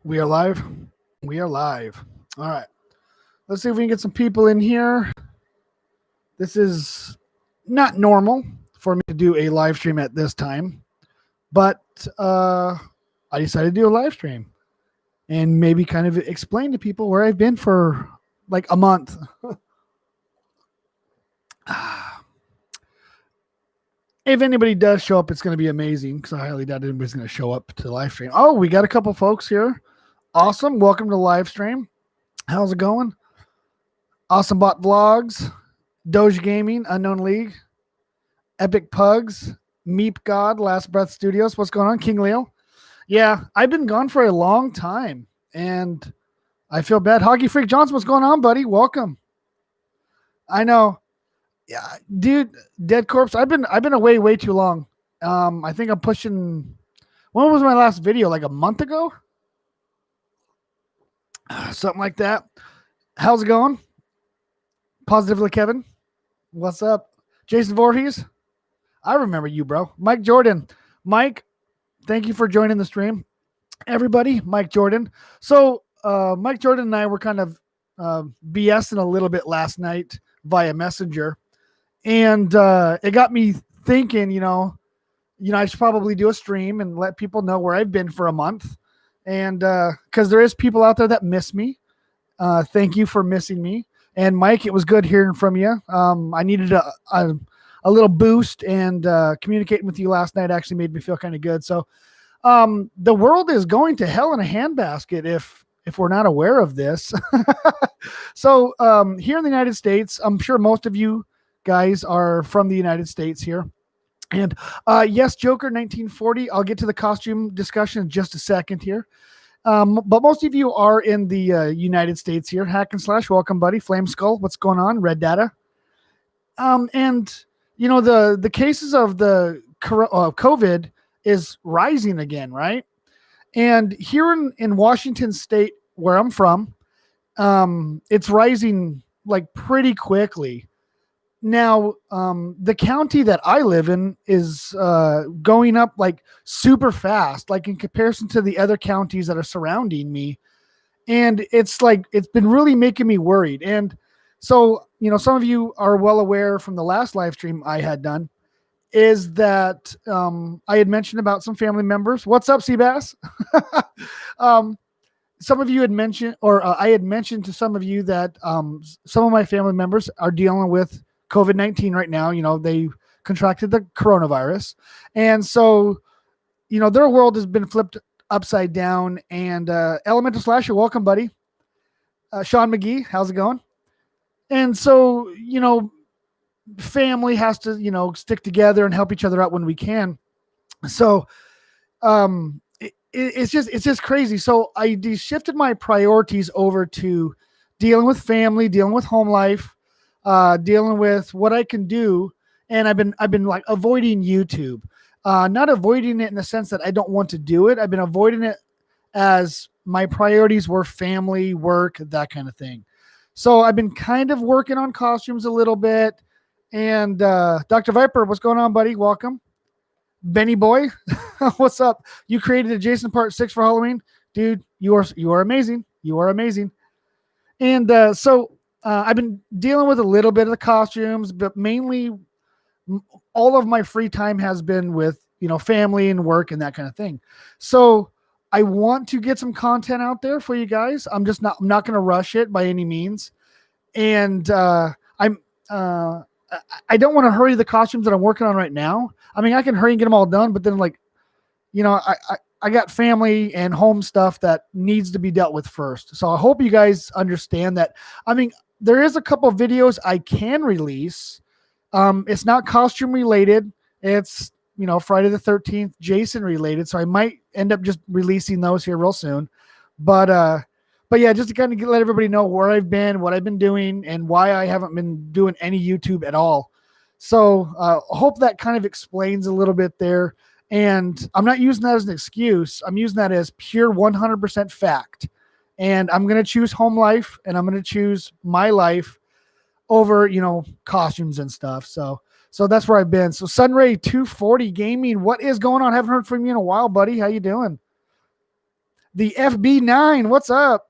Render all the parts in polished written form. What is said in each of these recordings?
We are live. We are live. All right. Let's see if we can get some people in here. This is not normal for me to do a live stream at this time, but I decided to do a live stream and maybe kind of explain to people where I've been for like a month. If anybody does show up, it's going to be amazing because I highly doubt anybody's going to show up to the live stream. Oh, we got a couple folks here. Awesome. Welcome to the live stream. How's it going? Awesome Bot Vlogs, Doge Gaming, Unknown League, Epic Pugs, Meep God, Last Breath Studios. What's going on, King Leo? Yeah, I've been gone for a long time, and I feel bad. Hoggy Freak Johnson, what's going on, buddy? Welcome. I know. Yeah, dude, Dead Corpse. I've been away way too long. I think I'm pushing. When was my last video? Like a month ago? Something like that. How's it going? Positively Kevin. What's up? Jason Voorhees. I remember you, bro. Mike Jordan. Mike, thank you for joining the stream. Everybody, Mike Jordan. So Mike Jordan and I were kind of BSing a little bit last night via Messenger. And it got me thinking, I should probably do a stream and let people know where I've been for a month. And because there is people out there that miss me. Thank you for missing me. And Mike, it was good hearing from you. I needed a little boost, and communicating with you last night actually made me feel kind of good. So the world is going to hell in a handbasket if we're not aware of this. So here in the United States, I'm sure most of you guys are from the United States here. And yes, Joker 1940. I'll get to the costume discussion in just a second here. But most of you are in the United States here. Hack and Slash, welcome, buddy. Flame Skull, what's going on? Red Data. And the cases of the COVID is rising again, right? And here in Washington State, where I'm from, it's rising like pretty quickly. Now, the county that I live in is going up like super fast, like in comparison to the other counties that are surrounding me. And it's been really making me worried. And so, some of you are well aware from the last live stream I had done is that I had mentioned about some family members. What's up, Seabass? Some of you had mentioned, or I had mentioned to some of you that some of my family members are dealing with COVID-19 right now. They contracted the coronavirus. And so, their world has been flipped upside down. And Elemental Slasher, welcome, buddy. Sean McGee, how's it going? And so, family has to, stick together and help each other out when we can. So it's just crazy. So I shifted my priorities over to dealing with family, dealing with home life, dealing with what I can do. And I've been like avoiding YouTube, not avoiding it in the sense that I don't want to do it. I've been avoiding it as my priorities were family, work, that kind of thing. So I've been kind of working on costumes a little bit. And Dr. Viper, what's going on, buddy? Welcome. Benny Boy, what's up? You created a Jason Part 6 for Halloween? Dude, you are amazing. You are amazing. And so I've been dealing with a little bit of the costumes, but mainly all of my free time has been with, family and work and that kind of thing. So I want to get some content out there for you guys. I'm not going to rush it by any means. And I don't want to hurry the costumes that I'm working on right now. I mean, I can hurry and get them all done, but then I got family and home stuff that needs to be dealt with first. So I hope you guys understand that. I mean, there is a couple of videos I can release. It's not costume related. It's, Friday the 13th, Jason related. So I might end up just releasing those here real soon. But yeah, just to kind of let everybody know where I've been, what I've been doing, and why I haven't been doing any YouTube at all. So I hope that kind of explains a little bit there. And I'm not using that as an excuse. I'm using that as pure 100% fact. And I'm going to choose home life, and I'm going to choose my life over, costumes and stuff. So that's where I've been. So Sunray 240 Gaming, what is going on? Haven't heard from you in a while, buddy. How you doing? The FB9, what's up?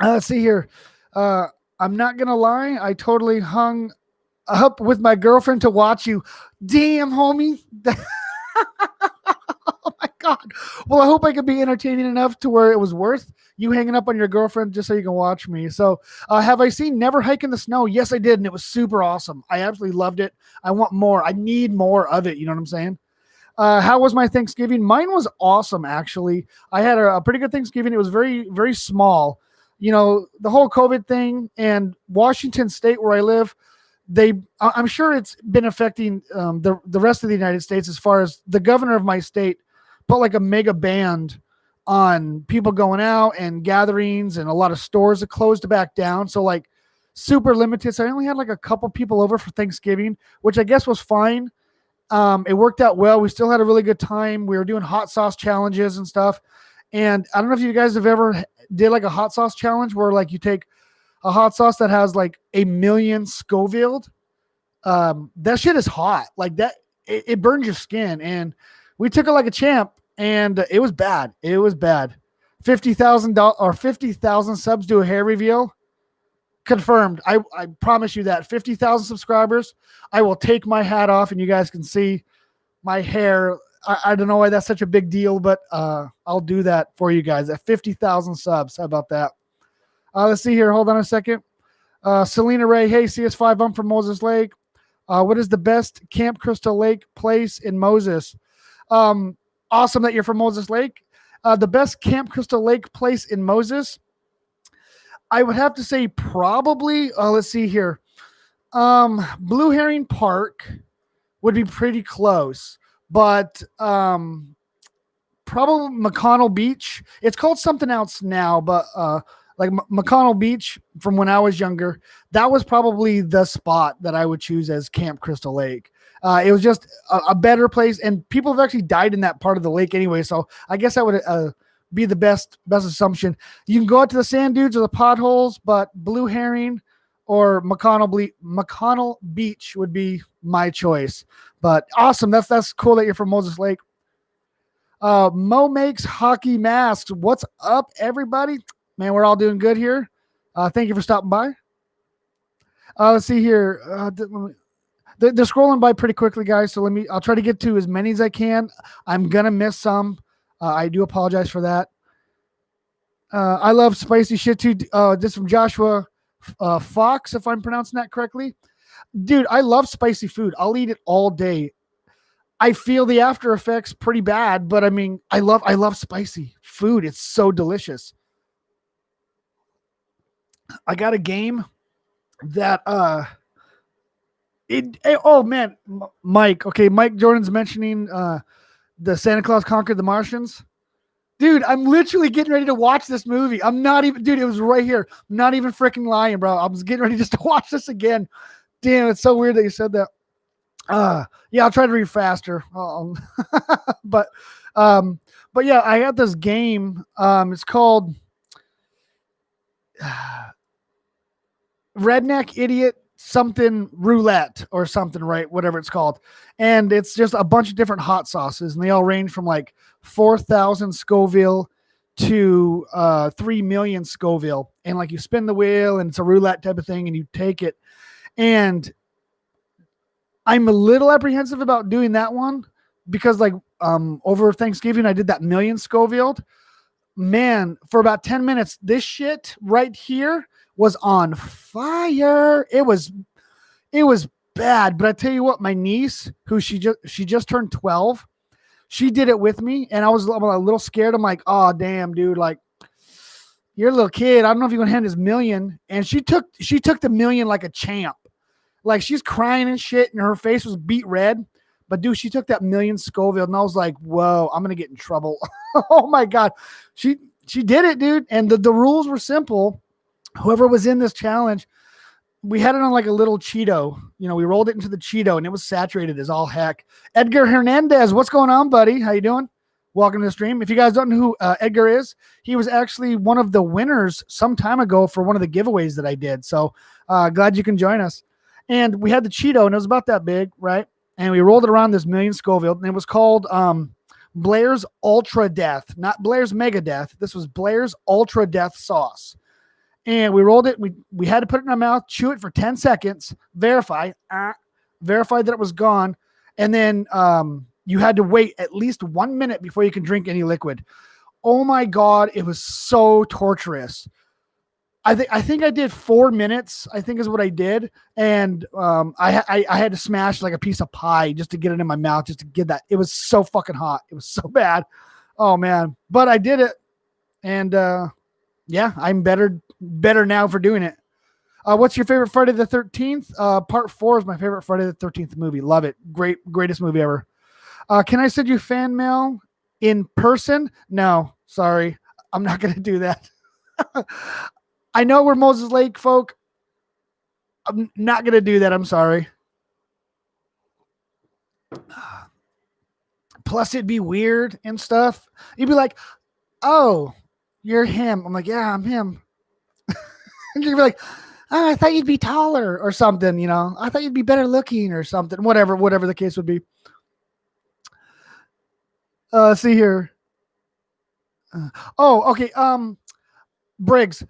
Let's see here. I'm not gonna lie, I totally hung up with my girlfriend to watch you. Damn, homie. Oh my god. Well, I hope I could be entertaining enough to where it was worth you hanging up on your girlfriend just so you can watch me. So, have I seen Never Hike in the Snow? Yes, I did, and it was super awesome. I absolutely loved it. I want more. I need more of it. You know what I'm saying? How was my Thanksgiving? Mine was awesome, actually. I had a pretty good Thanksgiving. It was very, very small. You know, the whole COVID thing and Washington State, where I live, I'm sure it's been affecting the rest of the United States, as far as the governor of my state put like a mega ban on people going out and gatherings, and a lot of stores that closed back down. So like super limited. So I only had like a couple people over for Thanksgiving, which I guess was fine. It worked out well. We still had a really good time. We were doing hot sauce challenges and stuff. And I don't know if you guys have ever did like a hot sauce challenge where like you take a hot sauce that has like 1,000,000 Scoville. That shit is hot. Like that, it burns your skin. And we took it like a champ, and it was bad. It was bad. $50,000 or 50,000 subs to a hair reveal. Confirmed. I promise you that. 50,000 subscribers. I will take my hat off and you guys can see my hair. I don't know why that's such a big deal, but I'll do that for you guys at 50,000 subs. How about that? Let's see here. Hold on a second. Selena Ray. Hey, CS5. I'm from Moses Lake. What is the best Camp Crystal Lake place in Moses? Awesome that you're from Moses Lake. The best Camp Crystal Lake place in Moses, I would have to say probably, let's see here. Blue Herring Park would be pretty close, but probably McConnell Beach. It's called something else now, but like McConnell Beach from when I was younger, that was probably the spot that I would choose as Camp Crystal Lake. It was just a better place, and people have actually died in that part of the lake anyway, so I guess that would be the best assumption. You can go out to the sand dunes or the potholes, but Blue Herring or McConnell Beach would be my choice. But awesome. That's cool that you're from Moses Lake. Mo makes hockey masks. What's up, everybody? Man, we're all doing good here. Thank you for stopping by. Let's see here. They're scrolling by pretty quickly, guys. So I'll try to get to as many as I can. I'm gonna miss some. I do apologize for that. I love spicy shit too. This from Joshua Fox, if I'm pronouncing that correctly. Dude, I love spicy food. I'll eat it all day. I feel the after effects pretty bad, but I mean, I love spicy food. It's so delicious. I got a game that oh man, Mike. Okay, Mike Jordan's mentioning the Santa Claus Conquered the Martians. Dude, I'm literally getting ready to watch this movie. I'm not even, dude, it was right here. I'm not even freaking lying, bro. I was getting ready just to watch this again. Damn, it's so weird that you said that. Yeah, I'll try to read faster. But yeah, I had this game. It's called Redneck Idiot something roulette or something, right? Whatever it's called. And it's just a bunch of different hot sauces, and they all range from like 4,000 Scoville to 3 million Scoville. And like you spin the wheel, and it's a roulette type of thing, and you take it. And I'm a little apprehensive about doing that one because like over Thanksgiving, I did that million Scoville. Man, for about 10 minutes, this shit right here was on fire. It was bad. But I tell you what, my niece, who she just turned 12, she did it with me, and I'm a little scared. I'm like, oh damn, dude, like you're a little kid. I don't know if you're gonna hand this million. And she took the million like a champ. Like she's crying and shit, and her face was beat red. But dude, she took that million Scoville, and I was like, whoa, I'm gonna get in trouble. Oh my god, she did it, dude. And the rules were simple. Whoever was in this challenge, we had it on like a little Cheeto. You know, we rolled it into the Cheeto, and it was saturated as all heck. Edgar Hernandez, what's going on, buddy? How you doing? Welcome to the stream. If you guys don't know who Edgar is, he was actually one of the winners some time ago for one of the giveaways that I did. So glad you can join us. And we had the Cheeto, and it was about that big, right? And we rolled it around this million Scoville, and it was called Blair's Ultra Death, not Blair's Mega Death. This was Blair's Ultra Death sauce. And we rolled it. We had to put it in our mouth, chew it for 10 seconds, verify that it was gone. And then you had to wait at least 1 minute before you can drink any liquid. Oh my God, it was so torturous. I think I did 4 minutes, I think is what I did. And I had to smash like a piece of pie just to get it in my mouth, just to get that. It was so fucking hot. It was so bad. Oh man. But I did it. And yeah, I'm better now for doing it. What's your favorite Friday the 13th? Part 4 is my favorite Friday the 13th movie. Love it. Greatest movie ever. Can I send you fan mail in person? No, sorry. I'm not going to do that. I know we're Moses Lake folk. I'm not going to do that. I'm sorry. Plus, it'd be weird and stuff. You'd be like, oh, you're him. I'm like, yeah, I'm him. And you'd be like, oh, I thought you'd be taller or something, you know. I thought you'd be better looking or something. Whatever the case would be. See here. Okay. Briggs,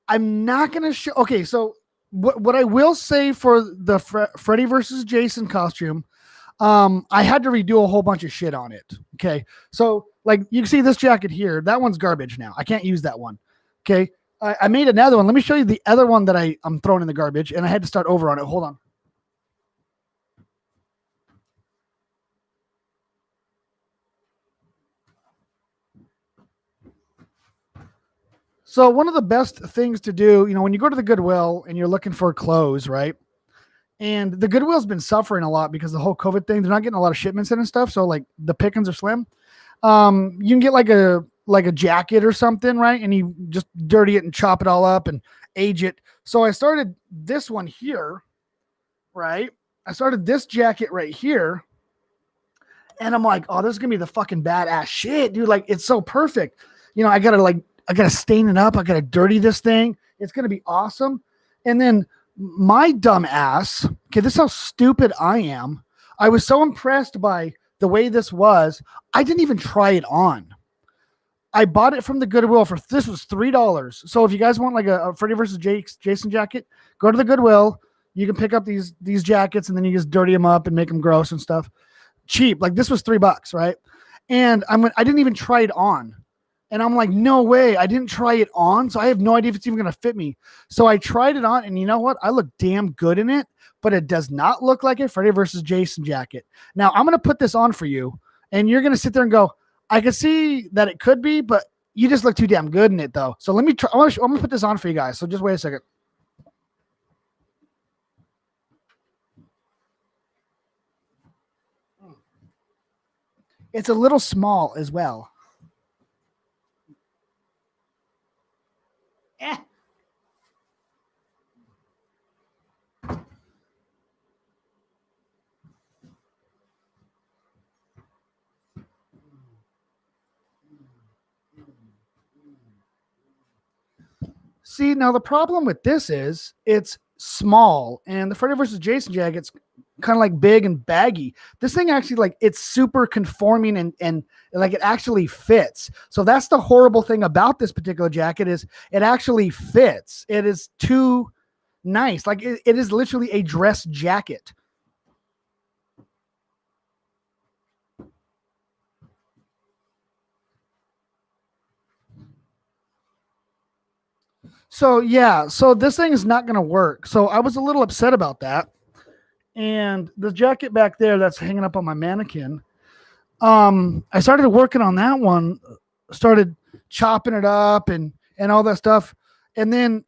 I'm not going to show. Okay, so what I will say for the Freddy versus Jason costume, I had to redo a whole bunch of shit on it. Okay, so like you can see this jacket here. That one's garbage now. I can't use that one. Okay, I made another one. Let me show you the other one that I'm throwing in the garbage, and I had to start over on it. Hold on. So one of the best things to do, you know, when you go to the Goodwill and you're looking for clothes, right? And the Goodwill's been suffering a lot because of the whole COVID thing. They're not getting a lot of shipments in and stuff. So like the pickings are slim. You can get like a jacket or something, right? And you just dirty it and chop it all up and age it. So I started this one here, right? I started this jacket right here. And I'm like, oh, this is going to be the fucking badass shit, dude. Like, it's so perfect. You know, I got to stain it up. I got to dirty this thing. It's going to be awesome. And then my dumb ass, okay, this is how stupid I am. I was so impressed by the way this was. I didn't even try it on. I bought it from the Goodwill this was $3. So if you guys want like a Freddy versus Jason jacket, go to the Goodwill. You can pick up these jackets and then you just dirty them up and make them gross and stuff. Cheap. Like this was $3, right? And I didn't even try it on. And I'm like, no way. I didn't try it on. So I have no idea if it's even going to fit me. So I tried it on and you know what? I look damn good in it, but it does not look like a Freddy versus Jason jacket. Now I'm going to put this on for you and you're going to sit there and go, I can see that it could be, but you just look too damn good in it though. So let me try. I'm going to put this on for you guys. So just wait a second. It's a little small as well. See, now the problem with this is it's small and the Freddy versus Jason jacket's kind of like big and baggy. This thing actually like it's super conforming and like it actually fits. So that's the horrible thing about this particular jacket is it actually fits. It is too nice. Like it is literally a dress jacket. So yeah, so this thing is not going to work. So I was a little upset about that. And the jacket back there that's hanging up on my mannequin, I started working on that one, started chopping it up and all that stuff. And then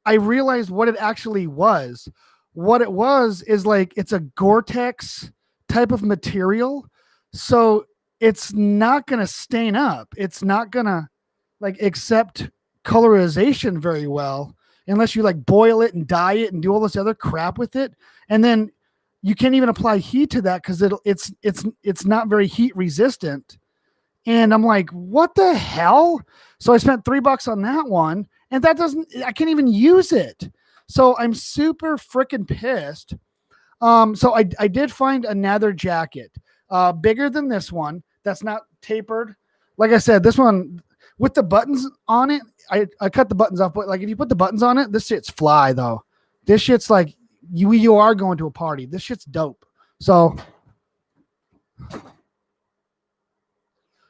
I realized what it actually was. What it was is like it's a Gore-Tex type of material. So it's not going to stain up. It's not going to like accept colorization very well unless you like boil it and dye it and do all this other crap with it. And then you can't even apply heat to that because it's not very heat resistant. And I'm like, what the hell? So I spent $3 on that one, and I can't even use it. So I'm super freaking pissed. So I did find another jacket, bigger than this one, that's not tapered. Like I said, this one with the buttons on it, I cut the buttons off, but like if you put the buttons on it, this shit's fly though. This shit's like you are going to a party. This shit's dope. So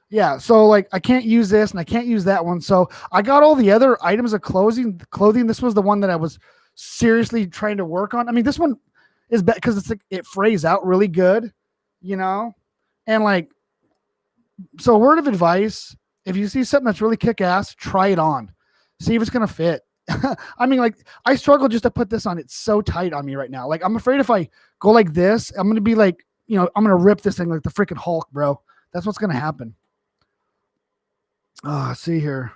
yeah, so like I can't use this and I can't use that one. So I got all the other items of clothing. This was the one that I was seriously trying to work on. I mean, this one is better because it's like it frays out really good, you know? And like, so word of advice, if you see something that's really kick ass, try it on. See if it's gonna fit. I mean, like I struggle just to put this on. It's so tight on me right now. Like I'm afraid if I go like this, I'm gonna be like, you know, I'm gonna rip this thing like the freaking Hulk, bro. That's what's gonna happen. See here.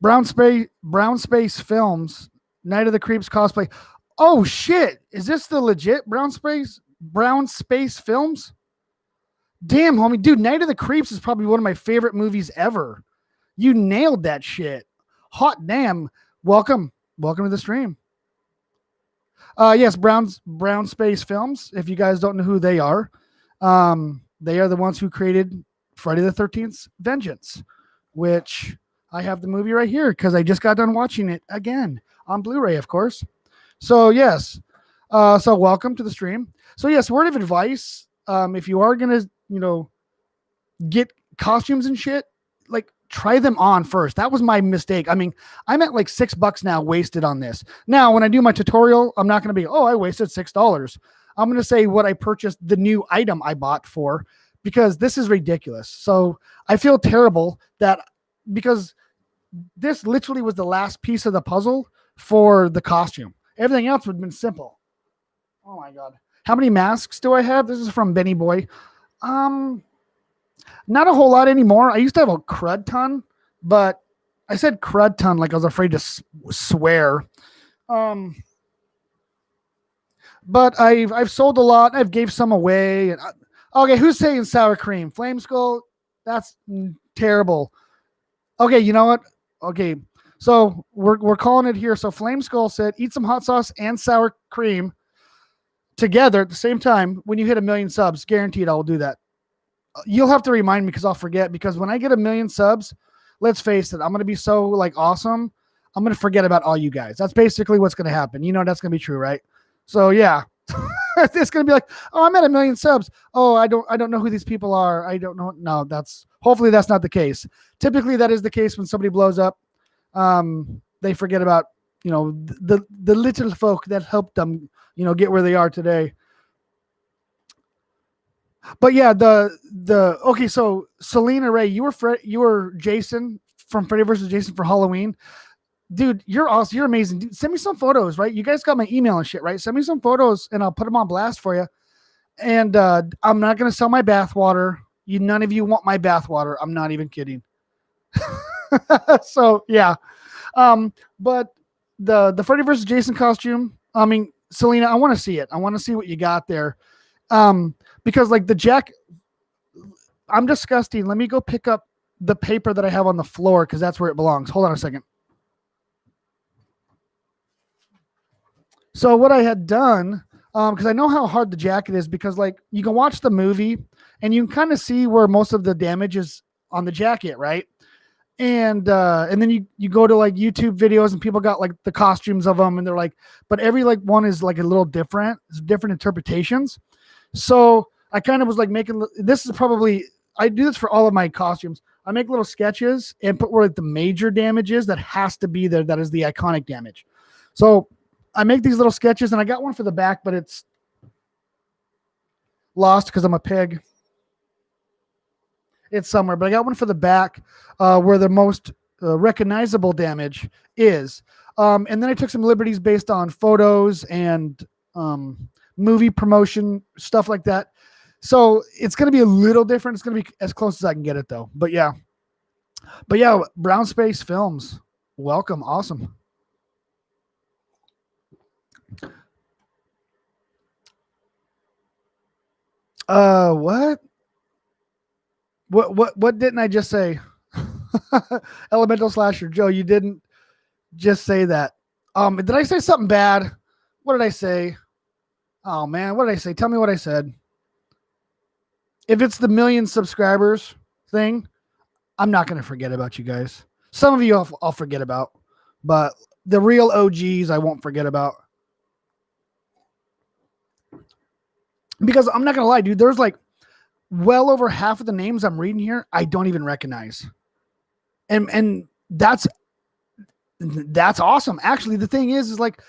Brown Space Films, Night of the Creeps cosplay. Oh shit! Is this the legit Brown Space Films? Damn, homie, dude, Night of the Creeps is probably one of my favorite movies ever. You nailed that shit. Hot damn. Welcome to the stream. Yes, Brown Space Films. If you guys don't know who they are the ones who created Friday the 13th Vengeance, which I have the movie right here because I just got done watching it again on Blu-ray, of course. So yes, so welcome to the stream. So yes, word of advice: if you are gonna, you know, get costumes and shit, like try them on first. That was my mistake. I mean, I'm at like $6 now wasted on this. Now, when I do my tutorial, I'm not gonna be, oh, I wasted $6. I'm gonna say what I purchased the new item I bought for, because this is ridiculous. So I feel terrible that because this literally was the last piece of the puzzle for the costume. Everything else would have been simple. Oh my God. How many masks do I have? This is from Benny Boy. Not a whole lot anymore. I used to have a crud ton, but I said crud ton like I was afraid to swear. But I've sold a lot. I've gave some away. And okay, who's saying sour cream? Flame Skull? That's terrible. Okay, you know what? Okay, so we're calling it here. So Flame Skull said, eat some hot sauce and sour cream together at the same time when you hit 1 million subs. Guaranteed I will do that. You'll have to remind me because I'll forget, because when I get 1 million subs, let's face it, I'm going to be so like awesome. I'm going to forget about all you guys. That's basically what's going to happen. You know, that's going to be true, right? So yeah, it's going to be like, oh, I'm at 1 million subs. Oh, I don't know who these people are. I don't know. No, hopefully that's not the case. Typically that is the case when somebody blows up. They forget about, you know, the little folk that helped them, you know, get where they are today. But yeah, okay, so Selena Ray, you were Jason from Freddy vs. Jason for Halloween. Dude, you're awesome. You're amazing. Dude, send me some photos, right? You guys got my email and shit, right? Send me some photos and I'll put them on blast for you. And I'm not going to sell my bathwater. None of you want my bathwater. I'm not even kidding. So yeah. But the Freddy vs. Jason costume, I mean, Selena, I want to see it. I want to see what you got there. Because like the jacket, I'm disgusting. Let me go pick up the paper that I have on the floor because that's where it belongs. Hold on a second. So what I had done, because I know how hard the jacket is, because like you can watch the movie and you can kind of see where most of the damage is on the jacket, right? And then you go to like YouTube videos and people got like the costumes of them and they're like, but every like one is like a little different. It's different interpretations. So I kind of was like making, this is probably, I do this for all of my costumes. I make little sketches and put where like the major damage is that has to be there. That is the iconic damage. So I make these little sketches and I got one for the back, but it's lost because I'm a pig. It's somewhere, but I got one for the back where the most recognizable damage is. And then I took some liberties based on photos and movie promotion, stuff like that. So it's going to be a little different. It's going to be as close as I can get it though. But yeah, Brown Space Films. Welcome. Awesome. What didn't I just say? Elemental Slasher. Joe, you didn't just say that. Did I say something bad? What did I say? Oh man, what did I say? Tell me what I said. if it's the million subscribers thing, I'm not going to forget about you guys. Some of you I'll forget about, but the real OGs I won't forget about. Because I'm not going to lie, dude, there's like well over half of the names I'm reading here I don't even recognize. And that's awesome. Actually, the thing is like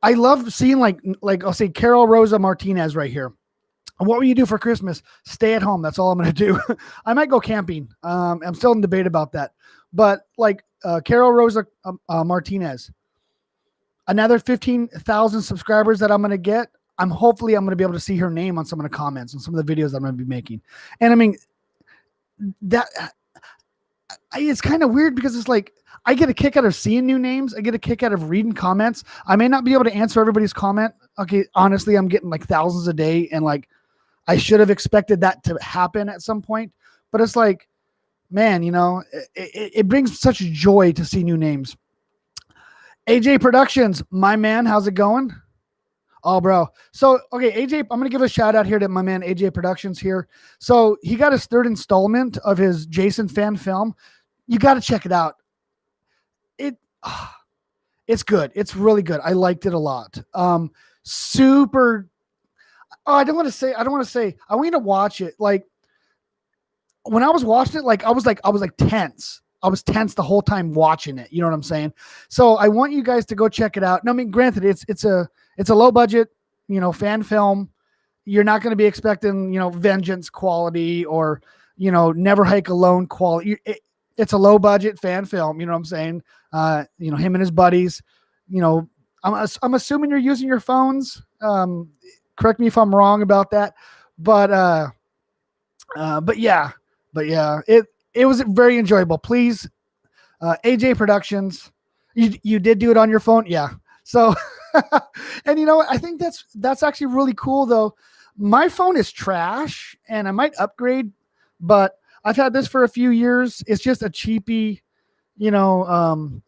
I love seeing like I'll say Carol Rosa Martinez right here. What will you do for Christmas? Stay at home. That's all I'm going to do. I might go camping. I'm still in debate about that. But like Carol Rosa Martinez, another 15,000 subscribers that I'm going to get. Hopefully I'm going to be able to see her name on some of the comments and some of the videos I'm going to be making. And I mean, that it's kind of weird because it's like, I get a kick out of seeing new names. I get a kick out of reading comments. I may not be able to answer everybody's comment. Okay. Honestly, I'm getting like thousands a day, and like, I should have expected that to happen at some point, but it's like, man, it brings such joy to see new names. AJ Productions, my man, how's it going? Oh, bro. So, okay, AJ, I'm going to give a shout out here to my man, AJ Productions here. So he got his third installment of his Jason fan film. You got to check it out. It's good. It's really good. I liked it a lot. Super. Oh, I don't want to say. I want you to watch it. Like when I was watching it, like I was tense. I was tense the whole time watching it. You know what I'm saying? So I want you guys to go check it out. Now, I mean, granted, it's a low budget, fan film. You're not going to be expecting, Vengeance quality or, Never Hike Alone quality. It's a low budget fan film. You know what I'm saying? Him and his buddies. I'm assuming you're using your phones. Correct me if I'm wrong about that, but yeah, it was very enjoyable. Please, AJ Productions, you did do it on your phone, yeah. So, and I think that's actually really cool though. My phone is trash, and I might upgrade, but I've had this for a few years. It's just a cheapy, I don't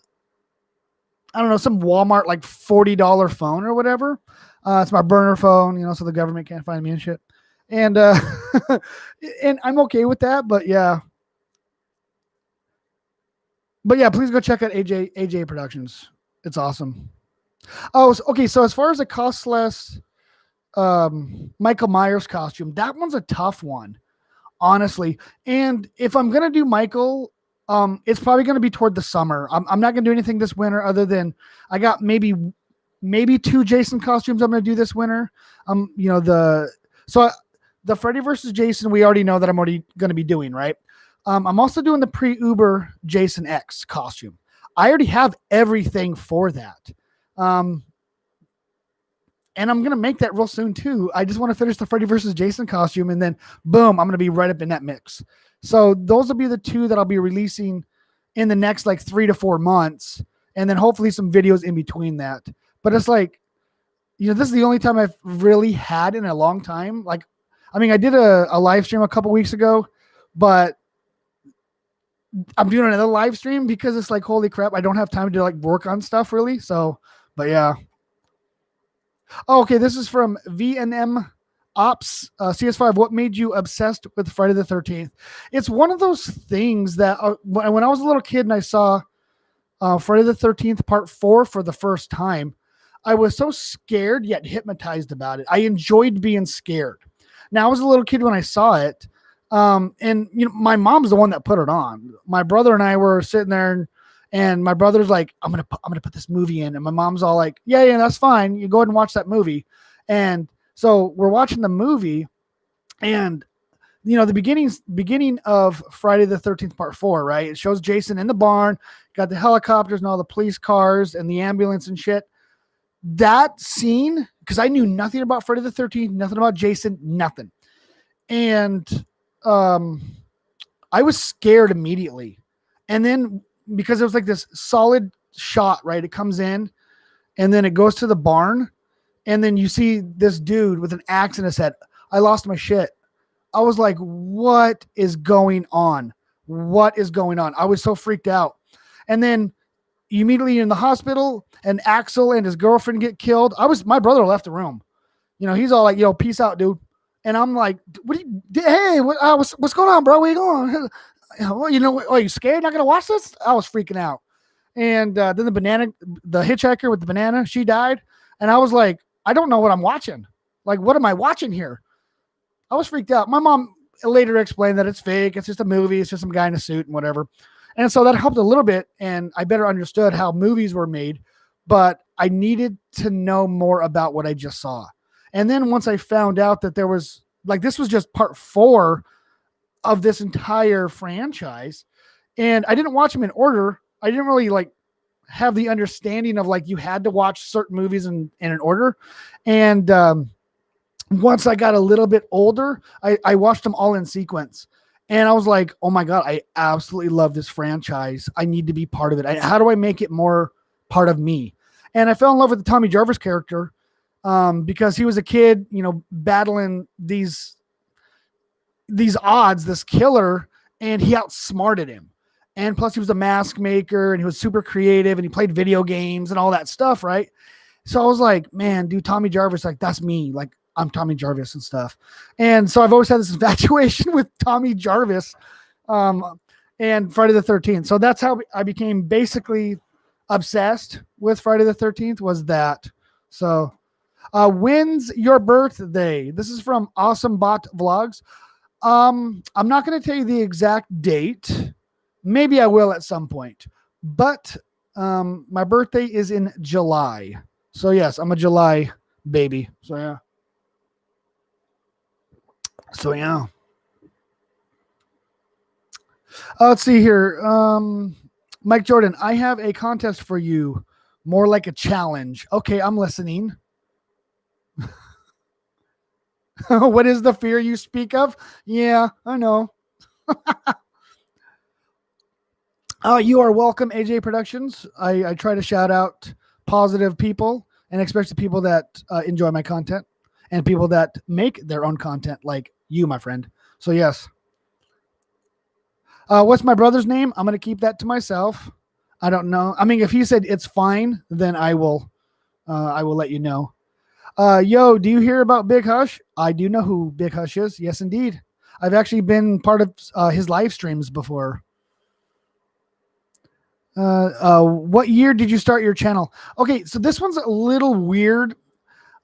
know, some Walmart like $40 phone or whatever. It's my burner phone, so the government can't find me and shit. And and I'm okay with that, but yeah. But yeah, please go check out AJ Productions. It's awesome. Oh, okay. So as far as the cost less Michael Myers costume, that one's a tough one, honestly. And if I'm gonna do Michael, it's probably gonna be toward the summer. I'm not gonna do anything this winter other than I got maybe 2 Jason costumes I'm gonna do this winter. The Freddy versus Jason, we already know that I'm already gonna be doing, right? I'm also doing the pre-Uber Jason X costume. I already have everything for that. And I'm going to make that real soon too. I just want to finish the Freddy versus Jason costume, and then boom, I'm going to be right up in that mix. So those will be the 2 that I'll be releasing in the next like 3 to 4 months. And then hopefully some videos in between that. But it's like, this is the only time I've really had in a long time. Like, I mean, I did a live stream a couple weeks ago, but I'm doing another live stream because it's like, holy crap, I don't have time to like work on stuff really. So, but yeah. Oh, okay. This is from VNM Ops CS5. What made you obsessed with Friday the 13th? It's one of those things that when I was a little kid and I saw Friday the 13th part 4 for the first time, I was so scared yet hypnotized about it. I enjoyed being scared. Now I was a little kid when I saw it. And my mom's the one that put it on. My brother and I were sitting there and my brother's like, I'm going to put this movie in. And my mom's all like, yeah, that's fine. You go ahead and watch that movie. And so we're watching the movie, and the beginning of Friday the 13th part 4, right? It shows Jason in the barn, got the helicopters and all the police cars and the ambulance and shit. That scene, because I knew nothing about Friday the 13th, nothing about Jason, nothing. And I was scared immediately. And then because it was like this solid shot, right? It comes in and then it goes to the barn, and then you see this dude with an axe in his head. I lost my shit. I was like, what is going on? What is going on? I was so freaked out. And then immediately in the hospital, and Axel and his girlfriend get killed. My brother left the room. He's all like, peace out, dude. And I'm like, what? Hey, what's going on, bro? Where you going? Well, are you scared? Not gonna watch this? I was freaking out. And then the hitchhiker with the banana, she died, and I was like, I don't know what I'm watching. Like, what am I watching here? I was freaked out. My mom later explained that it's fake. It's just a movie. It's just some guy in a suit and whatever. And so that helped a little bit, and I better understood how movies were made, but I needed to know more about what I just saw. And then once I found out that there was, like, this was just part 4 of this entire franchise, and I didn't watch them in order. I didn't really like have the understanding of like you had to watch certain movies in an order. And once I got a little bit older, I watched them all in sequence. And I was like, oh my God, I absolutely love this franchise. I need to be part of it. How do I make it more part of me? And I fell in love with the Tommy Jarvis character because he was a kid, battling these odds, this killer, and he outsmarted him. And plus he was a mask maker and he was super creative and he played video games and all that stuff, right? So I was like, man, dude, Tommy Jarvis, like, that's me. Like, I'm Tommy Jarvis and stuff. And so I've always had this infatuation with Tommy Jarvis and Friday the 13th. So that's how I became basically obsessed with Friday the 13th, was that. So when's your birthday? This is from Awesome Bot Vlogs. I'm not going to tell you the exact date. Maybe I will at some point. But my birthday is in July. So yes, I'm a July baby. So yeah. Let's see here. Mike Jordan, I have a contest for you. More like a challenge. Okay, I'm listening. What is the fear you speak of? Yeah, I know. You are welcome, AJ Productions. I try to shout out positive people, and especially people that enjoy my content and people that make their own content, like you, my friend. So yes. What's my brother's name? I'm going to keep that to myself. I don't know. I mean, if he said it's fine, then I will let you know. Yo, do you hear about Big Hush? I do know who Big Hush is. Yes, indeed. I've actually been part of his live streams before. What year did you start your channel? Okay, so this one's a little weird.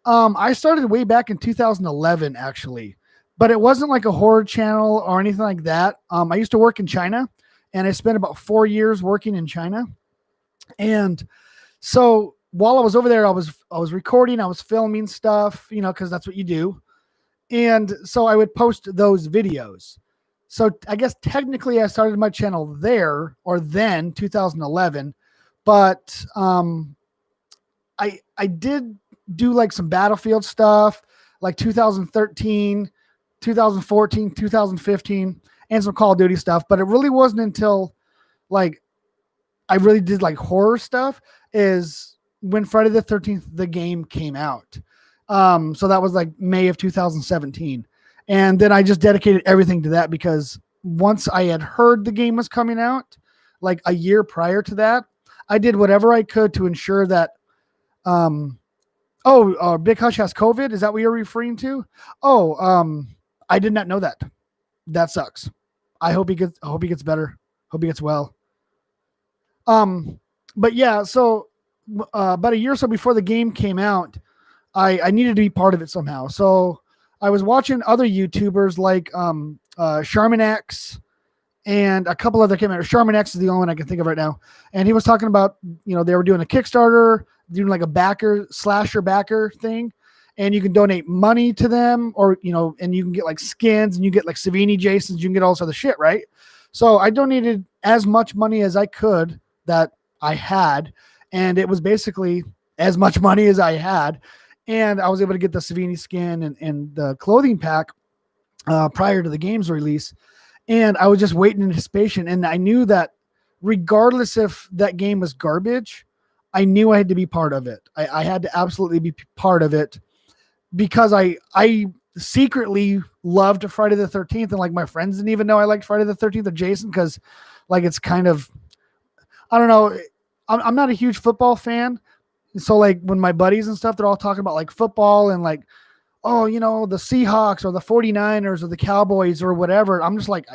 I started way back in 2011, actually, but it wasn't like a horror channel or anything like that. I used to work in China, and I spent about 4 years working in China. And so while I was over there, I was recording, I was filming stuff, because that's what you do. And so I would post those videos. So I guess technically I started my channel there, or then 2011, but I did do like some Battlefield stuff, like 2013, 2014, 2015, and some Call of Duty stuff. But it really wasn't until like I really did like horror stuff is when Friday the 13th, the game came out. So that was like May of 2017. And then I just dedicated everything to that, because once I had heard the game was coming out, like a year prior to that, I did whatever I could to ensure that, Big Hush has COVID. Is that what you're referring to? I did not know that. That sucks. I hope he gets better. Hope he gets well. But yeah, so about a year or so before the game came out, I needed to be part of it somehow. So I was watching other YouTubers like Charmin X and a couple other came out. Charmin X is the only one I can think of right now. And he was talking about, they were doing a Kickstarter, doing like a slasher backer thing. And you can donate money to them, or, and you can get like skins, and you get like Savini Jasons, you can get all this other shit, right? So I donated as much money as I could that I had. And it was basically as much money as I had. And I was able to get the Savini skin and the clothing pack prior to the game's release. And I was just waiting in anticipation. And I knew that regardless if that game was garbage, I knew I had to be part of it. I had to absolutely be part of it, because I secretly loved Friday the 13th. And like my friends didn't even know I liked Friday the 13th or Jason, because like it's kind of, I don't know. I'm not a huge football fan. So like when my buddies and stuff, they're all talking about like football and like oh, the Seahawks or the 49ers or the Cowboys or whatever. I'm just like,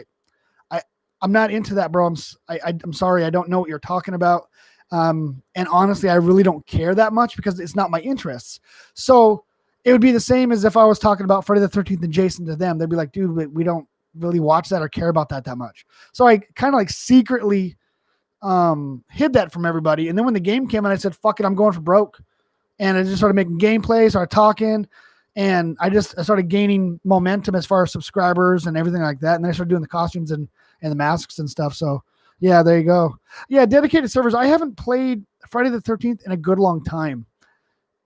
I'm not into that, bro. I'm sorry. I don't know what you're talking about. And honestly, I really don't care that much because it's not my interests. So it would be the same as if I was talking about Friday the 13th and Jason to them. They'd be like, dude, we don't really watch that or care about that much. So I kind of like secretly hid that from everybody. And then when the game came and I said, fuck it, I'm going for broke. And I just started making gameplays, started talking, and I started gaining momentum as far as subscribers and everything like that. And then I started doing the costumes and the masks and stuff. So yeah, there you go. Yeah, dedicated servers. I haven't played Friday the 13th in a good long time.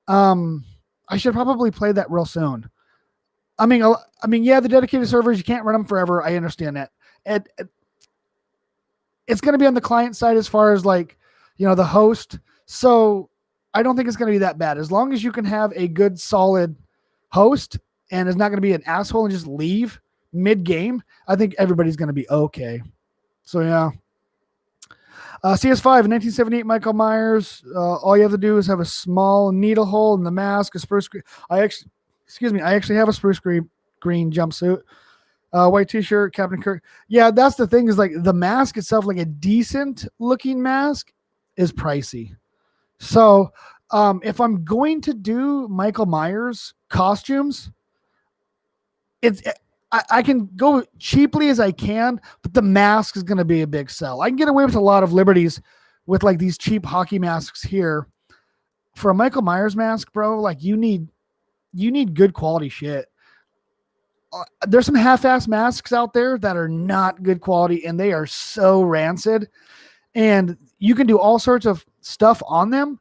I should probably play that real soon. I mean, yeah, the dedicated servers, you can't run them forever. I understand that. It's going to be on the client side as far as like, the host. So I don't think it's going to be that bad. As long as you can have a good, solid host and is not going to be an asshole and just leave mid-game, I think everybody's going to be okay. So, yeah. CS5, 1978 Michael Myers. All you have to do is have a small needle hole in the mask, a spruce green. I actually have a spruce green jumpsuit. White t-shirt, Captain Kirk. Yeah, that's the thing is like the mask itself, like a decent looking mask is pricey. So if I'm going to do Michael Myers costumes, I can go cheaply as I can, but the mask is going to be a big sell. I can get away with a lot of liberties with like these cheap hockey masks here. For a Michael Myers mask, bro, like you need good quality shit. There's some half-ass masks out there that are not good quality and they are so rancid, and you can do all sorts of stuff on them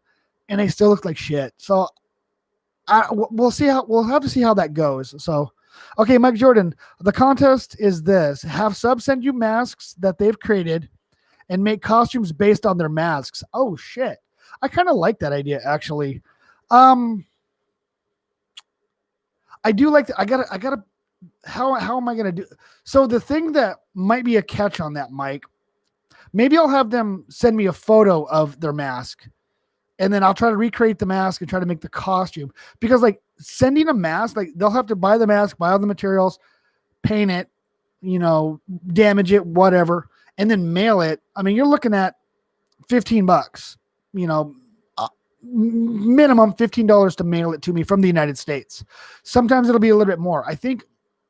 and they still look like shit. So we'll have to see how that goes. So, okay, Mike Jordan, the contest is this: have subs send you masks that they've created and make costumes based on their masks. Oh shit. I kind of like that idea actually. I do like I gotta how am I going to do? So the thing that might be a catch on that, Mike, maybe I'll have them send me a photo of their mask and then I'll try to recreate the mask and try to make the costume, because like sending a mask, like they'll have to buy the mask, buy all the materials, paint it, damage it, whatever, and then mail it. I mean, you're looking at $15, minimum $15 to mail it to me from the United States. Sometimes it'll be a little bit more. I think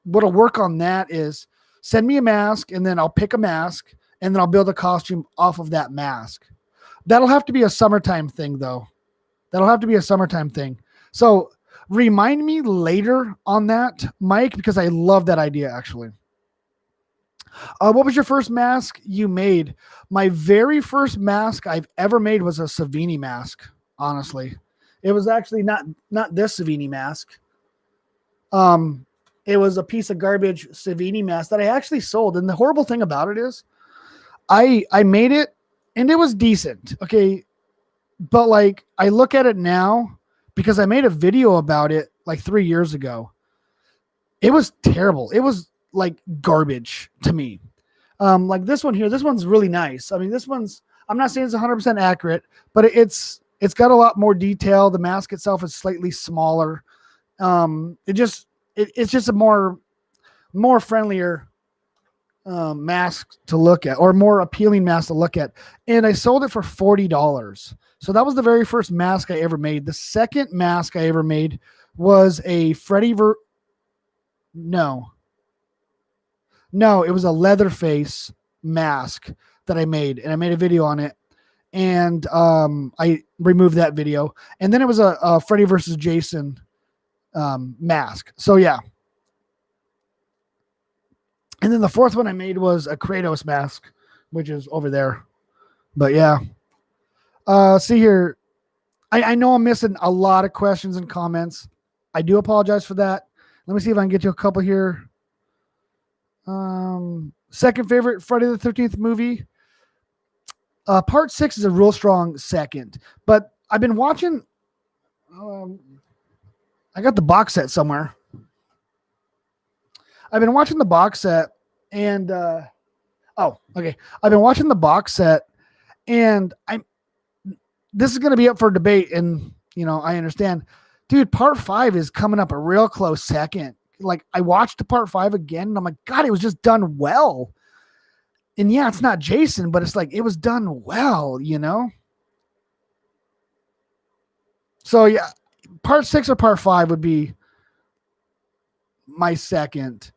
what'll work on that is send me a mask and then I'll pick a mask and then I'll build a costume off of that mask. That'll have to be a summertime thing though. So remind me later on that, Mike, because I love that idea actually. What was your first mask you made? My very first mask I've ever made was a Savini mask. Honestly, it was actually not this Savini mask. It was a piece of garbage Savini mask that I actually sold. And the horrible thing about it is I made it and it was decent. Okay. But like, I look at it now because I made a video about it like 3 years ago. It was terrible. It was like garbage to me. Like this one here, this one's really nice. I mean, I'm not saying it's 100% accurate, but it's got a lot more detail. The mask itself is slightly smaller. It's just a more friendlier mask to look at, or more appealing mask to look at. And I sold it for $40. So that was the very first mask I ever made. The second mask I ever made was a Freddy No, it was a Leatherface mask that I made, and I made a video on it. And I removed that video. And then it was a Freddy versus Jason mask. So yeah. And then the fourth one I made was a Kratos mask, which is over there. But yeah. See here. I know I'm missing a lot of questions and comments. I do apologize for that. Let me see if I can get you a couple here. Second favorite Friday the 13th movie. Part 6 is a real strong second, but I've been watching. I got the box set somewhere. I've been watching the box set, and okay. I've been watching the box set, and this is going to be up for debate, and I understand. Dude, part 5 is coming up a real close second. Like, I watched the part 5 again, and I'm like, God, it was just done well. And yeah, it's not Jason, but it's like, it was done well, you know? So yeah, part 6 or part 5 would be my second.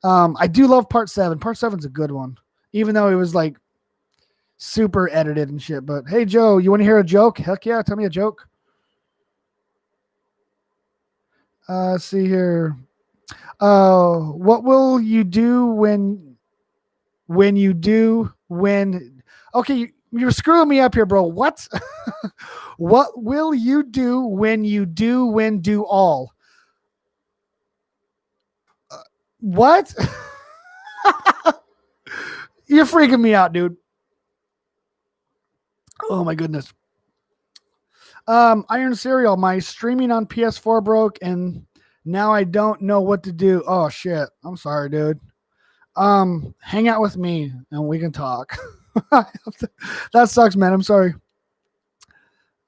I do love part 7. Part 7's a good one, even though it was like super edited and shit. But hey, Joe, you want to hear a joke? Heck yeah, tell me a joke. Let's see here. What will you do when okay, you're screwing me up here, bro. What? What will you do when do all? What? You're freaking me out, dude. Oh my goodness. Iron Cereal, my streaming on PS4 broke and now I don't know what to do. Oh shit. I'm sorry, dude. Hang out with me and we can talk. That sucks, man. I'm sorry.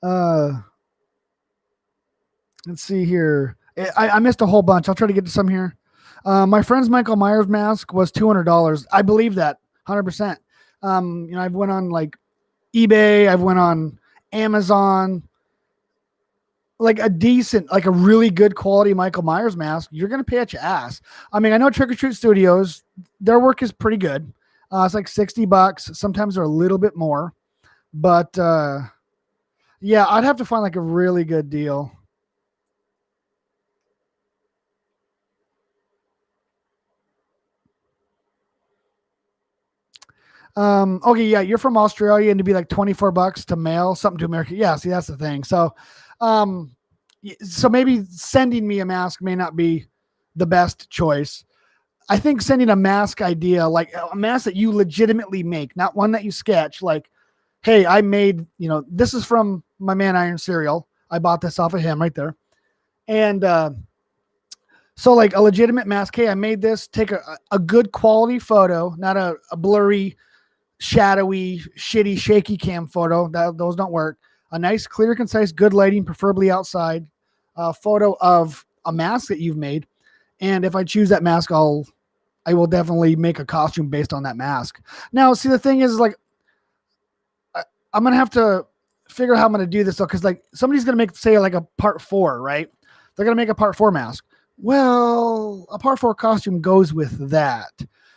Let's see here. I missed a whole bunch. I'll try to get to some here. My friend's Michael Myers mask was $200. I believe that 100%. I've went on like eBay. I've went on Amazon. Like a really good quality Michael Myers mask, you're going to pay at your ass. I mean, I know Trick or Treat Studios, their work is pretty good. It's like $60. Sometimes they're a little bit more, but yeah, I'd have to find like a really good deal. Okay, yeah, you're from Australia and to be like $24 to mail something to America. Yeah, see, that's the thing. So maybe sending me a mask may not be the best choice. I think sending a mask idea, like a mask that you legitimately make, not one that you sketch, like, hey, I made, this is from my man Iron Cereal. I bought this off of him right there. And so like a legitimate mask, hey, I made this, take a good quality photo, not a blurry, shadowy, shitty, shaky cam photo. Those don't work. A nice, clear, concise, good lighting, preferably outside, photo of a mask that you've made. And if I choose that mask, I will definitely make a costume based on that mask. Now, see, the thing is, like, I'm going to have to figure out how I'm going to do this, though, because, like, somebody's going to make, say, like a part 4, right? They're going to make a part 4 mask. Well, a part 4 costume goes with that.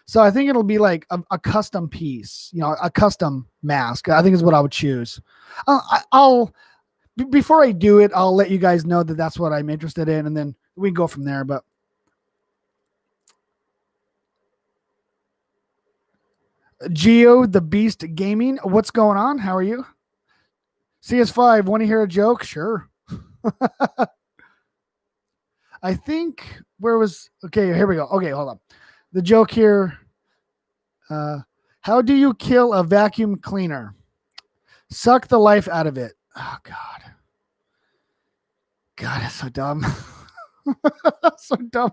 So I think it'll be like a custom piece, a custom mask. I think is what I would choose. Before I do it, I'll let you guys know that that's what I'm interested in, and then we can go from there. But Geo the Beast Gaming, what's going on? How are you? CS5, want to hear a joke? Sure. I think okay, here we go. Okay, hold on. The joke here. How do you kill a vacuum cleaner? Suck the life out of it. Oh, God. God, it's so dumb. So dumb.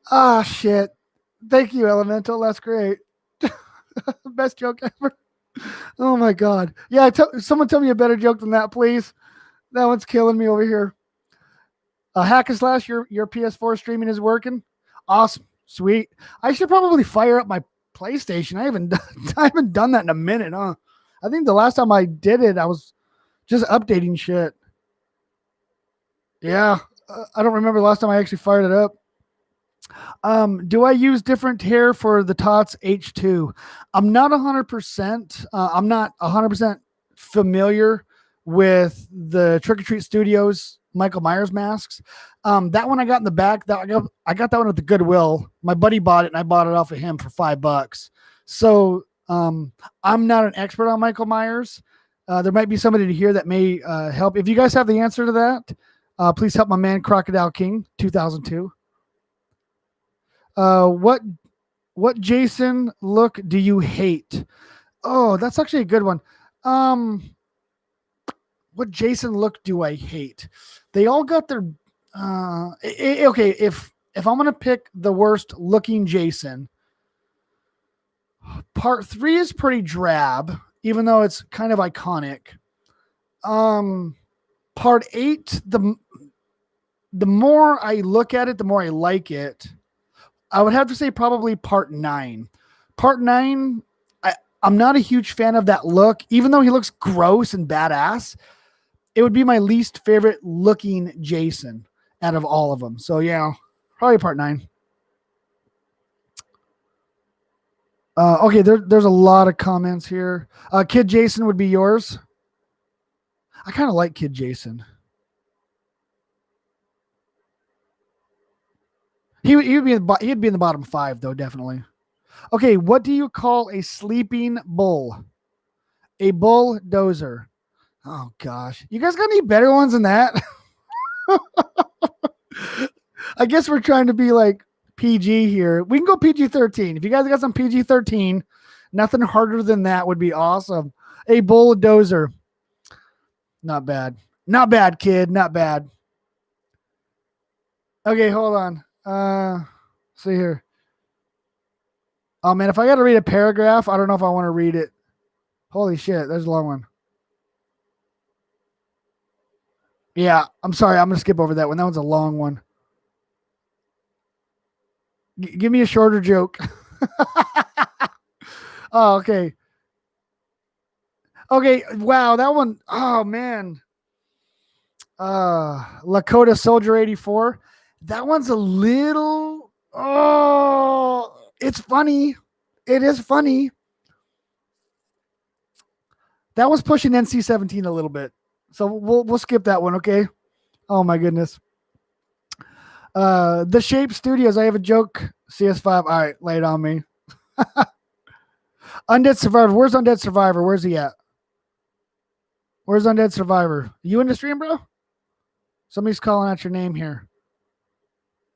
Ah, shit. Thank you, Elemental. That's great. Best joke ever. Oh, my God. Yeah, someone tell me a better joke than that, please. That one's killing me over here. Hack and Slash, your PS4 streaming is working. Awesome. Sweet. I should probably fire up my PlayStation. I haven't done that in a minute, huh? I think the last time I did it, I was just updating shit. Yeah. I don't remember the last time I actually fired it up. Do I use different hair for the Tots H2? I'm not 100%. I'm not 100% familiar with the Trick or Treat Studios Michael Myers masks. That one I got in the back. I got that one at the Goodwill. My buddy bought it, and I bought it off of him for $5. So I'm not an expert on Michael Myers. There might be somebody to hear that may help. If you guys have the answer to that, please help my man Crocodile King 2002. What Jason look do you hate? Oh, that's actually a good one. What Jason look do I hate? They all got their okay, if I'm gonna pick the worst looking Jason, part 3 is pretty drab, even though it's kind of iconic. Part 8, the more I look at it, the more I like it. I would have to say probably part 9. Part 9, I'm not a huge fan of that look, even though he looks gross and badass. It would be my least favorite looking Jason out of all of them. So yeah, probably part 9. Okay, there's a lot of comments here. Kid Jason would be yours. I kind of like Kid Jason. He'd be in the bottom 5 though, definitely. Okay, what do you call a sleeping bull? A bulldozer. Oh gosh, you guys got any better ones than that? I guess we're trying to be like PG here. We can go PG-13. If you guys got some PG-13, nothing harder than that would be awesome. A bulldozer. Not bad. Not bad, kid. Not bad. Okay, hold on. See here. Oh man, if I got to read a paragraph, I don't know if I want to read it. Holy shit, there's a long one. Yeah, I'm sorry. I'm going to skip over that one. That one's a long one. Give me a shorter joke. Oh, okay. Okay, wow, that one. Oh man. Lakota Soldier 84. That one's a little. Oh, it's funny. It is funny. That was pushing NC-17 a little bit. So we'll skip that one, okay? Oh my goodness. The Shape Studios. I have a joke. CS5. All right, lay it on me. Undead Survivor. Where's Undead Survivor? Where's he at? Where's Undead Survivor? You in the stream, bro? Somebody's calling out your name here.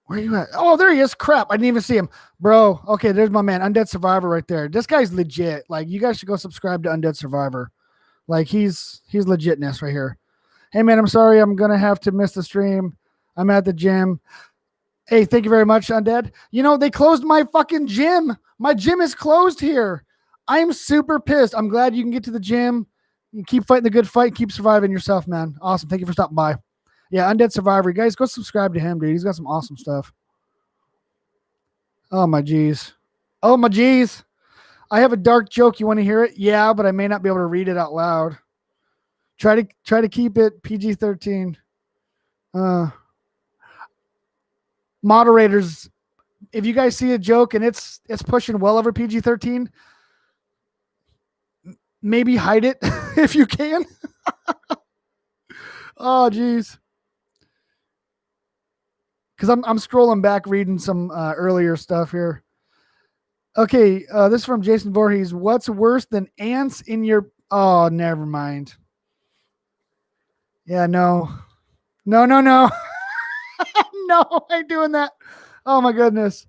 Where are you at? Oh, there he is. Crap. I didn't even see him. Bro. Okay, there's my man. Undead Survivor right there. This guy's legit. Like, you guys should go subscribe to Undead Survivor. Like, he's legitness right here. Hey, man, I'm sorry. I'm going to have to miss the stream. I'm at the gym. Hey, thank you very much, Undead. You know, they closed my fucking gym. My gym is closed here. I'm super pissed. I'm glad you can get to the gym. You keep fighting the good fight. Keep surviving yourself, man. Awesome. Thank you for stopping by. Yeah, Undead Survivor. Guys, go subscribe to him, dude. He's got some awesome stuff. Oh, my geez. Oh, my geez. I have a dark joke. You want to hear it? Yeah, but I may not be able to read it out loud. Try to keep it PG-13. Moderators, if you guys see a joke and it's pushing well over PG-13, maybe hide it if you can. Oh, geez. Because I'm scrolling back reading some earlier stuff here. Okay, this is from Jason Voorhees. What's worse than ants in your... Oh, never mind. Yeah, no. No. No, I ain't doing that. Oh, my goodness.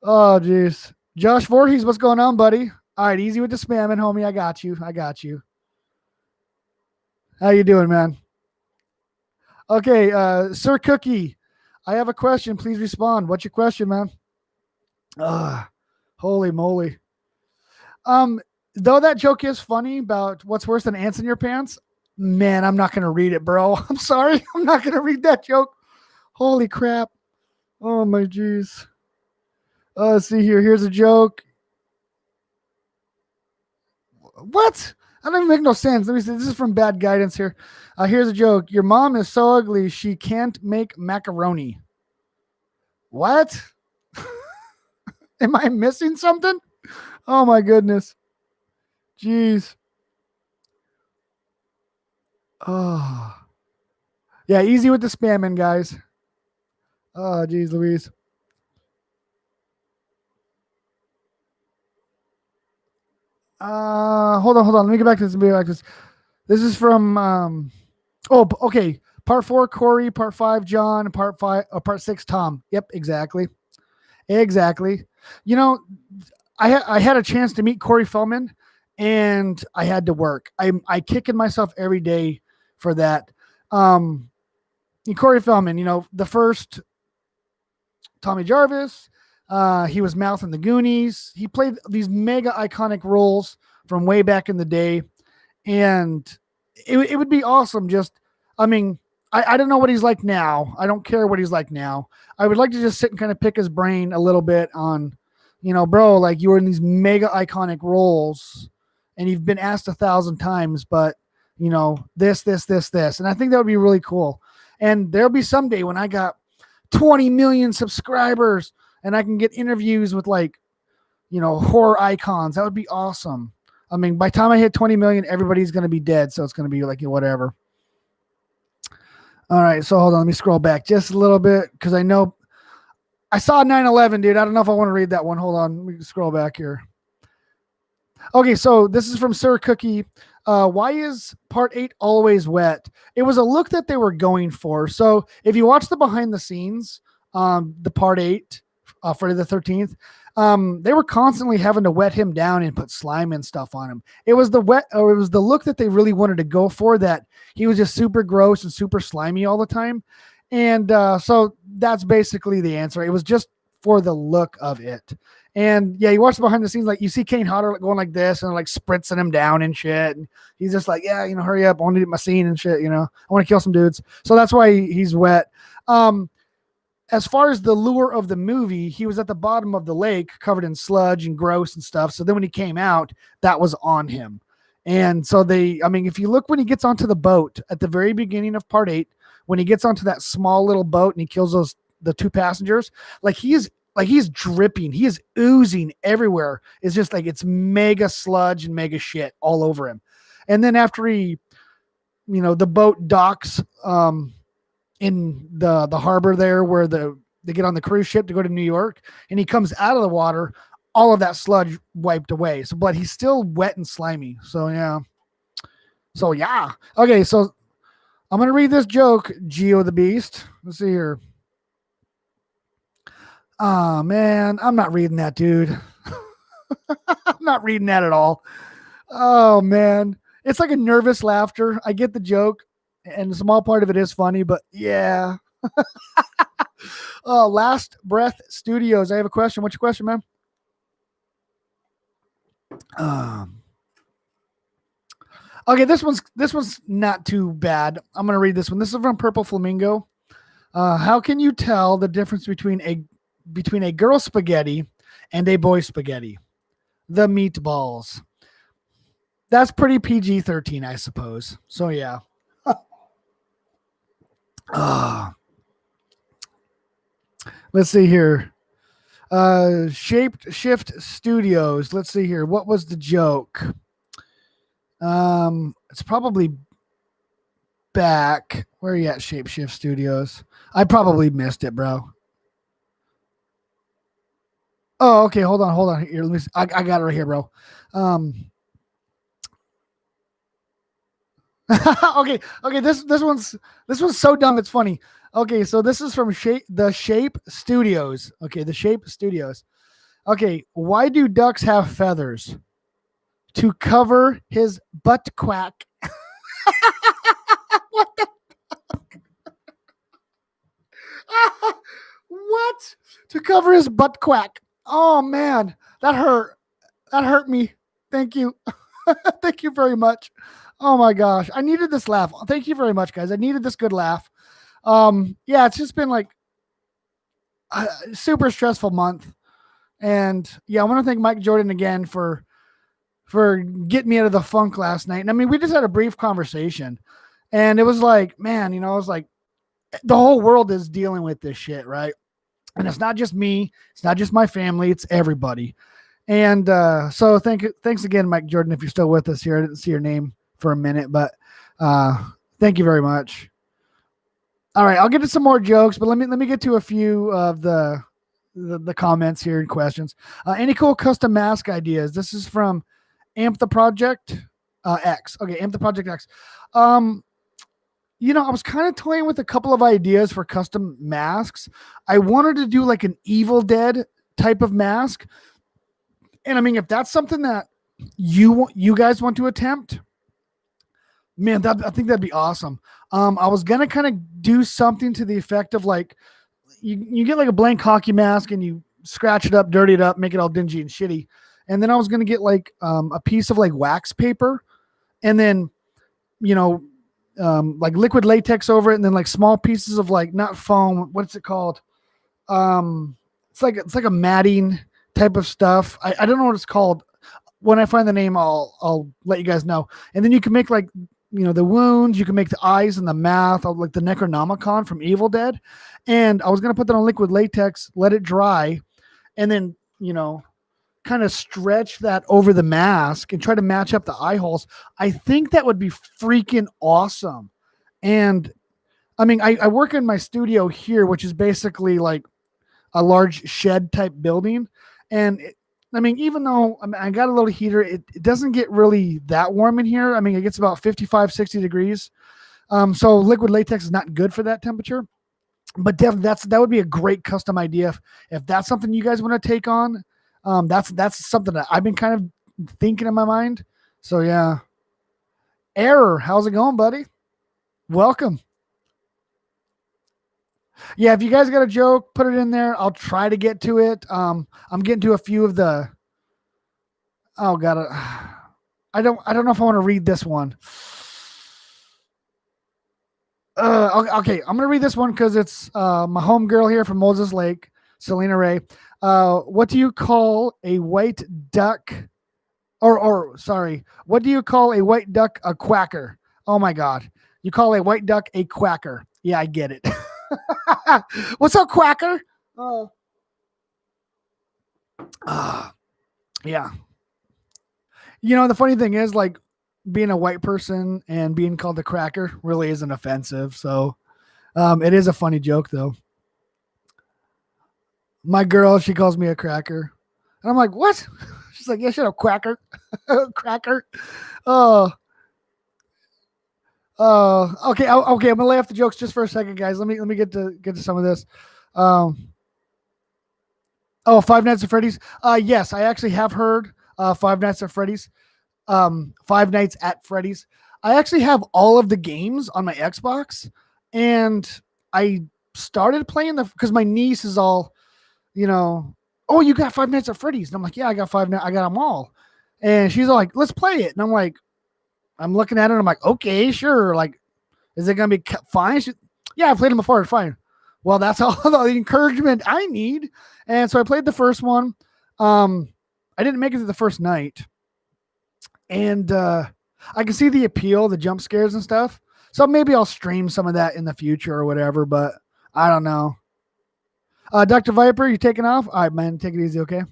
Oh, geez. Josh Voorhees, what's going on, buddy? All right, easy with the spamming, homie. I got you. How you doing, man? Okay, Sir Cookie, I have a question. Please respond. What's your question, man? Holy moly. Though that joke is funny about what's worse than ants in your pants, man, I'm not going to read it, bro. I'm sorry. I'm not going to read that joke. Holy crap. Oh, my geez. Let's see here. Here's a joke. What? That doesn't make no sense. Let me see. This is from Bad Guidance here. Here's a joke. Your mom is so ugly, she can't make macaroni. What? Am I missing something? Oh, my goodness. Jeez. Oh. Yeah, easy with the spamming, guys. Oh, geez, Louise. Hold on. Let me get back to this. This is from okay. Part 4, Corey. Part 5, John. Part 6, Tom. Yep, exactly. You know, I had a chance to meet Corey Feldman, and I had to work. I kicking myself every day for that. Corey Feldman, you know, the first Tommy Jarvis. He was Mouth in the Goonies. He played these mega iconic roles from way back in the day. And it would be awesome. I mean, I don't know what he's like now. I don't care what he's like now. I would like to just sit and kind of pick his brain a little bit on, bro, like you were in these mega iconic roles and you've been asked 1,000 times, but this. And I think that would be really cool. And there'll be someday when I got 20 million subscribers and I can get interviews with horror icons. That would be awesome. I mean, by the time I hit 20 million, everybody's going to be dead. So it's going to be like whatever. All right. So hold on. Let me scroll back just a little bit because I know I saw 9/11, dude. I don't know if I want to read that one. Hold on. Let me scroll back here. Okay. So this is from Sir Cookie. Why is part 8 always wet? It was a look that they were going for. So if you watch the behind the scenes, the part 8, Friday the 13th, they were constantly having to wet him down and put slime and stuff on him. It was the look that they really wanted to go for, that he was just super gross and super slimy all the time. And so that's basically the answer. It was just for the look of it. And yeah, you watch the behind the scenes, like you see Kane Hodder going like this and like spritzing him down and shit. And he's just like, yeah, hurry up. I want to get my scene and shit. I want to kill some dudes. So that's why he's wet. As far as the lure of the movie, he was at the bottom of the lake covered in sludge and gross and stuff. So then when he came out, that was on him. And so if you look when he gets onto the boat at the very beginning of part 8, when he gets onto that small little boat and he kills the 2 passengers, he's dripping. He is oozing everywhere. It's just like it's mega sludge and mega shit all over him. And then after he, the boat docks in the harbor there where they get on the cruise ship to go to New York, and he comes out of the water, all of that sludge wiped away. So, but he's still wet and slimy. So yeah. Okay, so I'm gonna read this joke, Geo the Beast. Let's see here. Oh man, I'm not reading that, dude. I'm not reading that at all. Oh man, it's like a nervous laughter. I get the joke, and a small part of it is funny, but yeah. Last Breath Studios. I have a question. What's your question, man? Okay, this one's not too bad. I'm gonna read this one. This is from Purple Flamingo. How can you tell the difference between a girl spaghetti and a boy spaghetti? The meatballs. That's pretty PG-13, I suppose. So yeah. Let's see here. Shaped Shift Studios. Let's see here. What was the joke? It's probably back. Where are you at, Shape Shift Studios? I probably missed it, bro. Oh, okay. Hold on. Here, let me see. I got it right here, bro. Okay. This one's so dumb it's funny. Okay, so this is from the Shape Studios. Okay, the Shape Studios. Okay, why do ducks have feathers? To cover his butt quack. What the fuck? What? To cover his butt quack. Oh man, that hurt. That hurt me. Thank you. Thank you very much. Oh my gosh, I needed this laugh. Thank you very much, guys. I needed this good laugh. Yeah, it's just been like a super stressful month. And yeah, I want to thank Mike Jordan again for getting me out of the funk last night. And I mean, we just had a brief conversation and it was like, man, it was like the whole world is dealing with this shit, right? And it's not just me, it's not just my family, it's everybody. And so thanks again, Mike Jordan, if you're still with us here. I didn't see your name for a minute, but thank you very much. All right, I'll get to some more jokes, but let me get to a few of the comments here and questions. Any cool custom mask ideas? This is from Amp the Project X. Okay, Amp the Project X. I was kind of toying with a couple of ideas for custom masks. I wanted to do like an Evil Dead type of mask, and I mean, if that's something that you guys want to attempt, man, I think that'd be awesome. I was gonna kind of do something to the effect of like you get like a blank hockey mask and you scratch it up, dirty it up, make it all dingy and shitty, and then I was gonna get like a piece of like wax paper, and then you know like liquid latex over it, and then like small pieces of like not foam. What's it called? Um, it's like a matting type of stuff. I don't know what it's called. When I find the name, I'll let you guys know. And then you can make like the wounds. You can make the eyes and the mouth, like the Necronomicon from Evil Dead. And I was gonna put that on liquid latex, let it dry, and then kind of stretch that over the mask and try to match up the eye holes. I think that would be freaking awesome. And I mean, I work in my studio here, which is basically like a large shed type building. And I mean, even though I got a little heater, it doesn't get really that warm in here. I mean, it gets about 55, 60 degrees. So liquid latex is not good for that temperature. But definitely that would be a great custom idea. If that's something you guys want to take on, that's something that I've been kind of thinking in my mind. So yeah. Error, how's it going, buddy? Welcome. Yeah, if you guys got a joke, put it in there. I'll try to get to it. I'm getting to a few of the. Oh god, I don't know if I want to read this one. Okay, I'm gonna read this one because it's my homegirl here from Moses Lake, Selena Ray. What do you call a white duck? Or sorry, what do you call a white duck a quacker? Oh my god, you call a white duck a quacker? Yeah, I get it. What's up, quacker? Yeah. The funny thing is, like, being a white person and being called a cracker really isn't offensive. So it is a funny joke, though. My girl, she calls me a cracker. And I'm like, what? She's like, yeah, shut up, quacker. Cracker. Oh. Okay. Okay. I'm gonna lay off the jokes just for a second, guys. Let me get to some of this. Five Nights at Freddy's. Yes, I actually have heard Five Nights at Freddy's. Five Nights at Freddy's. I actually have all of the games on my Xbox, and I started playing because my niece is all, oh, you got Five Nights at Freddy's, and I'm like, yeah, I got I got them all, and she's all like, let's play it, and I'm like, I'm looking at it, and I'm like, okay, sure, like, is it gonna be fine? Yeah, I played them before, it's fine. Well, that's all the encouragement I need, and so I played the first one. I didn't make it to the first night. And I can see the appeal, the jump scares and stuff. So maybe I'll stream some of that in the future or whatever, but I don't know. Dr. Viper, you taking off? All right, man, take it easy, okay?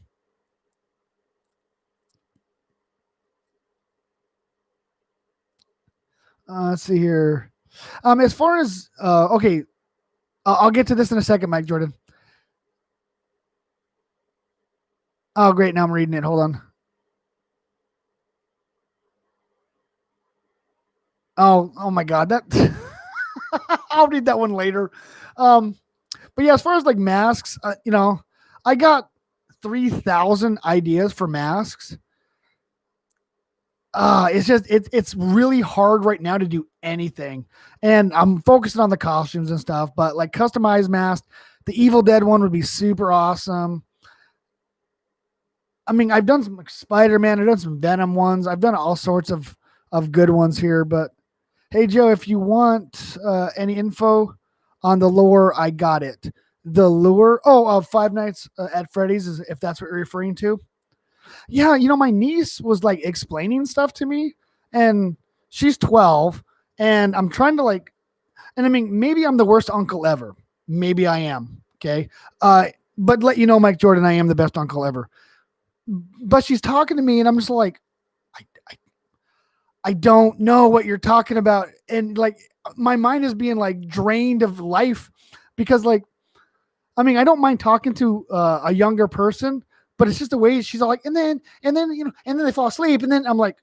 Let's see here. As far as okay, I'll get to this in a second, Mike Jordan. Oh, great! Now I'm reading it. Hold on. Oh my God, that I'll read that one later. But yeah, as far as like masks, I got 3,000 ideas for masks. It's really hard right now to do anything, and I'm focusing on the costumes and stuff. But like customized masks, the Evil Dead one would be super awesome. I mean, I've done some like Spider-Man, I've done some Venom ones, I've done all sorts of good ones here, but hey, Joe, if you want any info on the lore, I got it. The lure, Five Nights at Freddy's, is if that's what you're referring to. Yeah, my niece was like explaining stuff to me, and she's 12, and I'm trying to like, and I mean, maybe I'm the worst uncle ever. Maybe I am. Okay. But let you know, Mike Jordan, I am the best uncle ever. But she's talking to me, and I'm just like, I don't know what you're talking about. And like my mind is being like drained of life because like, I mean, I don't mind talking to a younger person, but it's just the way she's all like, and then, and then they fall asleep. And then I'm like,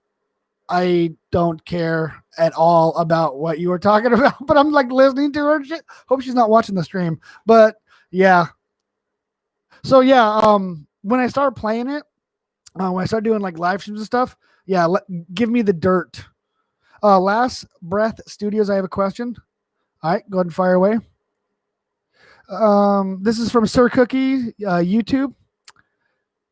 I don't care at all about what you were talking about, but I'm like listening to her and shit. Hope she's not watching the stream, but yeah. So yeah, when I start playing it, when I start doing like live streams and stuff, yeah, give me the dirt. Last Breath Studios, I have a question. All right, go ahead and fire away. This is from Sir Cookie, YouTube.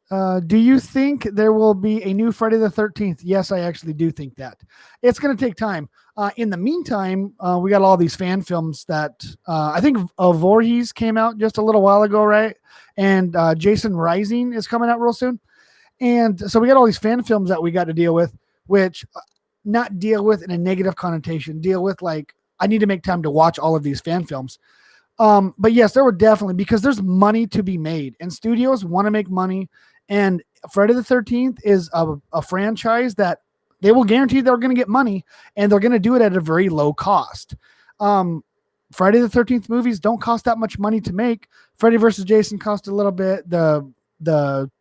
Do you think there will be a new Friday the 13th? Yes, I actually do think that. It's going to take time. In the meantime, we got all these fan films that I think Voorhees came out just a little while ago, right? And Jason Rising is coming out real soon. And so we got all these fan films that we got to deal with, which not deal with in a negative connotation, deal with like, I need to make time to watch all of these fan films. But yes, there were definitely, because there's money to be made and studios want to make money. And Friday the 13th is a franchise that they will guarantee they're going to get money and they're going to do it at a very low cost. Friday the 13th movies don't cost that much money to make. Freddy versus Jason cost a little bit. The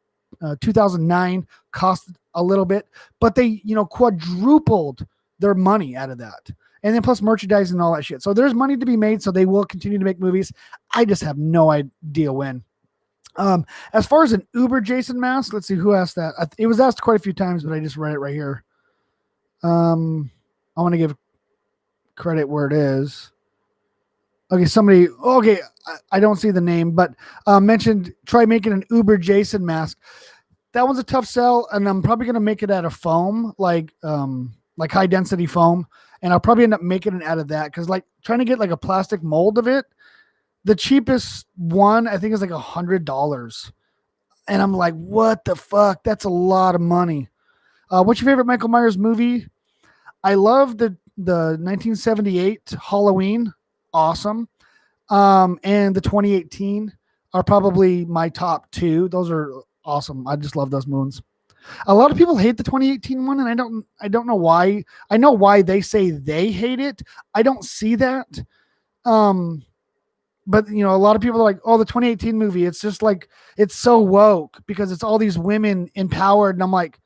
2009 cost a little bit, but they, quadrupled their money out of that. And then plus merchandising and all that shit. So there's money to be made. So they will continue to make movies. I just have no idea when. As far as an Uber Jason mask, let's see who asked that. It was asked quite a few times, but I just read it right here. I want to give credit where it is. Okay, I don't see the name, but mentioned try making an Uber Jason mask. That one's a tough sell, and I'm probably gonna make it out of foam, like high density foam, and I'll probably end up making it out of that because like trying to get like a plastic mold of it. The cheapest one I think is like $100, and I'm like, what the fuck? That's a lot of money. What's your favorite Michael Myers movie? I love the 1978 Halloween, awesome, and the 2018 are probably my top two. Those are awesome. I just love those movies. A lot of people hate the 2018 one, and I don't know why. I know why they say they hate it. I don't see that. But a lot of people are like, oh, the 2018 movie, it's just like, it's so woke because it's all these women empowered. And I'm like,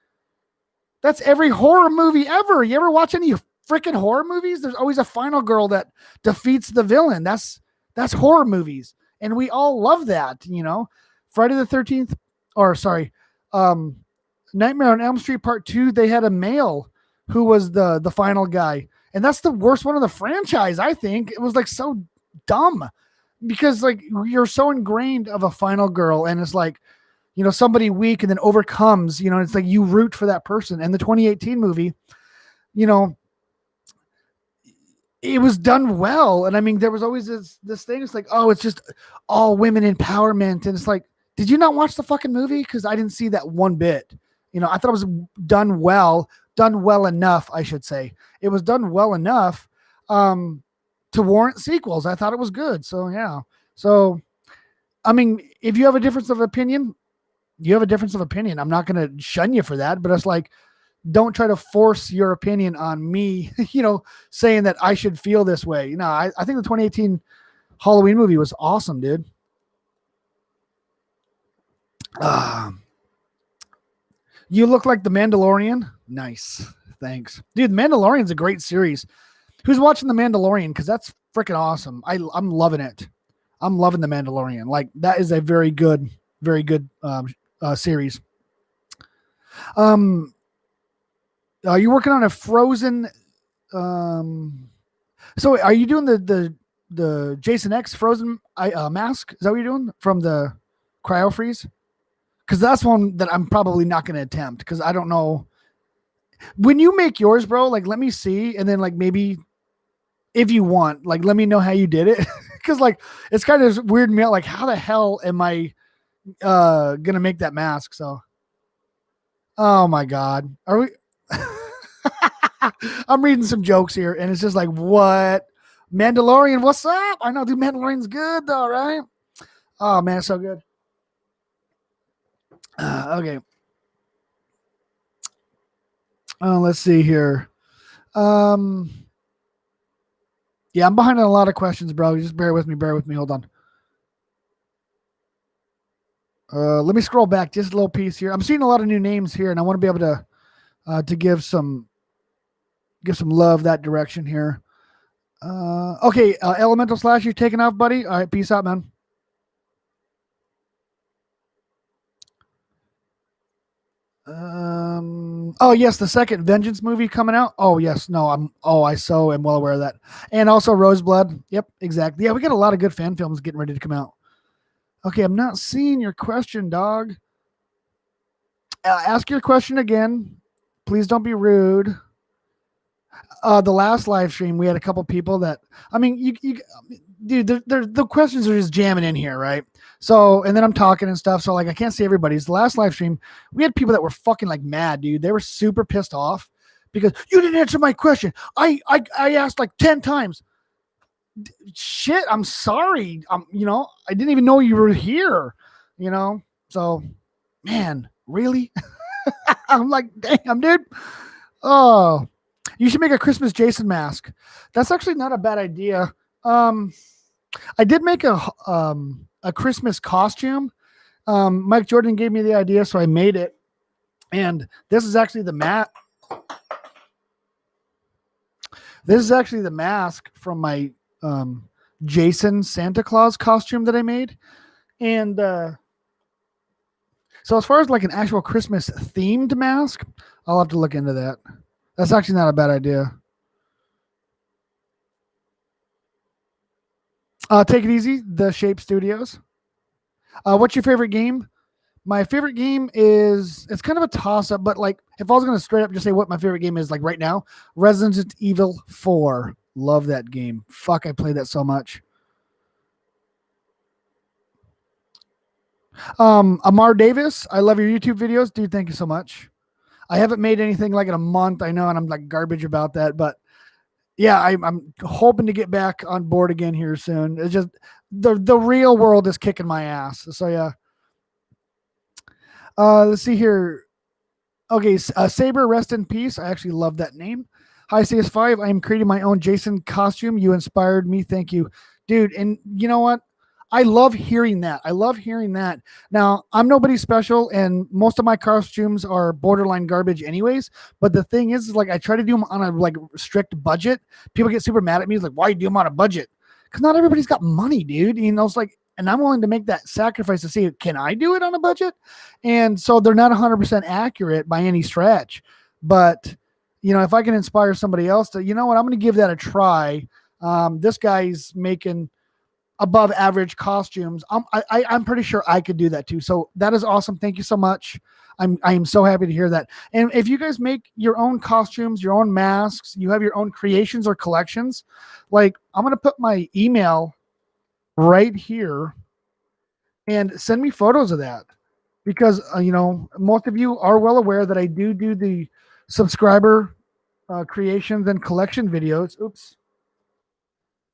that's every horror movie ever. You ever watch any freaking horror movies? There's always a final girl that defeats the villain. That's horror movies. And we all love that, Friday the 13th, or sorry, Nightmare on Elm Street Part 2, they had a male who was the final guy. And that's the worst one of the franchise, I think. It was like so dumb because like you're so ingrained of a final girl and it's like, somebody weak and then overcomes, it's like you root for that person. And the 2018 movie, it was done well. And I mean, there was always this thing. It's like, oh, it's just all women empowerment. And it's like, did you not watch the fucking movie? Because I didn't see that one bit. I thought it was done well enough, I should say. It was done well enough to warrant sequels. I thought it was good. So, yeah. So, I mean, if you have a difference of opinion, you have a difference of opinion. I'm not going to shun you for that, but it's like, don't try to force your opinion on me, saying that I should feel this way. I think the 2018 Halloween movie was awesome, dude. You look like the Mandalorian. Nice. Thanks. Dude, Mandalorian's a great series. Who's watching the Mandalorian? Because that's freaking awesome. I'm loving it. I'm loving the Mandalorian. Like, that is a very good series. Are you working on a Frozen? So are you doing the Jason X Frozen mask? Is that what you're doing from the cryo freeze? Because that's one that I'm probably not going to attempt because I don't know. When you make yours, bro, like let me see, and then like maybe if you want, like let me know how you did it. Because like it's kind of weird me out. Like how the hell am I gonna make that mask? So, oh my god, are we? I'm reading some jokes here, and it's just like, what? Mandalorian, what's up? I know, dude, Mandalorian's good, though, right? Oh, man, it's so good. Okay. Let's see here. Yeah, I'm behind on a lot of questions, bro. Just bear with me. Hold on. Let me scroll back just a little piece here. I'm seeing a lot of new names here, and I want to be able to give some love that direction here. Okay, Elemental Slash, you're taking off, buddy. All right, peace out, man. Oh yes, the second Vengeance movie coming out. Oh yes, no, I so am well aware of that. And also Roseblood. Yep, exactly. Yeah, we got a lot of good fan films getting ready to come out. Okay, I'm not seeing your question, dog. Ask your question again. Please don't be rude. The last live stream, we had a couple people that, I mean, dude, the questions are just jamming in here, right? So, and then I'm talking and stuff. So, like, I can't see everybody's. The last live stream, we had people that were fucking like mad, dude. They were super pissed off because you didn't answer my question. I asked like 10 times. Shit, I'm sorry. I didn't even know you were here, So, man, really? I'm like, damn, dude. Oh, you should make a Christmas Jason mask. That's actually not a bad idea. I did make a Christmas costume. Mike Jordan gave me the idea, so I made it. And this is actually the mat. This is actually the mask from my Jason Santa Claus costume that I made. And so as far as like an actual Christmas themed mask, I'll have to look into that. That's actually not a bad idea. Take it easy, The Shape Studios. What's your favorite game? My favorite game is, it's kind of a toss-up, but like if I was going to straight up just say what my favorite game is like right now, Resident Evil 4. Love that game. Fuck, I played that so much. Amar Davis, I love your YouTube videos. Dude, thank you so much. I haven't made anything like in a month, I know, and I'm like garbage about that, but yeah, I'm hoping to get back on board again here soon. It's just the real world is kicking my ass. So yeah. Let's see here. Okay, Saber, rest in peace. I actually love that name. Hi, CS5. I am creating my own Jason costume. You inspired me. Thank you, dude. And you know what? I love hearing that. I love hearing that. Now, I'm nobody special, and most of my costumes are borderline garbage anyways. But the thing is like, I try to do them on a like strict budget. People get super mad at me. It's like, why do you do them on a budget? Because not everybody's got money, dude. It's like, and I'm willing to make that sacrifice to see, can I do it on a budget? And so they're not 100% accurate by any stretch. But, if I can inspire somebody else to, you know what, I'm going to give that a try. This guy's making above average costumes. I'm pretty sure I could do that too. So that is awesome. Thank you so much. I am so happy to hear that. And if you guys make your own costumes, your own masks, you have your own creations or collections, like I'm going to put my email right here and send me photos of that, because most of you are well aware that I do the subscriber creations and collection videos. Oops.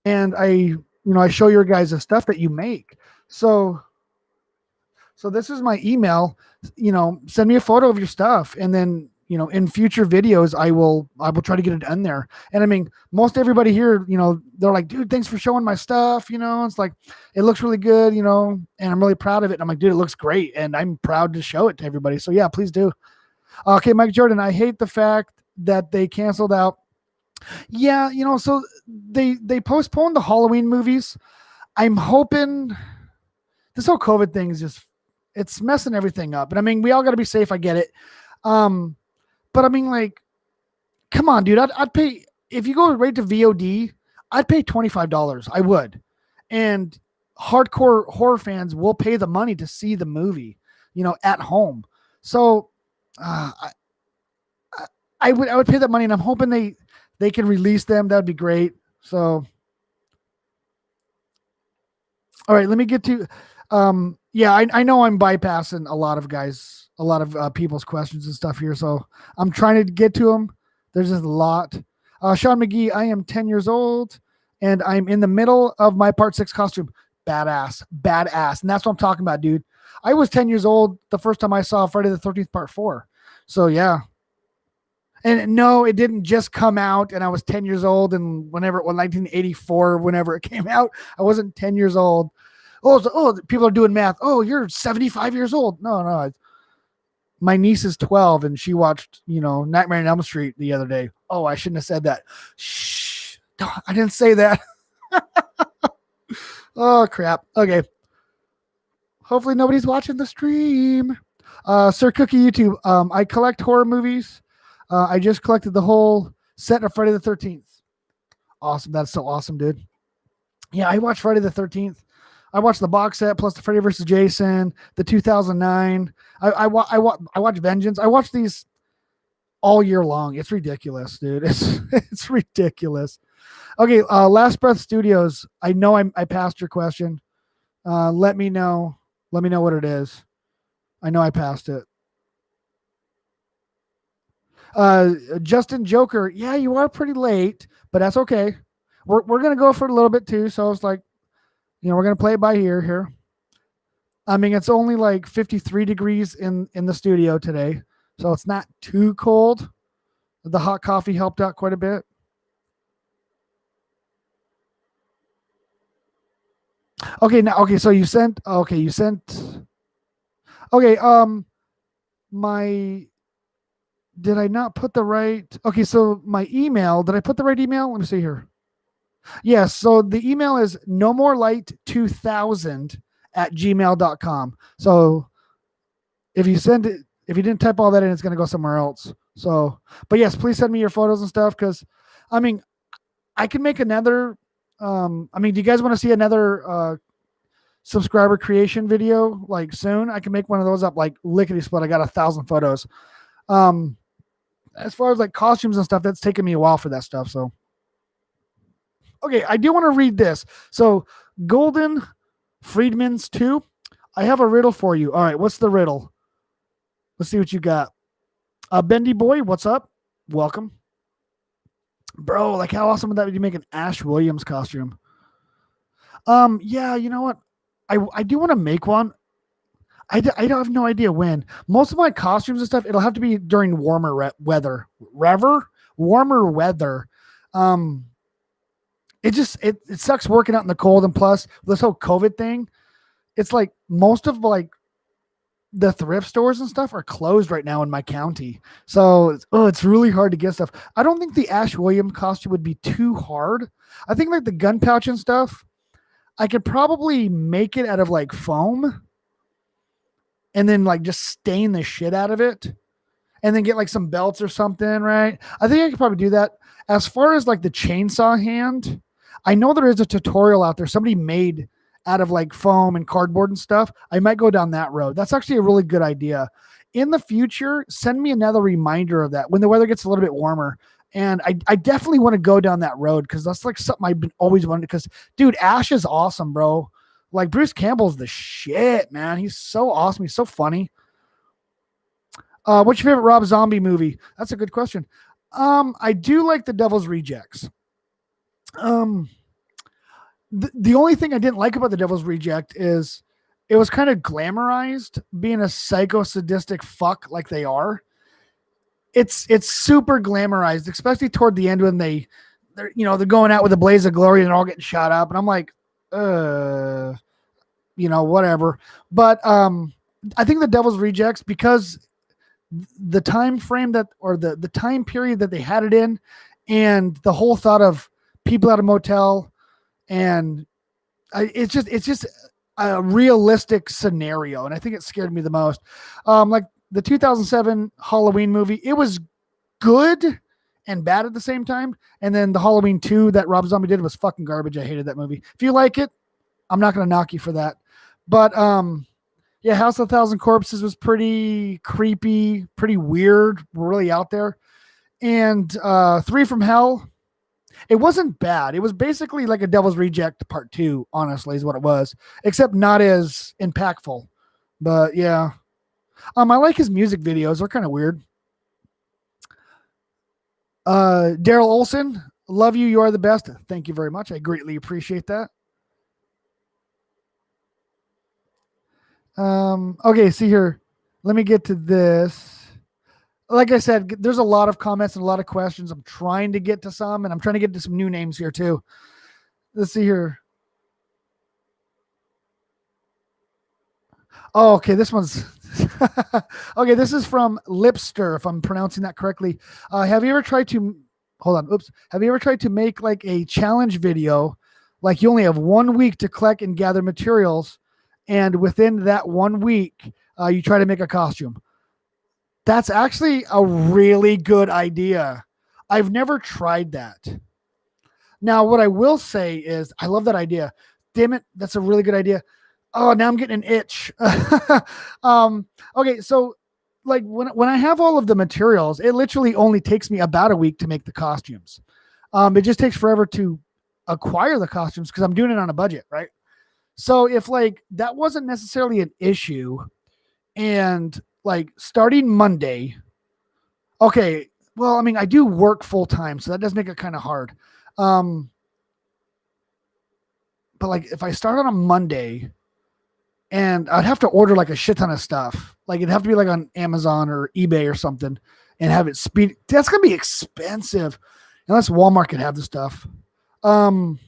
And I show your guys the stuff that you make. So this is my email. Send me a photo of your stuff, and then in future videos I will try to get it done there. And I mean, most everybody here, they're like, dude, thanks for showing my stuff. It's like, it looks really good, and I'm really proud of it. And I'm like, dude, it looks great, and I'm proud to show it to everybody. So yeah, please do. Okay, Mike Jordan, I hate the fact that they canceled out. Yeah, so they postponed the Halloween movies. I'm hoping this whole COVID thing is just, it's messing everything up. And I mean, we all got to be safe. I get it. But I mean, like, come on, dude. I'd pay, if you go right to VOD, I'd pay $25. I would. And hardcore horror fans will pay the money to see the movie, at home. So I would pay that money, and I'm hoping they can release them. That'd be great. So, all right, let me get to, yeah, I know I'm bypassing a lot of people's questions and stuff here. So I'm trying to get to them. There's just a lot. Sean McGee, I am 10 years old and I'm in the middle of my part 6 costume. Badass. And that's what I'm talking about, dude. I was 10 years old the first time I saw Friday the 13th part 4. So yeah. And no, it didn't just come out and I was 10 years old, and 1984, whenever it came out, I wasn't 10 years old. People are doing math. Oh, you're 75 years old. No. My niece is 12 and she watched, Nightmare on Elm Street the other day. Oh, I shouldn't have said that. Shh. No, I didn't say that. Oh, crap. Okay. Hopefully nobody's watching the stream. Sir Cookie YouTube. I collect horror movies. I just collected the whole set of Friday the 13th. Awesome. That's so awesome, dude. Yeah, I watched Friday the 13th I watched the box set plus the Freddy versus Jason, the 2009. I watch Vengeance. I watch these all year long. It's ridiculous, dude. It's ridiculous. Okay, Last Breath Studios. I know I passed your question. Let me know. Let me know what it is. I know I passed it. Justin Joker. Yeah, you are pretty late, but that's okay. We're gonna go for a little bit too. So it's like, we're gonna play it by ear here. I mean, it's only like 53 degrees in the studio today, so it's not too cold. The hot coffee helped out quite a bit. Okay, now so you sent okay, my did I not put the right okay, so my email, did I put the right email? Let me see here. Yes, so the email is no more light 2000 at gmail.com. So if you send it, if you didn't type all that in, it's going to go somewhere else. So, but yes, please send me your photos and stuff. Cause I mean, I can make another, I mean, do you guys want to see another, subscriber creation video like soon? I can make one of those up like lickety split. I got 1,000 photos. As far as like costumes and stuff, that's taken me a while for that stuff. So, okay, I do want to read this. So, Golden Friedman's 2. I have a riddle for you. All right, what's the riddle? Let's see what you got. Bendy Boy, what's up? Welcome. Bro, like how awesome would that be to make an Ash Williams costume? Yeah, you know what? I do want to make one. I have no idea when. Most of my costumes and stuff, it'll have to be during warmer weather. Warmer weather. It sucks working out in the cold, and plus this whole COVID thing, it's like most of like the thrift stores and stuff are closed right now in my county. So it's really hard to get stuff. I don't think the Ash Williams costume would be too hard. I think like the gun pouch and stuff, I could probably make it out of like foam and then like just stain the shit out of it and then get like some belts or something, right? I think I could probably do that. As far as like the chainsaw hand, I know there is a tutorial out there somebody made out of like foam and cardboard and stuff. I might go down that road. That's actually a really good idea. In the future, send me another reminder of that when the weather gets a little bit warmer. And I definitely want to go down that road because that's like something I've been always wanted. Because, dude, Ash is awesome, bro. Like Bruce Campbell's the shit, man. He's so awesome. He's so funny. What's your favorite Rob Zombie movie? That's a good question. I do like The Devil's Rejects. The only thing I didn't like about The Devil's Reject is it was kind of glamorized being a psycho sadistic fuck like they are. It's super glamorized, especially toward the end when they're going out with a blaze of glory and they're all getting shot up. And I'm like, whatever. But I think The Devil's Rejects, because the time frame the time period that they had it in, and the whole thought of people at a motel, and it's just a realistic scenario, and I think it scared me the most. Like the 2007 Halloween movie, it was good and bad at the same time. And then the Halloween 2 that Rob Zombie did was fucking garbage. I hated that movie. If you like it, I'm not going to knock you for that. But yeah, House of 1,000 Corpses was pretty creepy, pretty weird, really out there. And 3 from Hell, it wasn't bad. It was basically like a Devil's Reject Part 2, honestly, is what it was, except not as impactful. But yeah. I like his music videos. They're kind of weird. Daryl Olson, love you. You are the best. Thank you very much. I greatly appreciate that. Okay, see here. Let me get to this. Like I said, there's a lot of comments and a lot of questions. I'm trying to get to some, and I'm trying to get to some new names here too. Let's see here. Oh, okay. This one's okay. This is from Lipster, if I'm pronouncing that correctly. Have you ever tried to hold on? Oops. Have you ever tried to make like a challenge video? Like you only have 1 week to collect and gather materials, and within that 1 week, you try to make a costume. That's actually a really good idea. I've never tried that. Now, what I will say is I love that idea. damn it. That's a really good idea. Oh, now I'm getting an itch. Okay. So like when I have all of the materials, it literally only takes me about a week to make the costumes. It just takes forever to acquire the costumes because I'm doing it on a budget, right? So if like that wasn't necessarily an issue, and like starting Monday, okay, well, I mean, I do work full time, so that does make it kind of hard. Um, but like if I start on a Monday, and I'd have to order like a shit ton of stuff, like it'd have to be like on Amazon or eBay or something, and have it speed. That's gonna be expensive, unless Walmart could have the stuff. Um,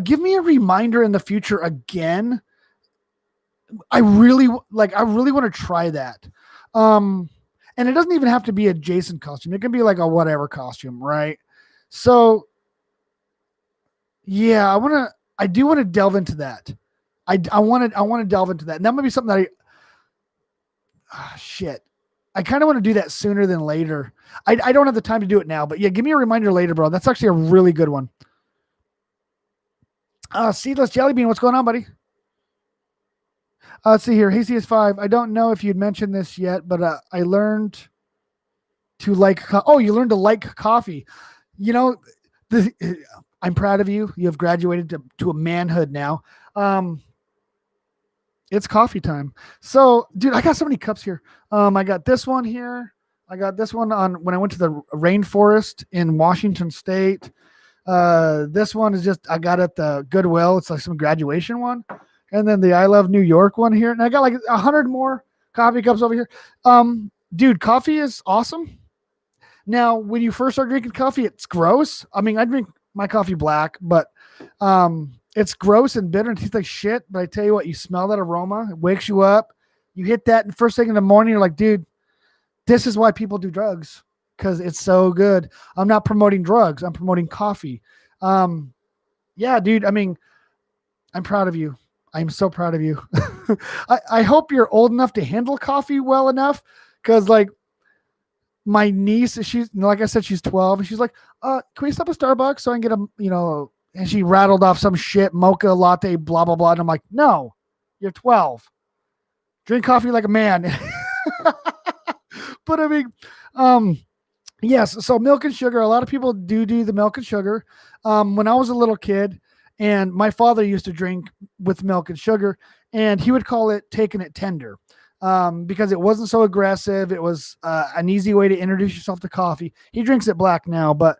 give me a reminder in the future again. I really want to try that. Um, and it doesn't even have to be a Jason costume. It can be like a whatever costume, right? So yeah, I do want to delve into that. I want to delve into that. And that might be something that shit. I kind of want to do that sooner than later. I don't have the time to do it now, but yeah, give me a reminder later, bro. That's actually a really good one. Seedless Jelly Bean, what's going on, buddy? Let's see here. Hey, CS5. I don't know if you'd mentioned this yet, but I learned to like. You learned to like coffee. You know, I'm proud of you. You have graduated to a manhood now. It's coffee time. So, dude, I got so many cups here. I got this one here. I got this one on when I went to the rainforest in Washington State. This one is just I got at the Goodwill. It's like some graduation one. And then the I Love New York one here. And I got like 100 more coffee cups over here. Dude, coffee is awesome. Now, when you first start drinking coffee, it's gross. I mean, I drink my coffee black, but it's gross and bitter and tastes like shit. But I tell you what, you smell that aroma, it wakes you up. You hit that and first thing in the morning, you're like, dude, this is why people do drugs, because it's so good. I'm not promoting drugs. I'm promoting coffee. Yeah, dude. I mean, I'm proud of you. I'm so proud of you. I hope you're old enough to handle coffee well enough, because like my niece, she's like I said, she's 12, and she's like, can we stop at Starbucks so I can get a, and she rattled off some shit, mocha latte, blah, blah, blah. And I'm like, no, you're 12. Drink coffee like a man. But I mean, yes. So milk and sugar, a lot of people do the milk and sugar. When I was a little kid, and my father used to drink with milk and sugar, and he would call it taking it tender, because it wasn't so aggressive. It was an easy way to introduce yourself to coffee. He drinks it black now, but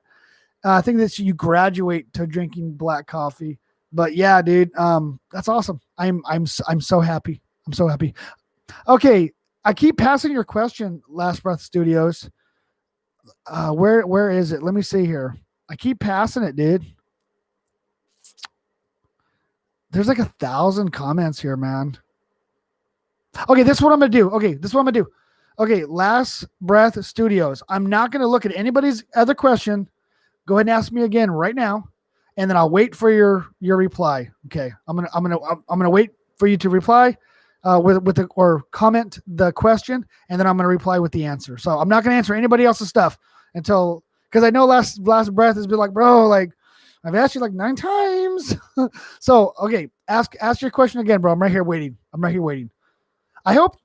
I think that you graduate to drinking black coffee. But yeah, dude, that's awesome. I'm so happy. I'm so happy. Okay, I keep passing your question, Last Breath Studios. Where is it? Let me see here. I keep passing it, dude. There's like 1,000 comments here, man. Okay, this is what I'm gonna do. Okay, Last Breath Studios. I'm not gonna look at anybody's other question. Go ahead and ask me again right now, and then I'll wait for your reply. Okay, I'm gonna wait for you to reply or comment the question, and then I'm gonna reply with the answer. So I'm not gonna answer anybody else's stuff until, because I know Last Breath has been like, bro, like I've asked you like 9 times. So okay, ask your question again, bro. I'm right here waiting. I hope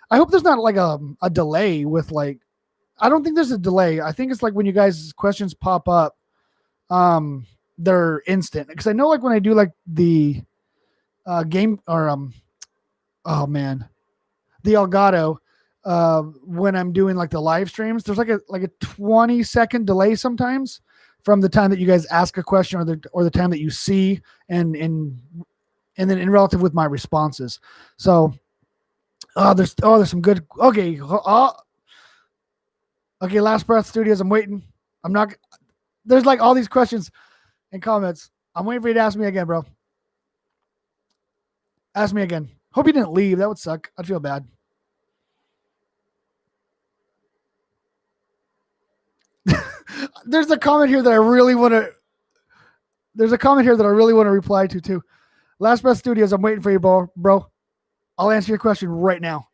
there's not like a delay with like. I don't think there's a delay. I think it's like when you guys' questions pop up, they're instant. Because I know like when I do like the game or oh man, the Elgato, when I'm doing like the live streams, there's like a 20-second delay sometimes from the time that you guys ask a question or the time that you see and then in relative with my responses. So there's some good. Okay. Okay, Last Breath Studios. I'm waiting. I'm not. There's like all these questions and comments. I'm waiting for you to ask me again, bro. Ask me again. Hope you didn't leave. That would suck. I'd feel bad. There's a comment here that I really want to. There's a comment here that I really want to reply to too. Last Breath Studios. I'm waiting for you, bro. I'll answer your question right now.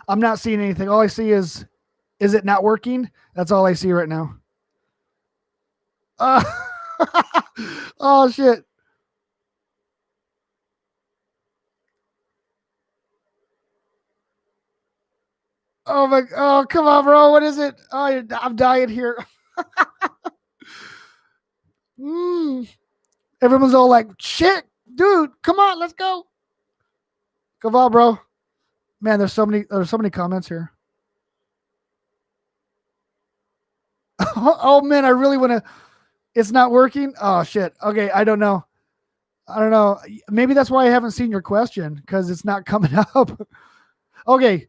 I'm not seeing anything. All I see is Is it not working? That's all I see right now. Uh, oh shit. Oh, come on, bro. What is it? Oh, I'm dying here. Mm. Everyone's all like, shit, dude, come on, let's go. Come on, bro. Man, there's so many comments here. Oh man, I really want to. It's not working. Oh shit. Okay, I don't know. I don't know. Maybe that's why I haven't seen your question because it's not coming up. Okay,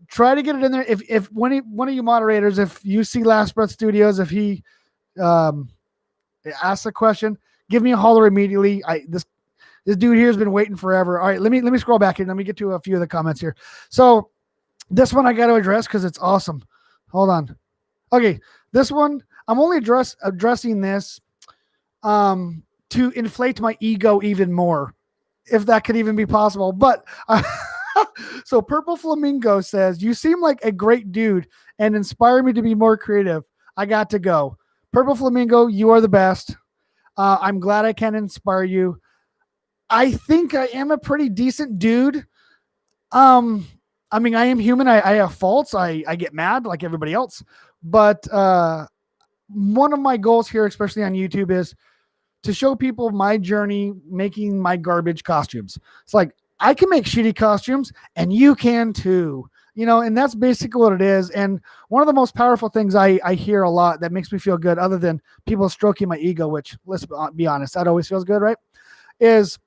try to get it in there. If one of you moderators, if you see Last Breath Studios, if he um, asks a question, give me a holler immediately. This dude here has been waiting forever. All right, let me scroll back here. Let me get to a few of the comments here. So this one I got to address because it's awesome. Hold on. Okay, this one I'm only addressing this to inflate my ego even more, if that could even be possible. But so Purple Flamingo says, "You seem like a great dude and inspire me to be more creative. I got to go." Purple Flamingo, you are the best. I'm glad I can inspire you. I think I am a pretty decent dude. I mean, I am human. I have faults. I get mad like everybody else. But one of my goals here, especially on YouTube, is to show people my journey making my garbage costumes. It's like, I can make shitty costumes and you can too, and that's basically what it is. And one of the most powerful things I hear a lot that makes me feel good, other than people stroking my ego, which, let's be honest, that always feels good, right? Is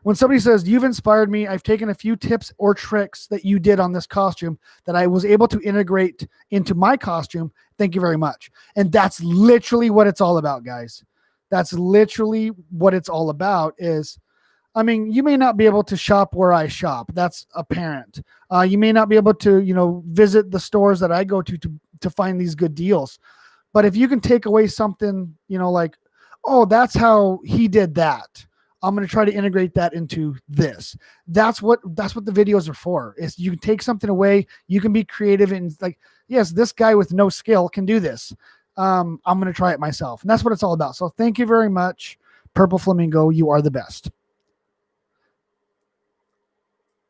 when somebody says, "You've inspired me. I've taken a few tips or tricks that you did on this costume that I was able to integrate into my costume. Thank you very much." And that's literally what it's all about, guys. That's literally what it's all about. Is, I mean, you may not be able to shop where I shop. That's apparent. You may not be able to, visit the stores that I go to find these good deals. But if you can take away something, like, oh, that's how he did that, I'm going to try to integrate that into this. That's what the videos are for. Is you can take something away, you can be creative, and like, yes, this guy with no skill can do this. I'm going to try it myself. And that's what it's all about. So thank you very much, Purple Flamingo. You are the best.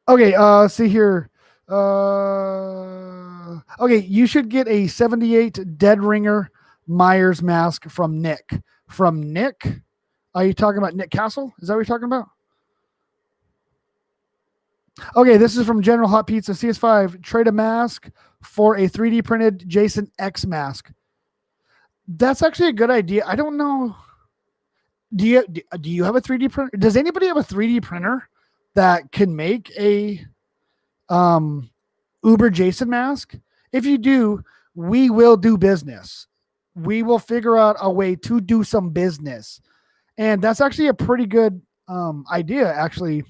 Okay, see here. Okay, you should get a 78 Dead Ringer Myers mask from Nick. From Nick? Are you talking about Nick Castle? Is that what you're talking about? Okay, this is from General Hot Pizza. CS5, trade a mask for a 3D printed Jason X mask. That's actually a good idea. I don't know. Do you have a 3D printer? Does anybody have a 3D printer that can make a Uber Jason mask? If you do, we will do business. We will figure out a way to do some business. And that's actually a pretty good idea, actually,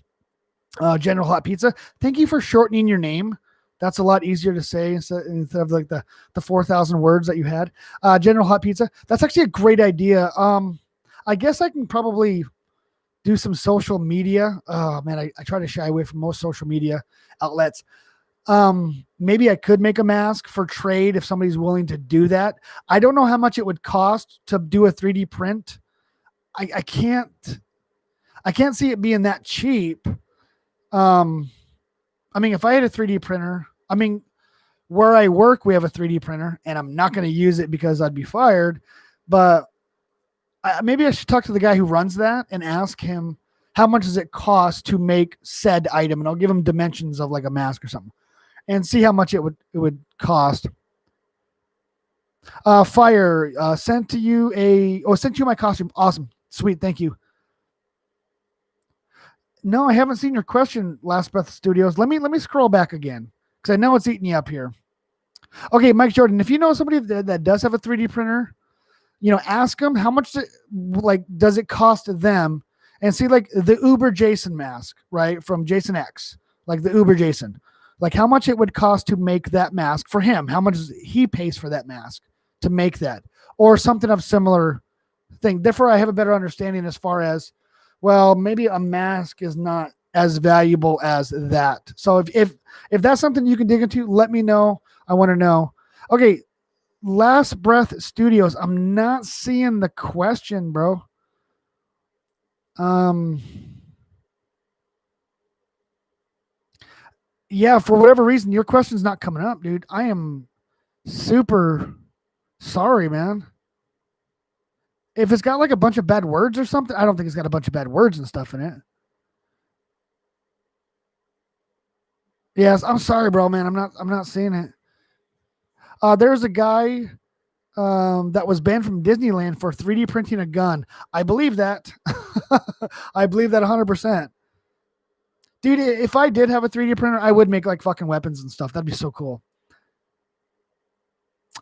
General Hot Pizza. Thank you for shortening your name. That's a lot easier to say instead of like the 4,000 words that you had. General Hot Pizza. That's actually a great idea. I guess I can probably do some social media. Oh man, I try to shy away from most social media outlets. Maybe I could make a mask for trade if somebody's willing to do that. I don't know how much it would cost to do a 3D print. I can't see it being that cheap. I mean, if I had a 3D printer, I mean, where I work, we have a 3D printer, and I'm not going to use it because I'd be fired. But maybe I should talk to the guy who runs that and ask him how much does it cost to make said item, and I'll give him dimensions of like a mask or something, and see how much it would cost. Fire sent you my costume. Awesome, sweet, thank you. No, I haven't seen your question, Last Breath Studios. Let me scroll back again because I know it's eating you up here. Okay, Mike Jordan, if you know somebody that does have a 3D printer, ask them how much does it cost them, and see like the Uber Jason mask, right, from Jason X, like the Uber Jason, like how much it would cost to make that mask for him, how much he pays for that mask to make that, or something of similar thing. Therefore, I have a better understanding as far as, well, maybe a mask is not as valuable as that. So if that's something you can dig into, let me know. I want to know. Okay, Last Breath Studios. I'm not seeing the question, bro. Um, yeah, for whatever reason, your question's not coming up, dude. I am super sorry, man. If it's got like a bunch of bad words or something, I don't think it's got a bunch of bad words and stuff in it. Yes, I'm sorry, bro, man. I'm not seeing it. There's a guy that was banned from Disneyland for 3D printing a gun. I believe that. I believe that 100%. Dude, if I did have a 3D printer, I would make like fucking weapons and stuff. That'd be so cool.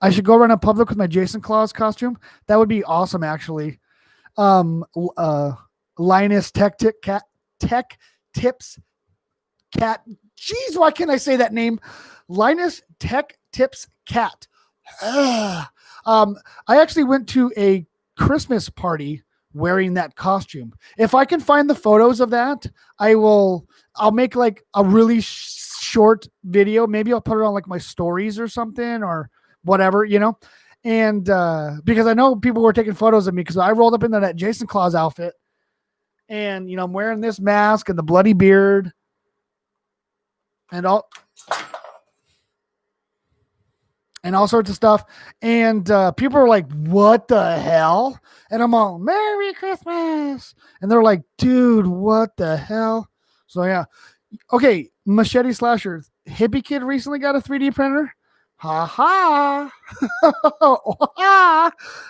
I should go run a public with my Jason Claus costume. That would be awesome, actually. Um, uh, Linus Tech Tips Cat. Jeez, why can't I say that name? Linus Tech Tips Cat. um, I actually went to a Christmas party wearing that costume. If I can find the photos of that, I will. I'll make like a really short video. Maybe I'll put it on like my stories or something or whatever, you know. And because I know people were taking photos of me because I rolled up into that Jason Claus outfit, and I'm wearing this mask and the bloody beard and all sorts of stuff. And people are like, what the hell? And I'm all, Merry Christmas. And they're like, dude, what the hell? So, yeah. Okay, Machete Slasher. Hippie Kid recently got a 3D printer. Ha ha.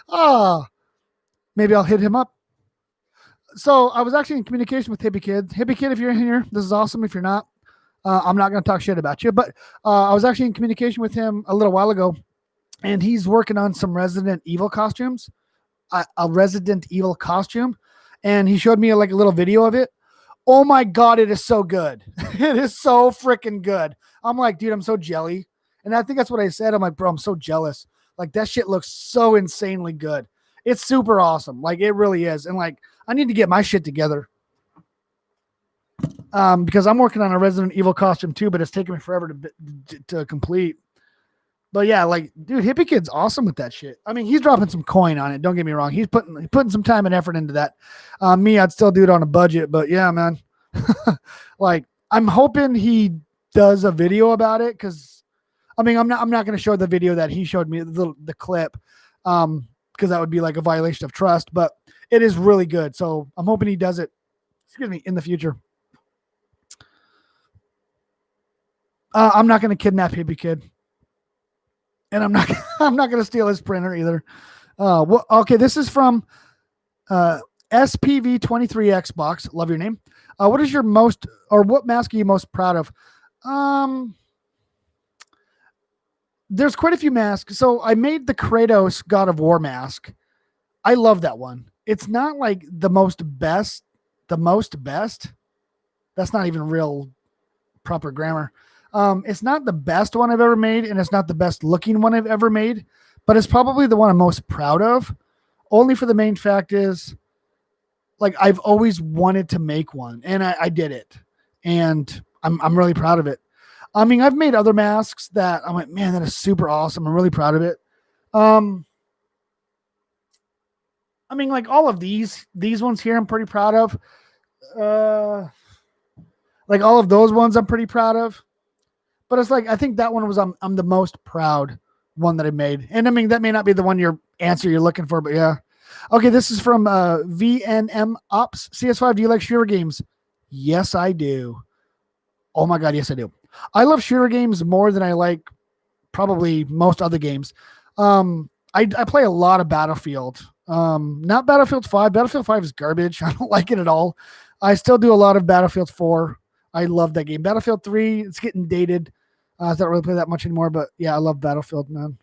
Oh, maybe I'll hit him up. So I was actually in communication with Hippie Kid. Hippie Kid, if you're in here, this is awesome. If you're not, I'm not going to talk shit about you. But I was actually in communication with him a little while ago, and he's working on some Resident Evil costumes, a Resident Evil costume, and he showed me like a little video of it. Oh my god, it is so good! It is so freaking good. I'm like, dude, I'm so jelly, and I think that's what I said. I'm like, bro, I'm so jealous. Like that shit looks so insanely good. It's super awesome. Like it really is, and like I need to get my shit together. Because I'm working on a Resident Evil costume too, but it's taking me forever to complete. But yeah, like, dude, Hippie Kid's awesome with that shit. I mean, he's dropping some coin on it. Don't get me wrong. He's putting some time and effort into that. Me, I'd still do it on a budget, but yeah, man. Like, I'm hoping he does a video about it because, I mean, I'm not going to show the video that he showed me the clip, because that would be like a violation of trust. But it is really good, so I'm hoping he does it. Excuse me, in the future. I'm not going to kidnap Hippie Kid. And I'm not I'm not going to steal his printer either. Okay, this is from SPV23 Xbox. Love your name. What is your most, or what mask are you most proud of? There's quite a few masks. So I made the Kratos God of War mask. I love that one. It's not like the most best. That's not even real proper grammar. It's not the best one I've ever made, and it's not the best looking one I've ever made, but it's probably the one I'm most proud of. Only for the main fact is, like, I've always wanted to make one, and I did it, and I'm really proud of it. I mean, I've made other masks that I'm like, man, that is super awesome. I'm really proud of it. I mean, like all of these ones here, I'm pretty proud of. Like all of those ones, I'm pretty proud of. But it's like I think that one was I'm the most proud one that I made. And I mean that may not be the one you're looking for, but yeah. Okay, this is from VNM Ops CS5. Do you like shooter games? Yes, I do. Oh my god, yes I do. I love shooter games more than I like probably most other games. I play a lot of Battlefield. Not Battlefield 5. Battlefield 5 is garbage. I don't like it at all. I still do a lot of Battlefield 4. I love that game. Battlefield 3, it's getting dated. I don't really play that much anymore, but yeah, I love Battlefield, man.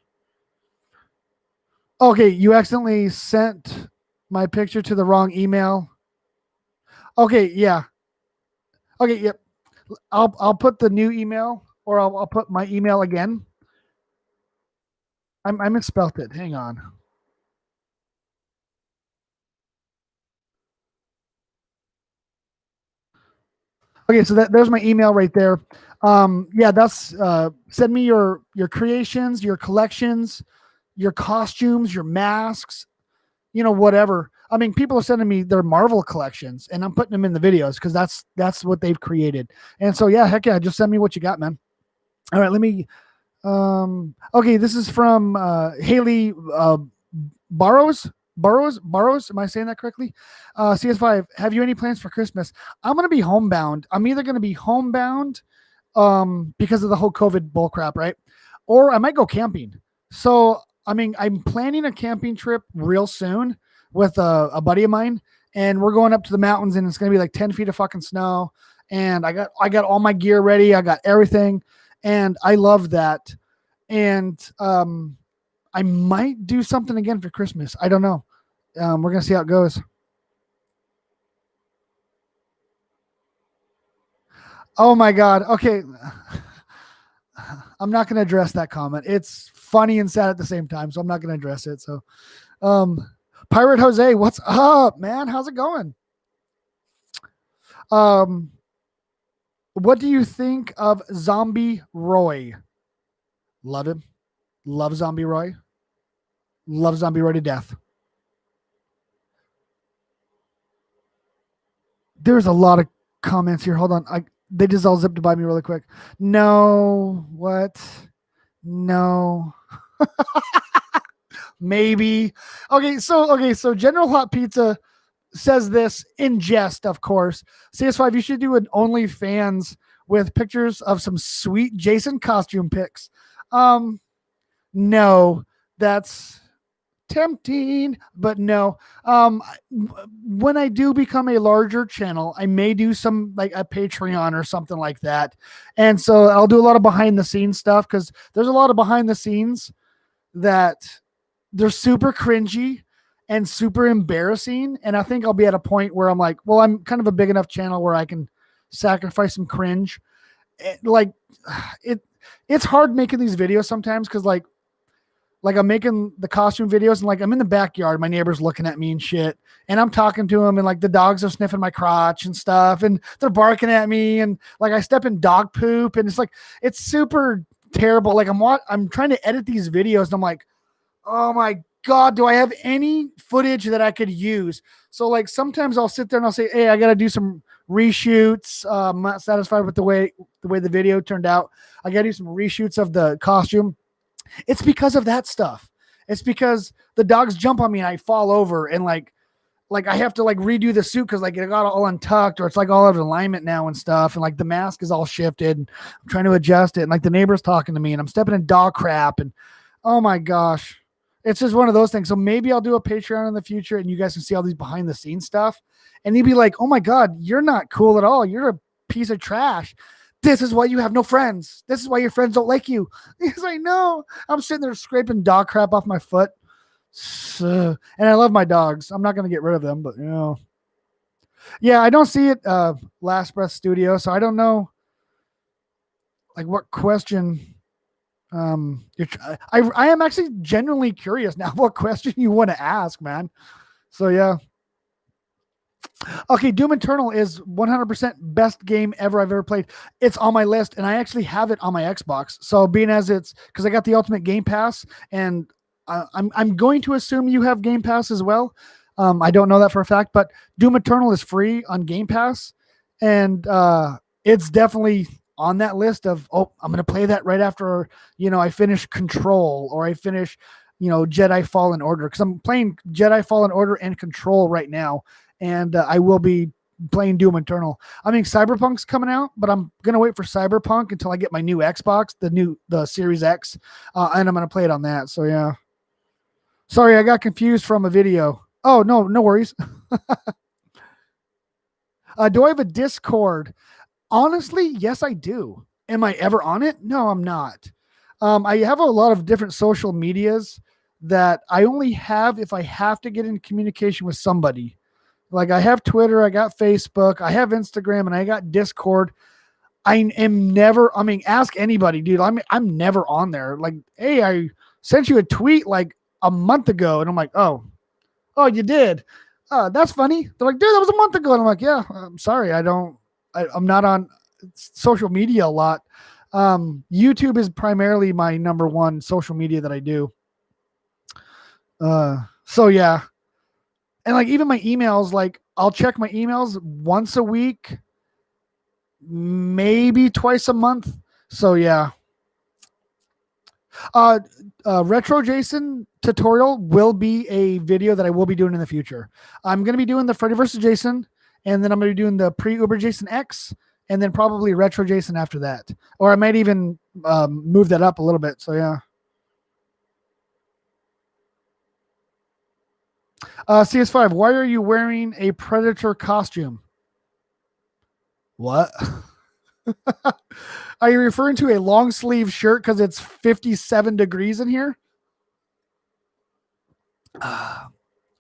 Okay, you accidentally sent my picture to the wrong email. Okay, yeah. Okay, yep. I'll put the new email, or I'll put my email again. I misspelled it. Hang on. Okay, so there's my email right there. Yeah, that's send me your creations, your collections, your costumes, your masks, whatever. I mean, people are sending me their Marvel collections, and I'm putting them in the videos because that's what they've created. And so yeah, heck yeah, just send me what you got, man. All right, let me. Okay, this is from Haley Burrows. Am I saying that correctly? CS5. Have you any plans for Christmas? I'm gonna be homebound. I'm either gonna be homebound because of the whole COVID bullcrap, right? Or I might go camping. So, I mean, I'm planning a camping trip real soon with a buddy of mine, and we're going up to the mountains, and it's gonna be like 10 feet of fucking snow. And I got all my gear ready. I got everything, and I love that. And I might do something again for Christmas. I don't know. We're gonna see how it goes. Oh my god. Okay. I'm not going to address that comment. It's funny and sad at the same time, so I'm not going to address it. So, Pirate Jose, what's up, man? How's it going? What do you think of Zombie Roy? Love him. Love Zombie Roy. Love Zombie Roy to death. There's a lot of comments here. Hold on. They just all zipped by me really quick. No. What? No. Maybe. So General Hot Pizza says this in jest, of course. CS5, you should do an OnlyFans with pictures of some sweet Jason costume pics. No, that's tempting, but no. When I do become a larger channel, I may do some like a Patreon or something like that. And so I'll do a lot of behind the scenes stuff because there's a lot of behind the scenes that they're super cringy and super embarrassing. And I think I'll be at a point where I'm like, well, I'm kind of a big enough channel where I can sacrifice some cringe. It's hard making these videos sometimes because like I'm making the costume videos and like I'm in the backyard, my neighbor's looking at me and shit, and I'm talking to them and like the dogs are sniffing my crotch and stuff and they're barking at me and like I step in dog poop and it's super terrible. Like I'm trying to edit these videos and I'm like, oh my God, do I have any footage that I could use? So like sometimes I'll sit there and I'll say, hey, I got to do some reshoots. I'm not satisfied with the way the video turned out. I got to do some reshoots of the costume. It's because of that stuff. It's because the dogs jump on me and I fall over and like I have to like redo the suit because like it got all untucked or it's like all out of alignment now and stuff. And like the mask is all shifted and I'm trying to adjust it. And like the neighbor's talking to me and I'm stepping in dog crap. And oh my gosh, it's just one of those things. So maybe I'll do a Patreon in the future and you guys can see all these behind the scenes stuff. And you'd be like, oh my God, you're not cool at all. You're a piece of trash. This is why you have no friends. This is why your friends don't like you. Because I know I'm sitting there scraping dog crap off my foot. And I love my dogs. I'm not going to get rid of them, but yeah, I don't see it. Last Breath Studio. So I don't know like what question, I am actually genuinely curious now what question you want to ask, man. So yeah. Okay, Doom Eternal is 100% best game ever I've ever played. It's on my list, and I actually have it on my Xbox. So being as it's because I got the Ultimate Game Pass, and I'm going to assume you have Game Pass as well. I don't know that for a fact, but Doom Eternal is free on Game Pass, and it's definitely on that list of I'm going to play that right after I finish Control or I finish Jedi Fallen Order because I'm playing Jedi Fallen Order and Control right now. And I will be playing Doom Eternal. I mean, Cyberpunk's coming out, but I'm going to wait for Cyberpunk until I get my new Xbox, the Series X, and I'm going to play it on that. So, yeah. Sorry, I got confused from a video. Oh, no worries. Do I have a Discord? Honestly, yes, I do. Am I ever on it? No, I'm not. I have a lot of different social medias that I only have if I have to get in communication with somebody. Like I have Twitter, I got Facebook, I have Instagram, and I got Discord. I am never, ask anybody, dude. I'm never on there. Like, hey, I sent you a tweet like a month ago. And I'm like, oh, you did. That's funny. They're like, dude, that was a month ago. And I'm like, yeah, I'm sorry. I don't I'm not on social media a lot. YouTube is primarily my number one social media that I do. So yeah. And like even my emails, like I'll check my emails once a week, maybe twice a month. So yeah. Retro Jason tutorial will be a video that I will be doing in the future. I'm going to be doing the Freddy versus Jason, and then I'm going to be doing the pre-Uber Jason X, and then probably Retro Jason after that. Or I might even move that up a little bit. So yeah. CS5, why are you wearing a Predator costume? What? Are you referring to a long sleeve shirt because it's 57 degrees in here?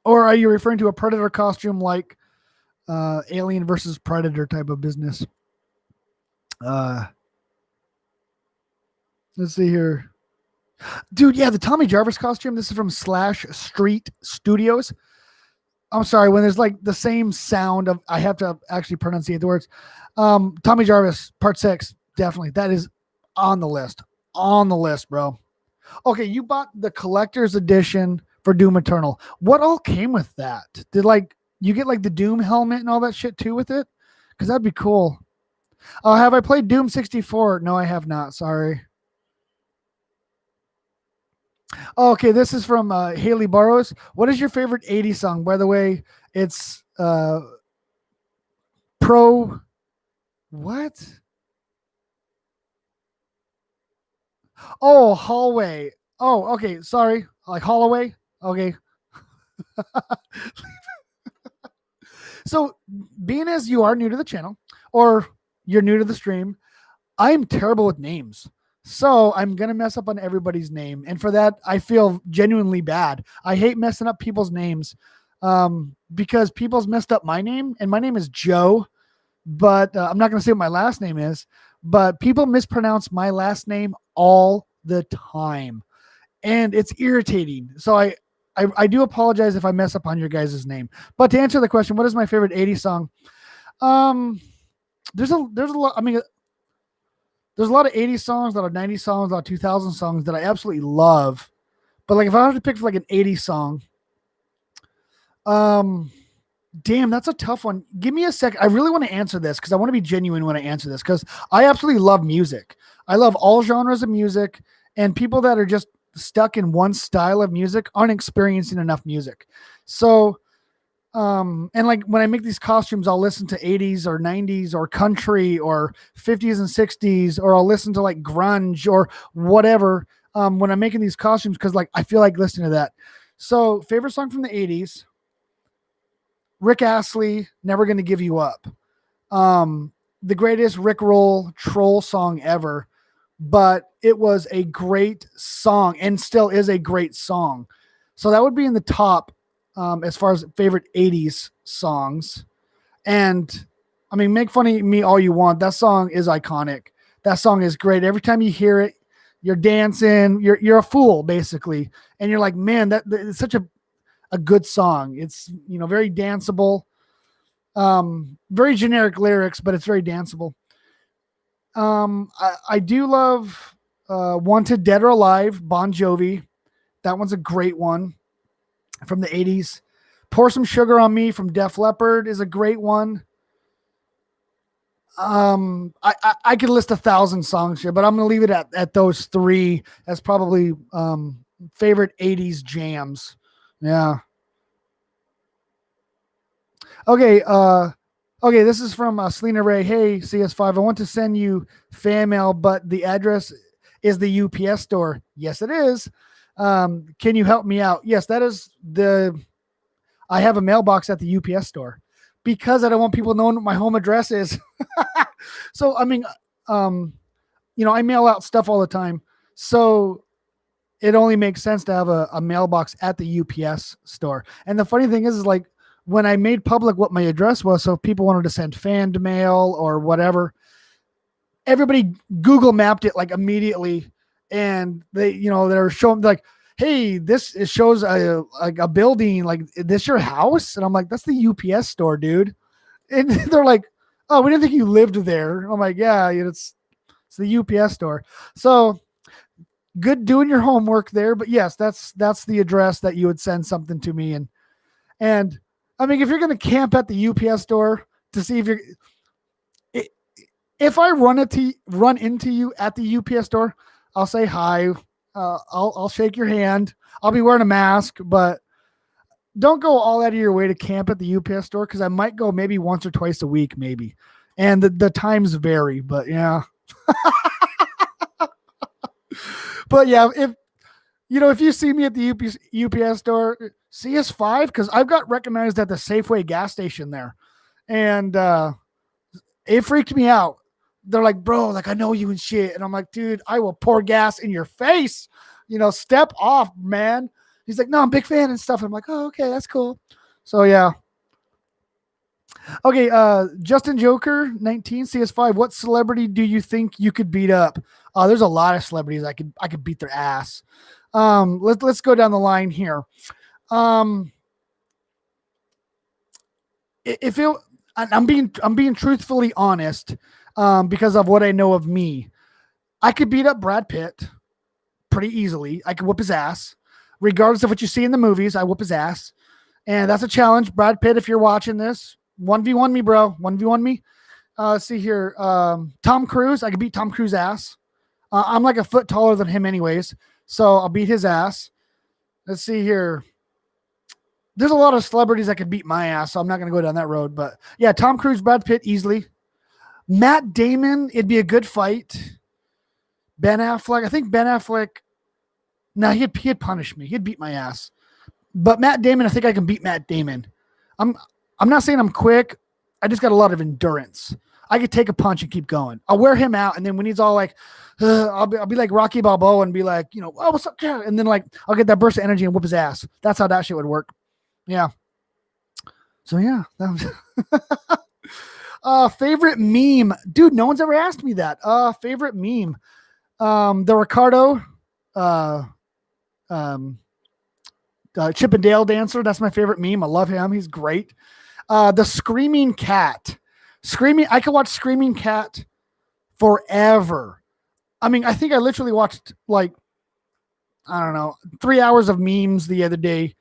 Or are you referring to a Predator costume like Alien versus Predator type of business? Let's see here. Dude, yeah, the Tommy Jarvis costume. This is from Slash Street Studios. I'm sorry, when there's like the same sound of, I have to actually pronunciate the words. Tommy Jarvis, part 6, definitely. That is on the list. On the list, bro. Okay, you bought the collector's edition for Doom Eternal. What all came with that? Did like you get like the Doom helmet and all that shit too with it? Because that'd be cool. Have I played Doom 64? No, I have not. Sorry. Okay, this is from Haley Burrows. What is your favorite 80s song? By the way, it's Pro. What? Oh, Hallway. Oh, okay. Sorry. Like Holloway. Okay. So, being as you are new to the channel or you're new to the stream, I'm terrible with names. So I'm going to mess up on everybody's name. And for that, I feel genuinely bad. I hate messing up people's names because people's messed up my name. And my name is Joe, but I'm not going to say what my last name is. But people mispronounce my last name all the time. And it's irritating. So I do apologize if I mess up on your guys' name. But to answer the question, what is my favorite 80s song? There's a lot. I mean, there's a lot of 80s songs, a lot of 90s songs, a lot of 2000 songs that I absolutely love. But like if I have to pick for like an 80s song, damn, that's a tough one. Give me a sec. I really want to answer this because I want to be genuine when I answer this because I absolutely love music. I love all genres of music, and people that are just stuck in one style of music aren't experiencing enough music. So and like when I make these costumes, I'll listen to 80s or 90s or country or 50s and 60s, or I'll listen to like grunge or whatever when I'm making these costumes because like I feel like listening to that. So favorite song from the 80s, Rick Astley, Never Gonna Give You Up. The greatest Rickroll troll song ever, but it was a great song and still is a great song. So that would be in the top as far as favorite 80s songs. And I mean, make fun of me all you want. That song is iconic. That song is great. Every time you hear it, you're dancing, you're a fool basically. And you're like, man, it's such a good song. It's, you know, very danceable, very generic lyrics, but it's very danceable. I do love Wanted Dead or Alive, Bon Jovi. That one's a great one from the 80s. Pour Some Sugar on Me from Def Leppard is a great one. I could list 1,000 songs here, but I'm going to leave it at those 3 as probably favorite 80s jams. Yeah. Okay. Okay. This is from Selena Ray. Hey, CS5. I want to send you fan mail, but the address is the UPS store. Yes, it is. Can you help me out? Yes, that is I have a mailbox at the UPS store because I don't want people knowing what my home address is. So, I mean, you know, I mail out stuff all the time. So it only makes sense to have a mailbox at the UPS store. And the funny thing is like when I made public what my address was, so if people wanted to send fan mail or whatever, everybody Google mapped it like immediately. And they, you know, they're showing like, hey, this shows a building, like this your house? And I'm like, that's the UPS store, dude. And they're like, Oh, we didn't think you lived there. I'm like, yeah, it's the UPS store. So good doing your homework there. But yes, that's the address that you would send something to me. And I mean, if you're going to camp at the UPS store to see if I run into you at the UPS store, I'll say hi. I'll shake your hand. I'll be wearing a mask, but don't go all out of your way to camp at the UPS store, because I might go maybe once or twice a week, maybe. And the times vary, but yeah. But yeah, if you see me at the UPS store, CS5, because I've got recognized at the Safeway gas station there. And it freaked me out. They're like, bro, like, I know you and shit. And I'm like, dude, I will pour gas in your face. Step off, man. He's like, no, I'm a big fan and stuff. I'm like, oh, okay, that's cool. So yeah. Okay, Justin Joker 19 CS5. What celebrity do you think you could beat up? There's a lot of celebrities I could beat their ass. Let's go down the line here. I'm being truthfully honest, because of what I know of me. I could beat up Brad Pitt pretty easily. I could whoop his ass, regardless of what you see in the movies. I whoop his ass, and that's a challenge. Brad Pitt, if you're watching this, 1v1 me, bro. 1v1 me. Let's see here. Tom Cruise. I could beat Tom Cruise's ass. I'm like a foot taller than him, anyways, so I'll beat his ass. Let's see here. There's a lot of celebrities that could beat my ass, so I'm not going to go down that road. But yeah, Tom Cruise, Brad Pitt, easily. Matt Damon, it'd be a good fight. Ben Affleck, I think Ben Affleck, no, he'd punish me. He'd beat my ass. But Matt Damon, I think I can beat Matt Damon. I'm not saying I'm quick. I just got a lot of endurance. I could take a punch and keep going. I'll wear him out, and then when he's all like, I'll be like Rocky Balboa and be like, oh, what's up? And then like I'll get that burst of energy and whoop his ass. That's how that shit would work. Yeah. So yeah. Favorite meme, dude. No one's ever asked me that. Favorite meme. The Ricardo, Chip and Dale dancer. That's my favorite meme. I love him. He's great. The Screaming Cat. I could watch Screaming Cat forever. I mean, I think I literally watched like, I don't know, 3 hours of memes the other day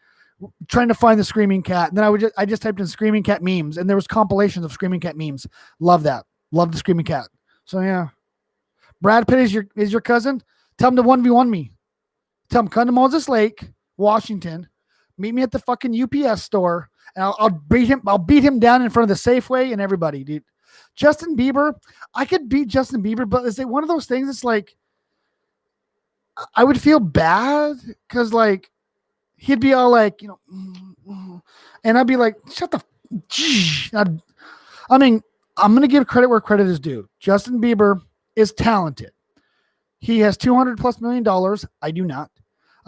trying to find the Screaming Cat. And then I just typed in Screaming Cat memes, and there was compilations of Screaming Cat memes. Love that. Love the Screaming Cat. So yeah. Brad Pitt is your cousin. Tell him to 1v1 me. Tell him, come to Moses Lake, Washington. Meet me at the fucking UPS store, and I'll beat him. I'll beat him down in front of the Safeway and everybody, dude. Justin Bieber, I could beat Justin Bieber, but is it one of those things? It's like I would feel bad because like he'd be all like, and I'd be like, shut the. I mean, I'm gonna give credit where credit is due. Justin Bieber is talented. He has $200+ million. I do not.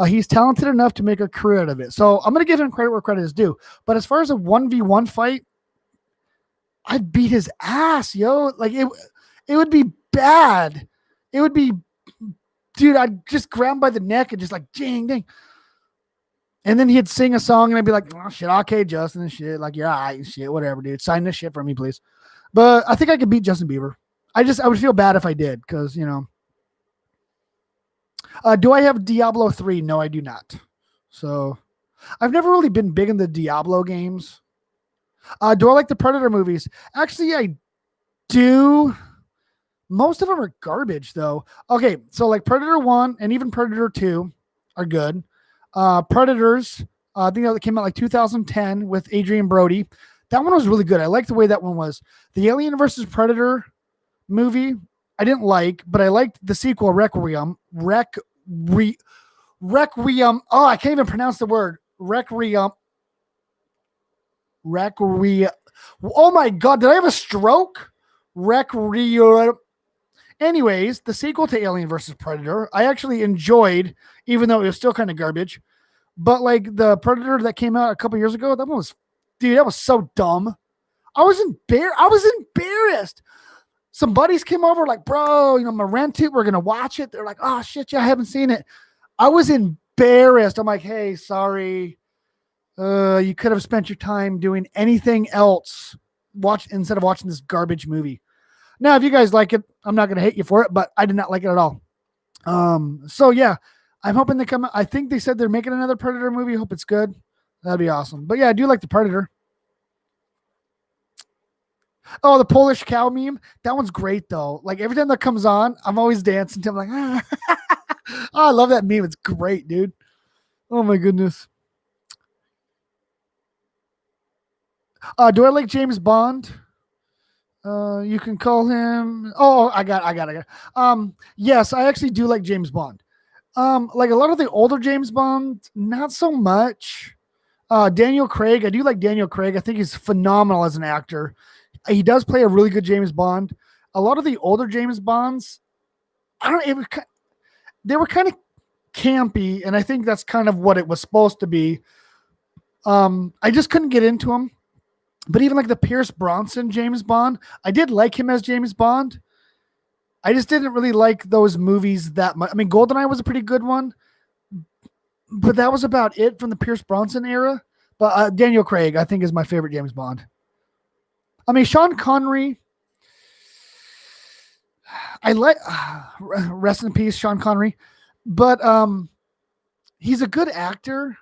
He's talented enough to make a career out of it. So I'm going to give him credit where credit is due. But as far as a 1v1 fight, I'd beat his ass, yo. Like it would be bad. It would be, dude, I'd just grab him by the neck and just like, ding, ding. And then he'd sing a song and I'd be like, oh, shit, okay, Justin and shit. Like, you're all right and shit, whatever, dude. Sign this shit for me, please. But I think I could beat Justin Bieber. I would feel bad if I did because, do I have Diablo 3? No, I do not. So I've never really been big in the Diablo games. Do I like the Predator movies? Actually, I do. Most of them are garbage, though. Okay, so like Predator 1 and even Predator 2 are good. Predators, I think that came out like 2010 with Adrian Brody. That one was really good. I liked the way that one was. The Alien versus Predator movie, I didn't like, but I liked the sequel, Requiem. Requiem. Oh, I can't even pronounce the word. Requiem. Oh my God, did I have a stroke? Requiem. Anyways, the sequel to Alien versus Predator, I actually enjoyed, even though it was still kind of garbage. But like the Predator that came out a couple years ago, that was so dumb. I was embarrassed. Some buddies came over like, bro, I'm gonna rent it. We're gonna watch it. They're like, oh shit, yeah, I haven't seen it. I was embarrassed. I'm like, hey, sorry. You could have spent your time doing anything else instead of watching this garbage movie. Now, if you guys like it, I'm not going to hate you for it, but I did not like it at all. So yeah, I'm hoping they come out. I think they said they're making another Predator movie. Hope it's good. That'd be awesome. But yeah, I do like the Predator. Oh, the Polish cow meme. That one's great though. Like every time that comes on, I'm always dancing to. I'm like, ah. Oh, I love that meme. It's great, dude. Oh my goodness. Do I like James Bond? You can call him. Oh, I got. Yes, I actually do like James Bond. Like a lot of the older James Bond, not so much. Daniel Craig, I do like Daniel Craig. I think he's phenomenal as an actor. He does play a really good James Bond. A lot of the older James Bonds, I don't. They were kind of campy, and I think that's kind of what it was supposed to be. I just couldn't get into them. But even like the Pierce Brosnan James Bond, I did like him as James Bond. I just didn't really like those movies that much. I mean, GoldenEye was a pretty good one, but that was about it from the Pierce Brosnan era. But Daniel Craig, I think, is my favorite James Bond. I mean, Sean Connery, I like, rest in peace, Sean Connery, but he's a good actor.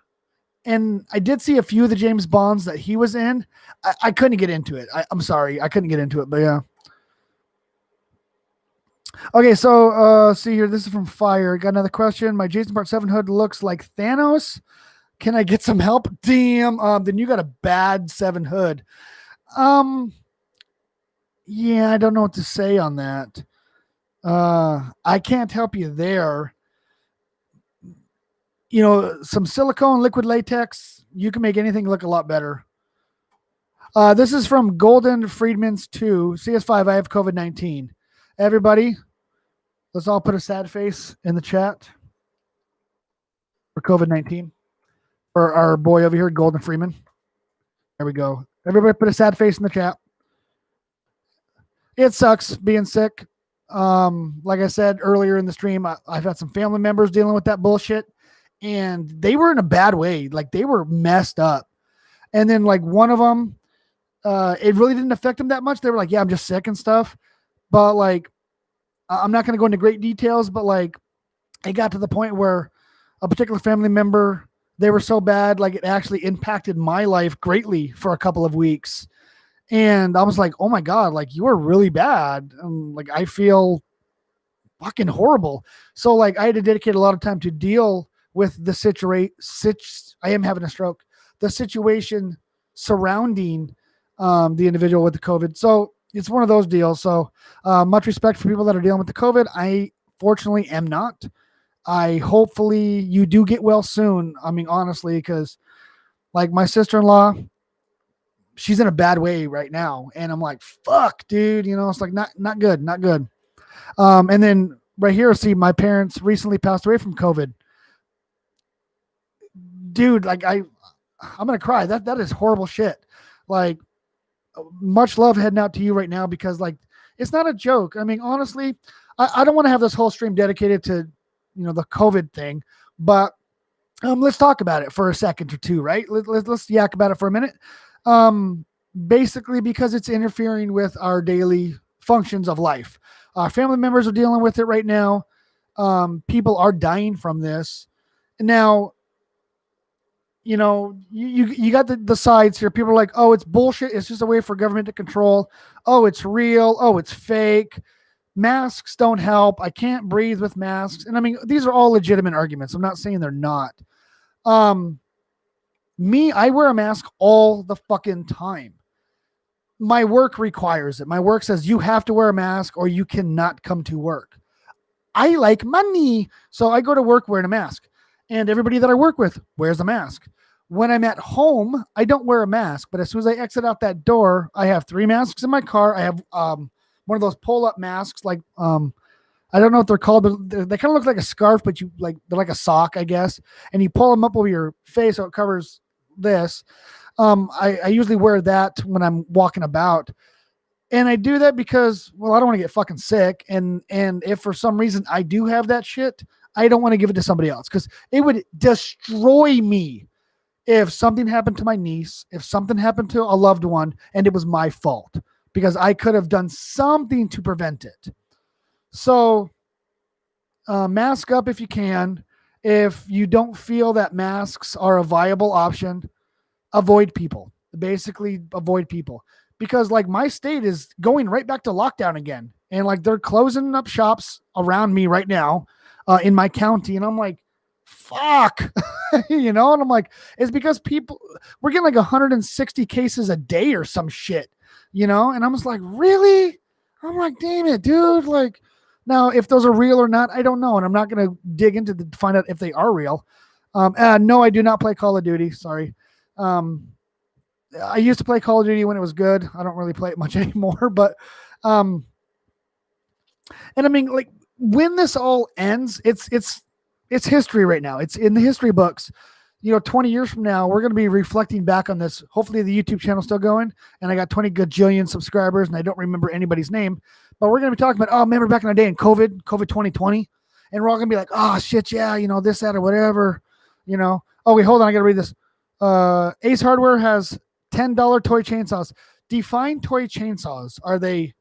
And I did see a few of the James Bonds that he was in. I couldn't get into it. I'm sorry. I couldn't get into it, but yeah. Okay, so see here. This is from Fire. Got another question. My Jason Part 7 hood looks like Thanos. Can I get some help? Damn. Then you got a bad 7 hood. Yeah, I don't know what to say on that. I can't help you there. You know, some silicone, liquid latex, you can make anything look a lot better. This is from Golden Friedman's 2. CS5, I have COVID-19. Everybody, let's all put a sad face in the chat for COVID-19. For our boy over here, Golden Freeman. There we go. Everybody put a sad face in the chat. It sucks being sick. Like I said earlier in the stream, I've had some family members dealing with that bullshit. And they were in a bad way. Like they were messed up. And then like one of them, it really didn't affect them that much. They were like, yeah, I'm just sick and stuff. But like, I'm not going to go into great details, but like it got to the point where a particular family member, they were so bad, like it actually impacted my life greatly for a couple of weeks. And I was like, oh my God, like you are really bad. Like I feel fucking horrible. So like I had to dedicate a lot of time to deal with the situation. I am having a stroke. The situation surrounding the individual with the COVID. So it's one of those deals. So much respect for people that are dealing with the COVID. I fortunately am not. I hopefully you do get well soon. I mean, honestly, because like my sister-in-law, she's in a bad way right now. And I'm like, fuck, dude, you know, it's like not good. And then right here, see, my parents recently passed away from COVID. Dude, like I'm gonna cry. That is horrible shit. Like, much love heading out to you right now because like it's not a joke. I mean, honestly, I don't want to have this whole stream dedicated to the COVID thing, but let's talk about it for a second or two, right? Let's yak about it for a minute. Basically, because it's interfering with our daily functions of life. Our family members are dealing with it right now. People are dying from this. Now, you got the sides here. People are like, oh, it's bullshit. It's just a way for government to control. Oh, it's real. Oh, it's fake. Masks don't help. I can't breathe with masks. And I mean, these are all legitimate arguments. I'm not saying they're not. I wear a mask all the fucking time. My work requires it. My work says you have to wear a mask or you cannot come to work. I like money. So I go to work wearing a mask. And everybody that I work with wears a mask. When I'm at home, I don't wear a mask. But as soon as I exit out that door, I have 3 masks in my car. I have one of those pull-up masks, like I don't know what they're called, but they kind of look like a scarf, but they're like a sock, I guess. And you pull them up over your face so it covers this. I usually wear that when I'm walking about. And I do that because, well, I don't want to get fucking sick. And if for some reason I do have that shit, I don't want to give it to somebody else because it would destroy me if something happened to my niece, if something happened to a loved one, and it was my fault because I could have done something to prevent it. So mask up if you can. If you don't feel that masks are a viable option, avoid people. Basically, avoid people. Because like my state is going right back to lockdown again. And like they're closing up shops around me right now in my county. And I'm like, fuck. And I'm like, it's because we're getting like 160 cases a day or some shit, and I'm just like, really? I'm like, damn it, dude. Like, now if those are real or not, I don't know. And I'm not going to dig into to find out if they are real. No, I do not play Call of Duty. Sorry. I used to play Call of Duty when it was good. I don't really play it much anymore, but, and I mean, like when this all ends, it's history right now. It's in the history books. 20 years from now, we're going to be reflecting back on this. Hopefully the YouTube channel's still going and I got 20 gajillion subscribers and I don't remember anybody's name, but we're going to be talking about, remember back in the day in COVID 2020. And we're all going to be like, oh shit. Yeah. This, that, or whatever, oh wait, hold on. I got to read this. Ace Hardware has $10 toy chainsaws. Define toy chainsaws. Are they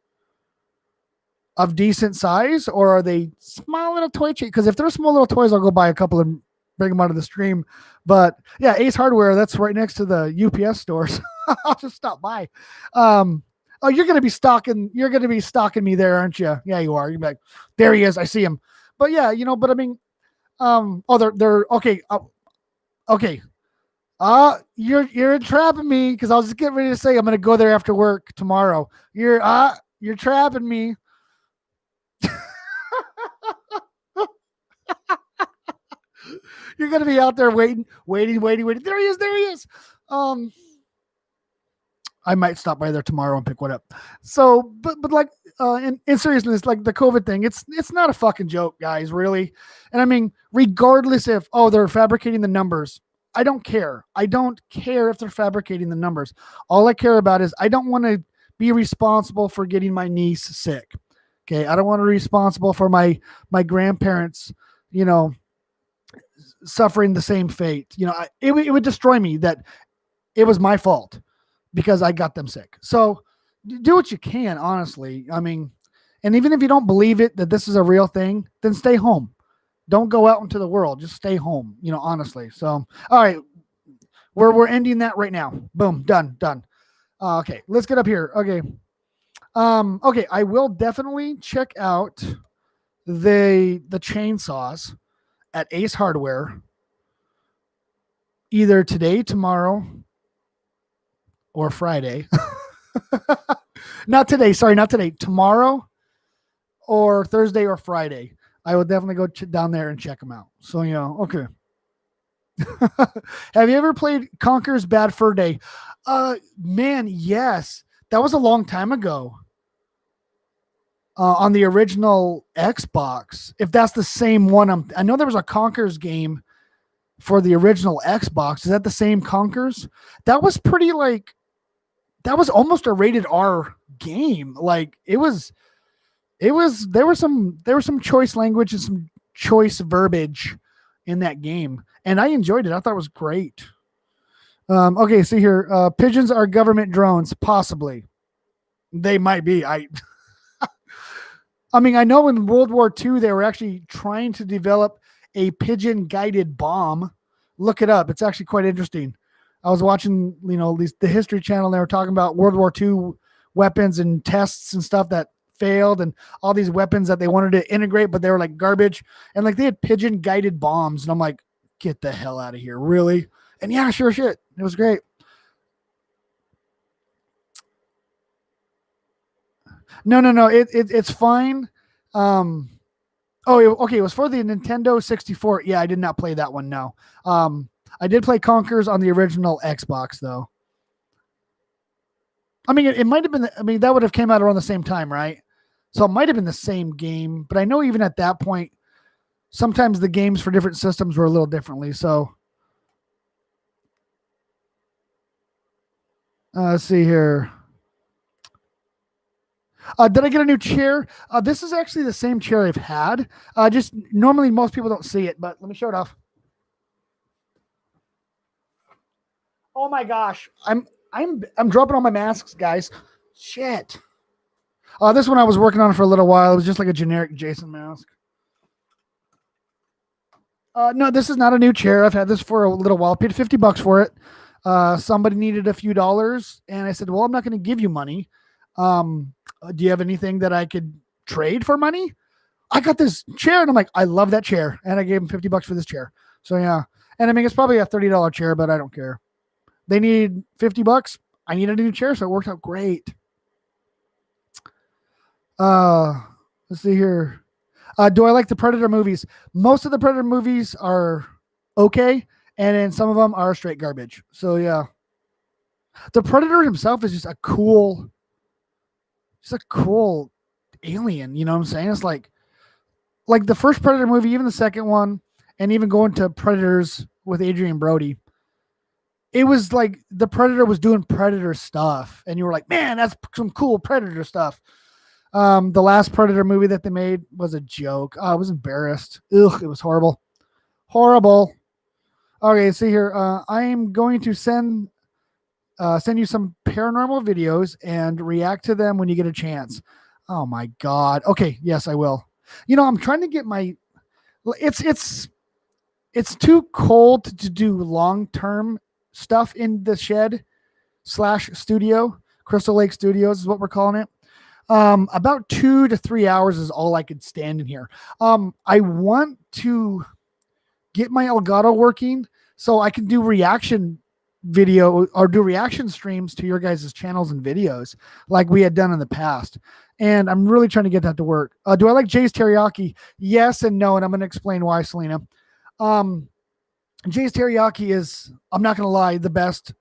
of decent size or are they small little toy chain? Because if they're small little toys, I'll go buy a couple and bring them out of the stream. But yeah, Ace Hardware, that's right next to the UPS stores. I'll just stop by. You're gonna be stalking me there, aren't you? Yeah, you are. You're like, there he is, I see him. But yeah, but I mean, they're okay. Okay. You're entrapping me because I was just getting ready to say I'm gonna go there after work tomorrow. You're trapping me. You're gonna be out there waiting. There he is. I might stop by there tomorrow and pick one up. So, but like, in seriousness, like the COVID thing, it's not a fucking joke, guys, really. And I mean, regardless if they're fabricating the numbers, I don't care. I don't care if they're fabricating the numbers. All I care about is I don't want to be responsible for getting my niece sick. Okay, I don't want to be responsible for my grandparents, suffering the same fate. It would destroy me that it was my fault because I got them sick. So do what you can, honestly. I mean, and even if you don't believe it, that this is a real thing, then stay home. Don't go out into the world. Just stay home, honestly. So, all right, we're ending that right now. Boom, done. Okay, let's get up here. Okay. Okay, I will definitely check out the chainsaws at Ace Hardware either today, tomorrow, or Friday. Not today. Tomorrow or Thursday or Friday. I will definitely go down there and check them out. So, okay. Have you ever played Conker's Bad Fur Day? Man, yes. That was a long time ago. On the original Xbox, if that's the same one. I know there was a Conker's game for the original Xbox. Is that the same Conkers? That was pretty that was almost a rated R game. Like there was some choice language and some choice verbiage in that game. And I enjoyed it. I thought it was great. Okay, see here. Pigeons are government drones. Possibly. They might be. I mean, I know in World War II, they were actually trying to develop a pigeon-guided bomb. Look it up. It's actually quite interesting. I was watching, the History Channel, and they were talking about World War II weapons and tests and stuff that failed and all these weapons that they wanted to integrate, but they were like garbage. And like they had pigeon-guided bombs. And I'm like, get the hell out of here. Really? And yeah, sure shit. It was great. No. It's fine. Okay. It was for the Nintendo 64. Yeah, I did not play that one. No. I did play Conkers on the original Xbox though. I mean, it might have been. I mean, that would have came out around the same time, right? So it might have been the same game. But I know even at that point, sometimes the games for different systems were a little differently. So let's see here. Did I get a new chair? This is actually the same chair I've had. Just normally most people don't see it, but let me show it off. Oh my gosh. I'm dropping all my masks, guys. Shit. This one I was working on for a little while. It was just like a generic Jason mask. No, this is not a new chair. I've had this for a little while. Paid $50 for it. Somebody needed a few dollars, and I said, "Well, I'm not going to give you money. Do you have anything that I could trade for money?" I got this chair, and I'm like, "I love that chair," and I gave him $50 for this chair. So yeah, and I mean it's probably a $30 chair, but I don't care. They need $50. I need a new chair, so it worked out great. Let's see here. Do I like the Predator movies? Most of the Predator movies are okay, and then some of them are straight garbage. So yeah, the Predator himself is just a cool alien. You know what I'm saying? It's like the first Predator movie, even the second one, and even going to Predators with Adrian Brody. It was like the Predator was doing Predator stuff, and you were like, man, that's some cool Predator stuff. The last Predator movie that they made was a joke. I was embarrassed. Ugh, it was horrible. Horrible. Okay, see here. I'm going to send you some paranormal videos and react to them when you get a chance. Oh my God. Okay, yes, I will. You know, I'm trying to get my. It's too cold to do long-term stuff in the shed / studio. Crystal Lake Studios is what we're calling it. About 2 to 3 hours is all I could stand in here. I want to get my Elgato working so I can do reaction video or do reaction streams to your guys' channels and videos like we had done in the past. And I'm really trying to get that to work. Do I like Jay's Teriyaki? Yes and no, and I'm going to explain why, Selena. Jay's Teriyaki is, I'm not going to lie, the best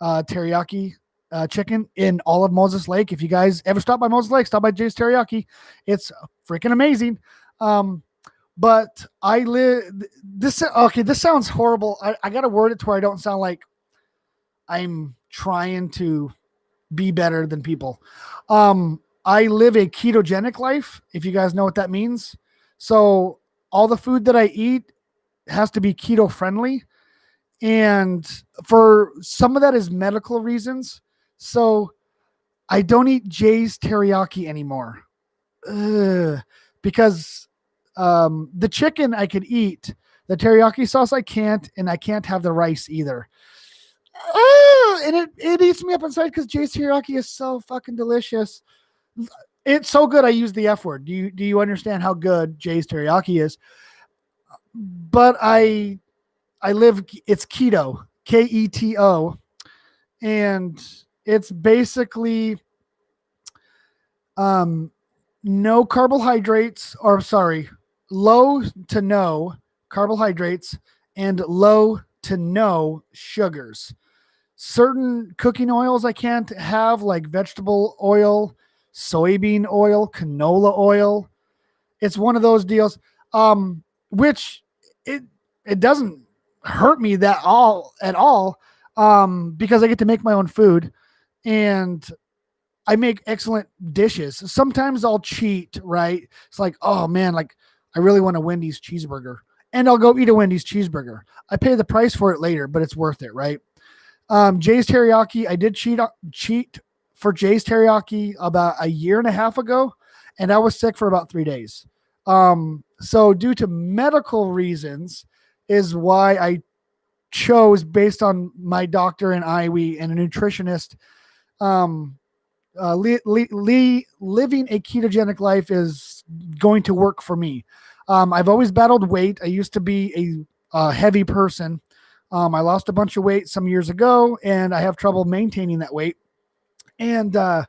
teriyaki chicken in all of Moses Lake. If you guys ever stop by Moses Lake, stop by Jay's Teriyaki. It's freaking amazing. But I live this. Okay, this sounds horrible. I got to word it to where I don't sound like I'm trying to be better than people. I live a ketogenic life, if you guys know what that means. So all the food that I eat has to be keto friendly. And for some of that is medical reasons. So I don't eat Jay's Teriyaki anymore. Because the chicken I could eat, the teriyaki sauce I can't, and I can't have the rice either. And it eats me up inside because Jay's Teriyaki is so fucking delicious. It's so good I use the F word. Do you understand how good Jay's Teriyaki is? But I live, it's keto, Keto, and it's basically no carbohydrates, or sorry, low to no carbohydrates and low to no sugars. Certain cooking oils I can't have, like vegetable oil, soybean oil, canola oil. It's one of those deals, which it doesn't hurt me at all, because I get to make my own food and I make excellent dishes. Sometimes I'll cheat, right? It's like, oh man, like I really want a Wendy's cheeseburger, and I'll go eat a Wendy's cheeseburger. I pay the price for it later, but it's worth it, right? Jay's Teriyaki, I did cheat for Jay's Teriyaki about a year and a half ago, and I was sick for about 3 days. So due to medical reasons is why I chose, based on my doctor and we and a nutritionist, living a ketogenic life is going to work for me. I've always battled weight. I used to be a heavy person. I lost a bunch of weight some years ago, and I have trouble maintaining that weight. And I'm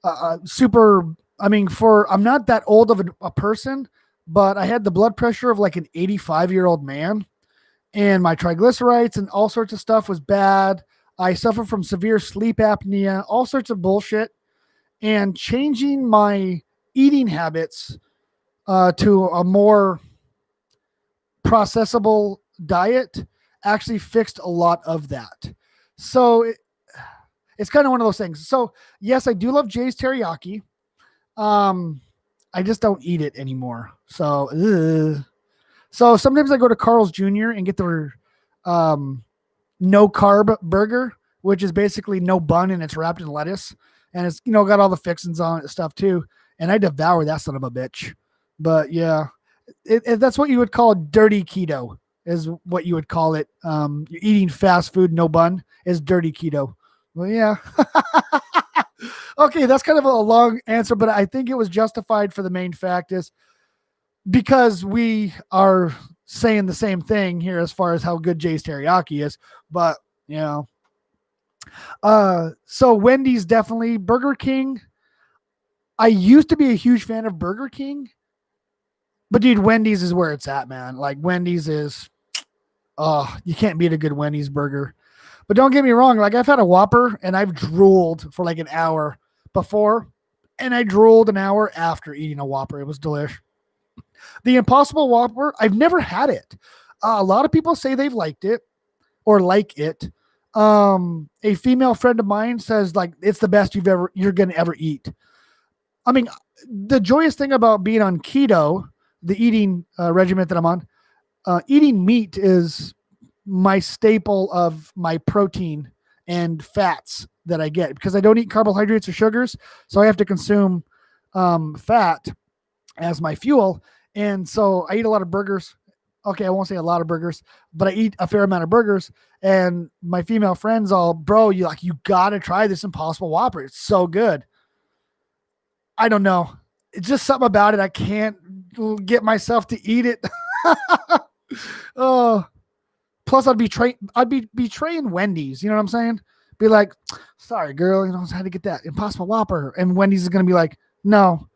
not that old of a person, but I had the blood pressure of like an 85-year-old man, and my triglycerides and all sorts of stuff was bad. I suffer from severe sleep apnea, all sorts of bullshit, and changing my eating habits to a more processable diet actually fixed a lot of that. So it's kind of one of those things. So yes, I do love Jay's Teriyaki. I just don't eat it anymore. So sometimes I go to Carl's Jr. and get their no carb burger, which is basically no bun and it's wrapped in lettuce and it's got all the fixings on it and stuff too. And I devour that son of a bitch. But yeah, that's what you would call dirty keto, is what you would call it. You're eating fast food, no bun, is dirty keto. Well, yeah. Okay, that's kind of a long answer, but I think it was justified for the main fact is because we are saying the same thing here as far as how good Jay's teriyaki is. But, so Wendy's definitely. Burger King, I used to be a huge fan of Burger King, but dude, Wendy's is where it's at, man. Like Wendy's is, you can't beat a good Wendy's burger. But don't get me wrong, like I've had a Whopper and I've drooled for like an hour before, and I drooled an hour after eating a Whopper. It was delicious. The Impossible Whopper, I've never had it. A lot of people say they've liked it or like it. A female friend of mine says like it's the best you're gonna ever eat. I mean, the joyous thing about being on keto, the eating regimen that I'm on, eating meat is my staple of my protein and fats that I get because I don't eat carbohydrates or sugars. So I have to consume fat as my fuel. And so I eat a lot of burgers. Okay, I won't say a lot of burgers, but I eat a fair amount of burgers. And my female friends all, bro, you got to try this Impossible Whopper. It's so good. I don't know. It's just something about it. I can't get myself to eat it. Oh, plus I'd be betraying Wendy's. You know what I'm saying? Be like, sorry, girl, I had to get that Impossible Whopper. And Wendy's is going to be like, no,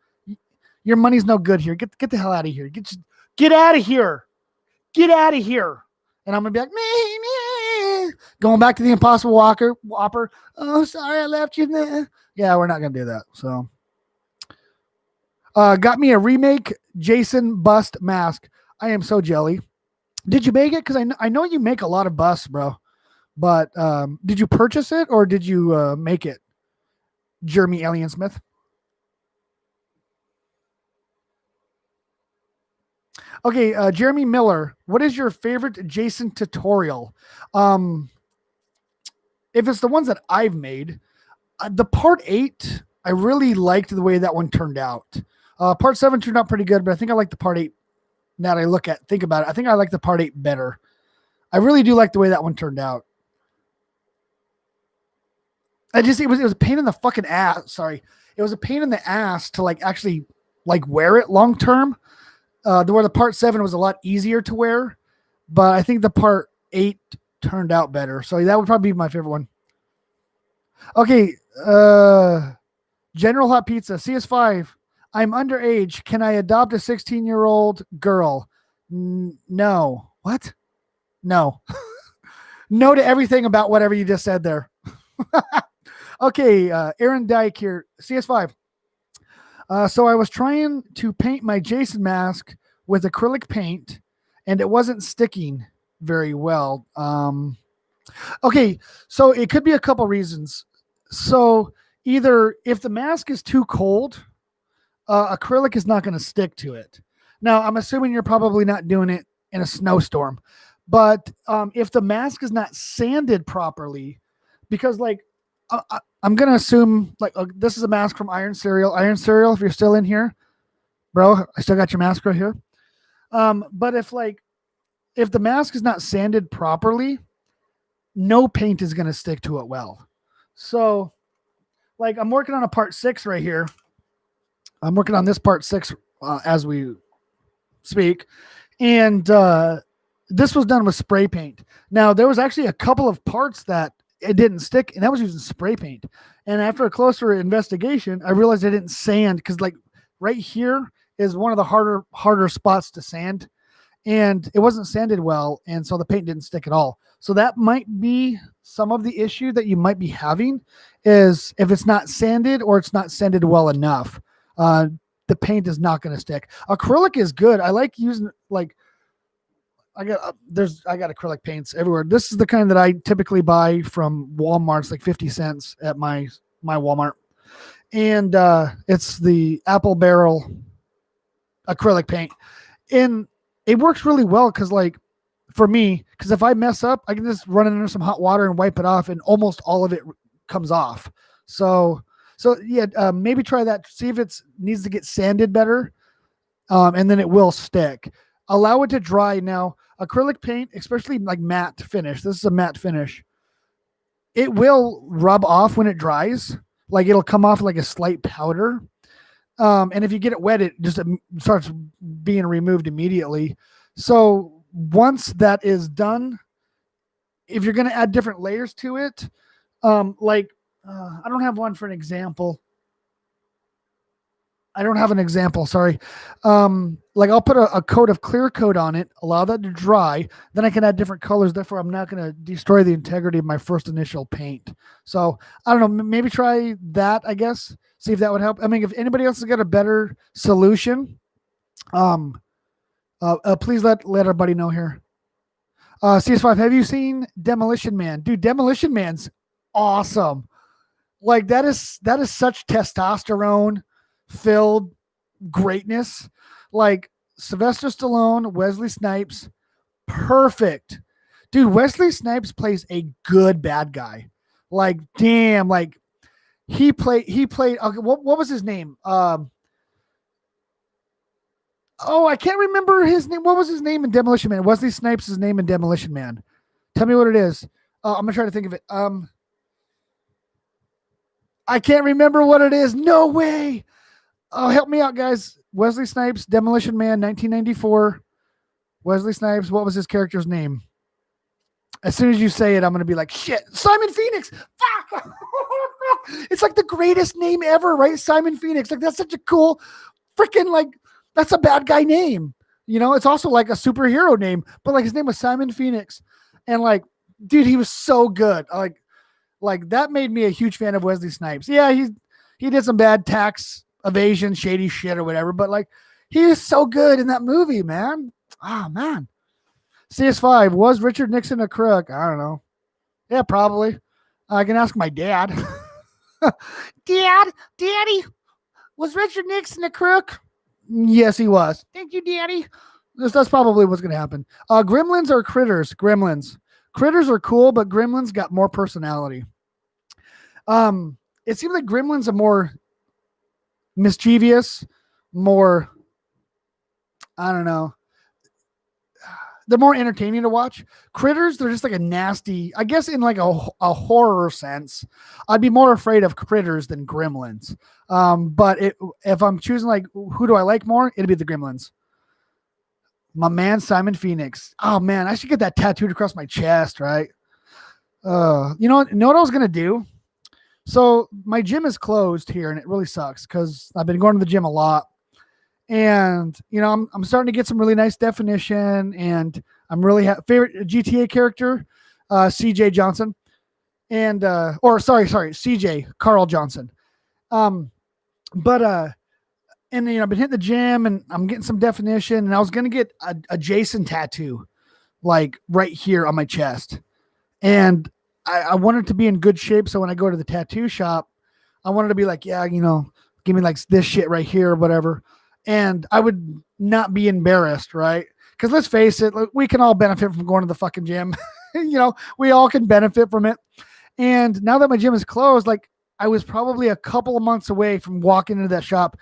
your money's no good here. Get the hell out of here. Get out of here. Get out of here. And I'm going to be like, meh. Going back to the Impossible Whopper. Oh, sorry, I left you there. Yeah, we're not going to do that. So, got me a remake Jason bust mask. I am so jelly. Did you make it? Because I know you make a lot of busts, bro. But did you purchase it or did you make it? Jeremy Alien Smith. Okay, Jeremy Miller, what is your favorite Jason tutorial? If it's the ones that I've made, the part 8, I really liked the way that one turned out. Part 7 turned out pretty good, but I think I like the part 8. Now that I think about it, I think I like the part 8 better. I really do like the way that one turned out. It was a pain in the fucking ass. Sorry. It was a pain in the ass to actually wear it long term. Where the part 7 was a lot easier to wear, but I think the part 8 turned out better. So that would probably be my favorite one. Okay. General Hot Pizza, CS5. I'm underage. Can I adopt a 16-year-old girl? No. What? No. No to everything about whatever you just said there. Okay. Aaron Dyke here. CS5. So I was trying to paint my Jason mask with acrylic paint and it wasn't sticking very well. Okay. So it could be a couple reasons. So either if the mask is too cold, acrylic is not going to stick to it. Now, I'm assuming you're probably not doing it in a snowstorm, but if the mask is not sanded properly, because I'm going to assume this is a mask from Iron Cereal. Iron Cereal, if you're still in here, bro, I still got your mask right here. But if the mask is not sanded properly, no paint is going to stick to it well. So I'm working on a part 6 right here. I'm working on this part 6 as we speak. And this was done with spray paint. Now, there was actually a couple of parts that it didn't stick, and that was using spray paint. And after a closer investigation, I realized I didn't sand because right here is one of the harder spots to sand. And it wasn't sanded well, and so the paint didn't stick at all. So that might be some of the issue that you might be having is if it's not sanded or it's not sanded well enough. The paint is not going to stick. Acrylic is good. I like using I got acrylic paints everywhere. This is the kind that I typically buy from Walmart. It's 50 cents at my Walmart. And it's the Apple Barrel acrylic paint. And it works really well because for me, because if I mess up, I can just run it under some hot water and wipe it off, and almost all of it comes off. So yeah, maybe try that. See if it needs to get sanded better, and then it will stick. Allow it to dry. Now, acrylic paint, especially like matte finish. This is a matte finish. It will rub off when it dries. Like it'll come off like a slight powder. And if you get it wet, it just starts being removed immediately. So once that is done, if you're going to add different layers to it, I don't have one for an example. I don't have an example. Sorry. Like I'll put a coat of clear coat on it, allow that to dry. Then I can add different colors. Therefore, I'm not going to destroy the integrity of my first initial paint. So I don't know. Maybe try that, I guess. See if that would help. I mean, if anybody else has got a better solution, please let everybody know here. CS5, have you seen Demolition Man? Dude, Demolition Man's awesome. Like that is such testosterone filled greatness. Like Sylvester Stallone, Wesley Snipes, perfect. Dude, Wesley Snipes plays a good bad guy. Like, damn, like he played okay, what was his name? I can't remember his name. What was his name in Demolition Man? Wesley Snipes' name in Demolition Man. Tell me what it is. I'm gonna try to think of it. I can't remember what it is. No way. Oh, help me out, guys. Wesley Snipes, Demolition Man, 1994. Wesley Snipes, what was his character's name? As soon as you say it, I'm going to be like, shit, Simon Phoenix. Fuck. It's like the greatest name ever, right? Simon Phoenix. Like, that's such a cool freaking, like, that's a bad guy name. You know, it's also like a superhero name, but like his name was Simon Phoenix. And like, dude, he was so good. Like that made me a huge fan of Wesley Snipes. Yeah, he did some bad tax evasion, shady shit or whatever, but like he is so good in that movie, man. Oh man. CS5, was Richard Nixon a crook? I don't know. Yeah, probably. I can ask my dad. Daddy, was Richard Nixon a crook? Yes, he was. Thank you, Daddy. That's probably what's going to happen. Gremlins or critters? Gremlins. Critters are cool, but gremlins got more personality. It seems like gremlins are more mischievous, more, I don't know. They're more entertaining to watch. Critters, they're just like a nasty, I guess in like a horror sense, I'd be more afraid of critters than gremlins. But if I'm choosing like, who do I like more? It'd be the gremlins. My man, Simon Phoenix. Oh man, I should get that tattooed across my chest, right? You know what I was going to do? So my gym is closed here and it really sucks because I've been going to the gym a lot. And, you know, I'm starting to get some really nice definition, and I'm really favorite GTA character, CJ Johnson, and, CJ Carl Johnson. And, you know, I've been hitting the gym and I'm getting some definition, and I was going to get a Jason tattoo, like right here on my chest. And I wanted to be in good shape. So when I go to the tattoo shop, I wanted to be like, yeah, you know, give me like this shit right here or whatever. And I would not be embarrassed, right? Because let's face it, we can all benefit from going to the fucking gym. You know, we all can benefit from it. And now that my gym is closed, like I was probably a couple of months away from walking into that shop,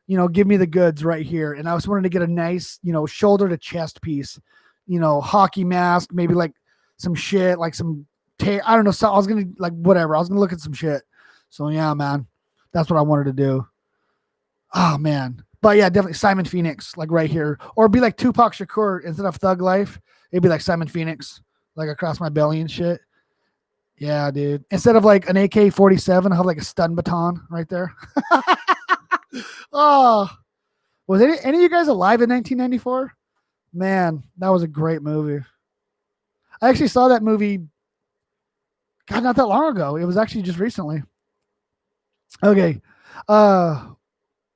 you know, give me the goods right here. And I was wanting to get a nice, you know, shoulder to chest piece, you know, hockey mask, maybe like some shit, like some I don't know. So I was going to like, whatever. I was going to look at some shit. So yeah, man, that's what I wanted to do. Oh man. But yeah, definitely Simon Phoenix, like right here. Or be like Tupac Shakur instead of Thug Life. It'd be like Simon Phoenix, like across my belly and shit. Yeah, dude. Instead of like an AK-47, I have like a stun baton right there. Oh, was any of you guys alive in 1994? Man, that was a great movie. I actually saw that movie, God, not that long ago. It was actually just recently. Okay.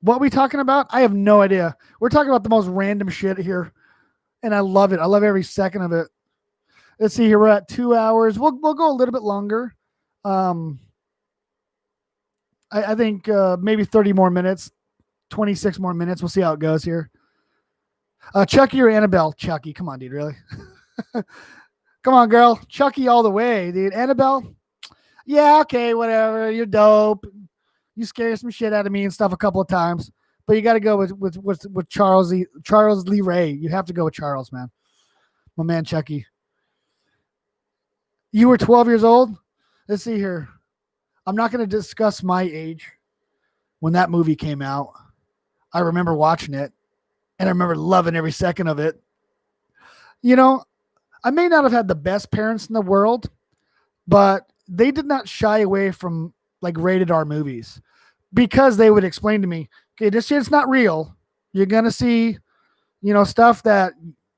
What are we talking about? I have no idea. We're talking about the most random shit here, and I love it. I love every second of it. Let's see here. We're at 2 hours. We'll go a little bit longer. I think maybe 30 more minutes, 26 more minutes. We'll see how it goes here. Chucky or Annabelle? Chucky. Come on, dude. Really? Come on, girl. Chucky all the way, dude. Annabelle. Yeah, okay, whatever. You're dope. You scare some shit out of me and stuff a couple of times, but you got to go with Charles Lee Ray. You have to go with Charles, man. My man Chucky. You were 12 years old. Let's see here. I'm not going to discuss my age when that movie came out. I remember watching it, and I remember loving every second of it. You know, I may not have had the best parents in the world, but they did not shy away from like rated R movies because they would explain to me, okay, this shit's not real. You're going to see, stuff that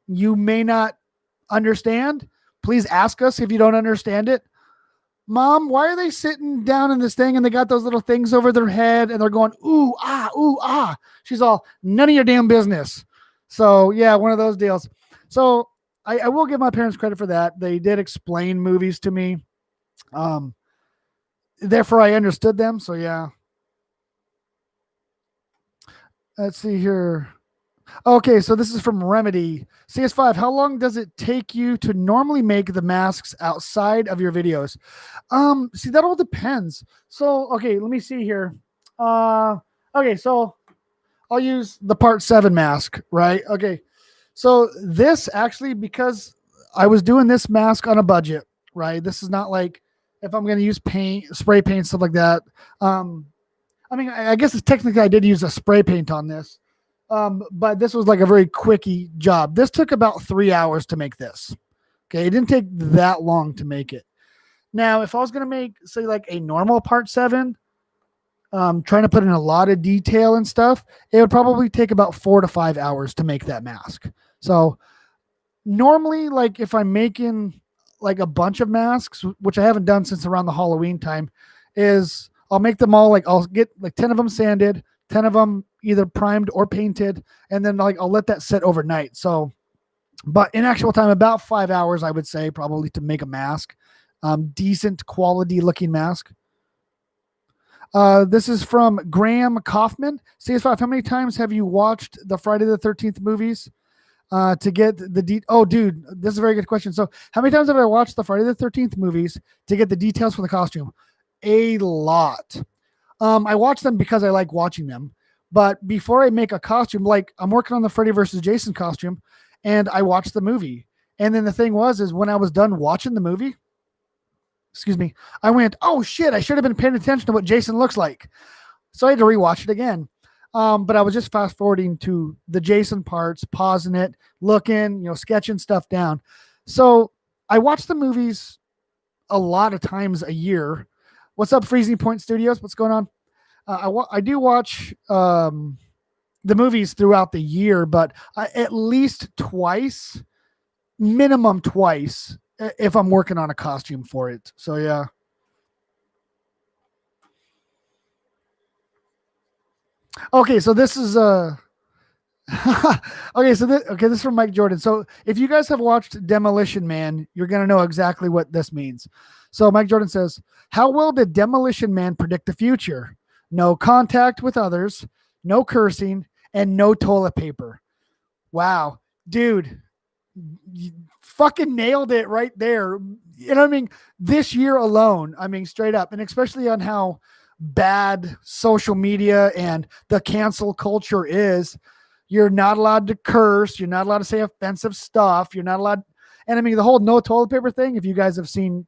you may not understand. Please ask us if you don't understand it. Mom, why are they sitting down in this thing and they got those little things over their head and they're going, ooh, ah. She's all, none of your damn business. So, yeah, one of those deals. So, I will give my parents credit for that. They did explain movies to me. Therefore, I understood them. So, yeah. Let's see here. Okay, so this is from Remedy. CS5, how long does it take you to normally make the masks outside of your videos? See, that all depends. So, okay, let me see here. Okay, so I'll use the part 7 mask, right? Okay, so this actually, because I was doing this mask on a budget, right? This is not like if I'm going to use paint, spray paint, stuff like that. I mean, I guess it's technically I did use a spray paint on this. But this was like a very quickie job. This took about 3 hours to make this. Okay. It didn't take that long to make it. Now, if I was going to make, say, like a normal part 7, trying to put in a lot of detail and stuff, it would probably take about 4 to 5 hours to make that mask. So normally, like if I'm making like a bunch of masks, which I haven't done since around the Halloween time, is I'll make them all, like I'll get like 10 of them sanded, 10 of them either primed or painted, and then like I'll let that sit overnight. So, but in actual time, about 5 hours, I would say, probably, to make a mask, decent quality looking mask. This is from Graham Kaufman. CS5, how many times have you watched the Friday the 13th movies to get the oh, dude, this is a very good question. So how many times have I watched the Friday the 13th movies to get the details for the costume? A lot. I watch them because I like watching them. But before I make a costume, like I'm working on the Freddy versus Jason costume, and I watched the movie. And then the thing is when I was done watching the movie, I went, oh shit, I should have been paying attention to what Jason looks like. So I had to rewatch it again. But I was just fast forwarding to the Jason parts, pausing it, looking, sketching stuff down. So I watch the movies a lot of times a year. What's up, Freezing Point Studios? What's going on? I do watch the movies throughout the year, but at least twice, minimum twice, if I'm working on a costume for it. So, yeah. Okay, so this is this is from Mike Jordan. So if you guys have watched Demolition Man, you're gonna know exactly what this means. So Mike Jordan says, how well did Demolition Man predict the future? No contact with others, no cursing, and no toilet paper. Wow, dude, you fucking nailed it right there. You know what I mean? This year alone, I mean, straight up, and especially on how bad social media and the cancel culture is. You're not allowed to curse. You're not allowed to say offensive stuff. You're not allowed. And I mean, the whole no toilet paper thing, if you guys have seen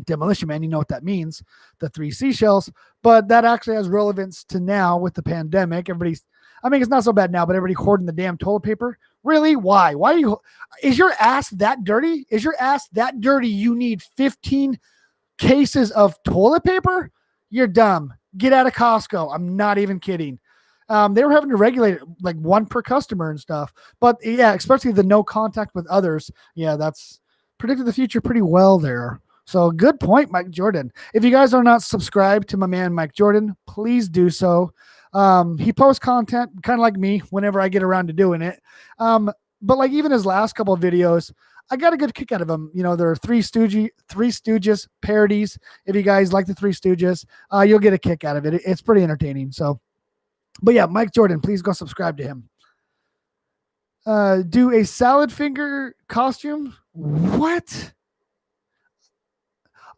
Demolition Man, you know what that means, the 3 seashells. But that actually has relevance to now with the pandemic. It's not so bad now, but everybody hoarding the damn toilet paper. Really? Why? Is your ass that dirty? Is your ass that dirty you need 15 cases of toilet paper? You're dumb. Get out of Costco. I'm not even kidding. They were having to regulate it like 1 per customer and stuff. But yeah, especially the no contact with others. Yeah, that's predicted the future pretty well there. So good point, Mike Jordan. If you guys are not subscribed to my man, Mike Jordan, please do so. He posts content kind of like me whenever I get around to doing it. But like even his last couple of videos, I got a good kick out of them. There are Three Stooges parodies. If you guys like the Three Stooges, you'll get a kick out of it. It's pretty entertaining. So, but yeah, Mike Jordan, please go subscribe to him. Do a salad finger costume What?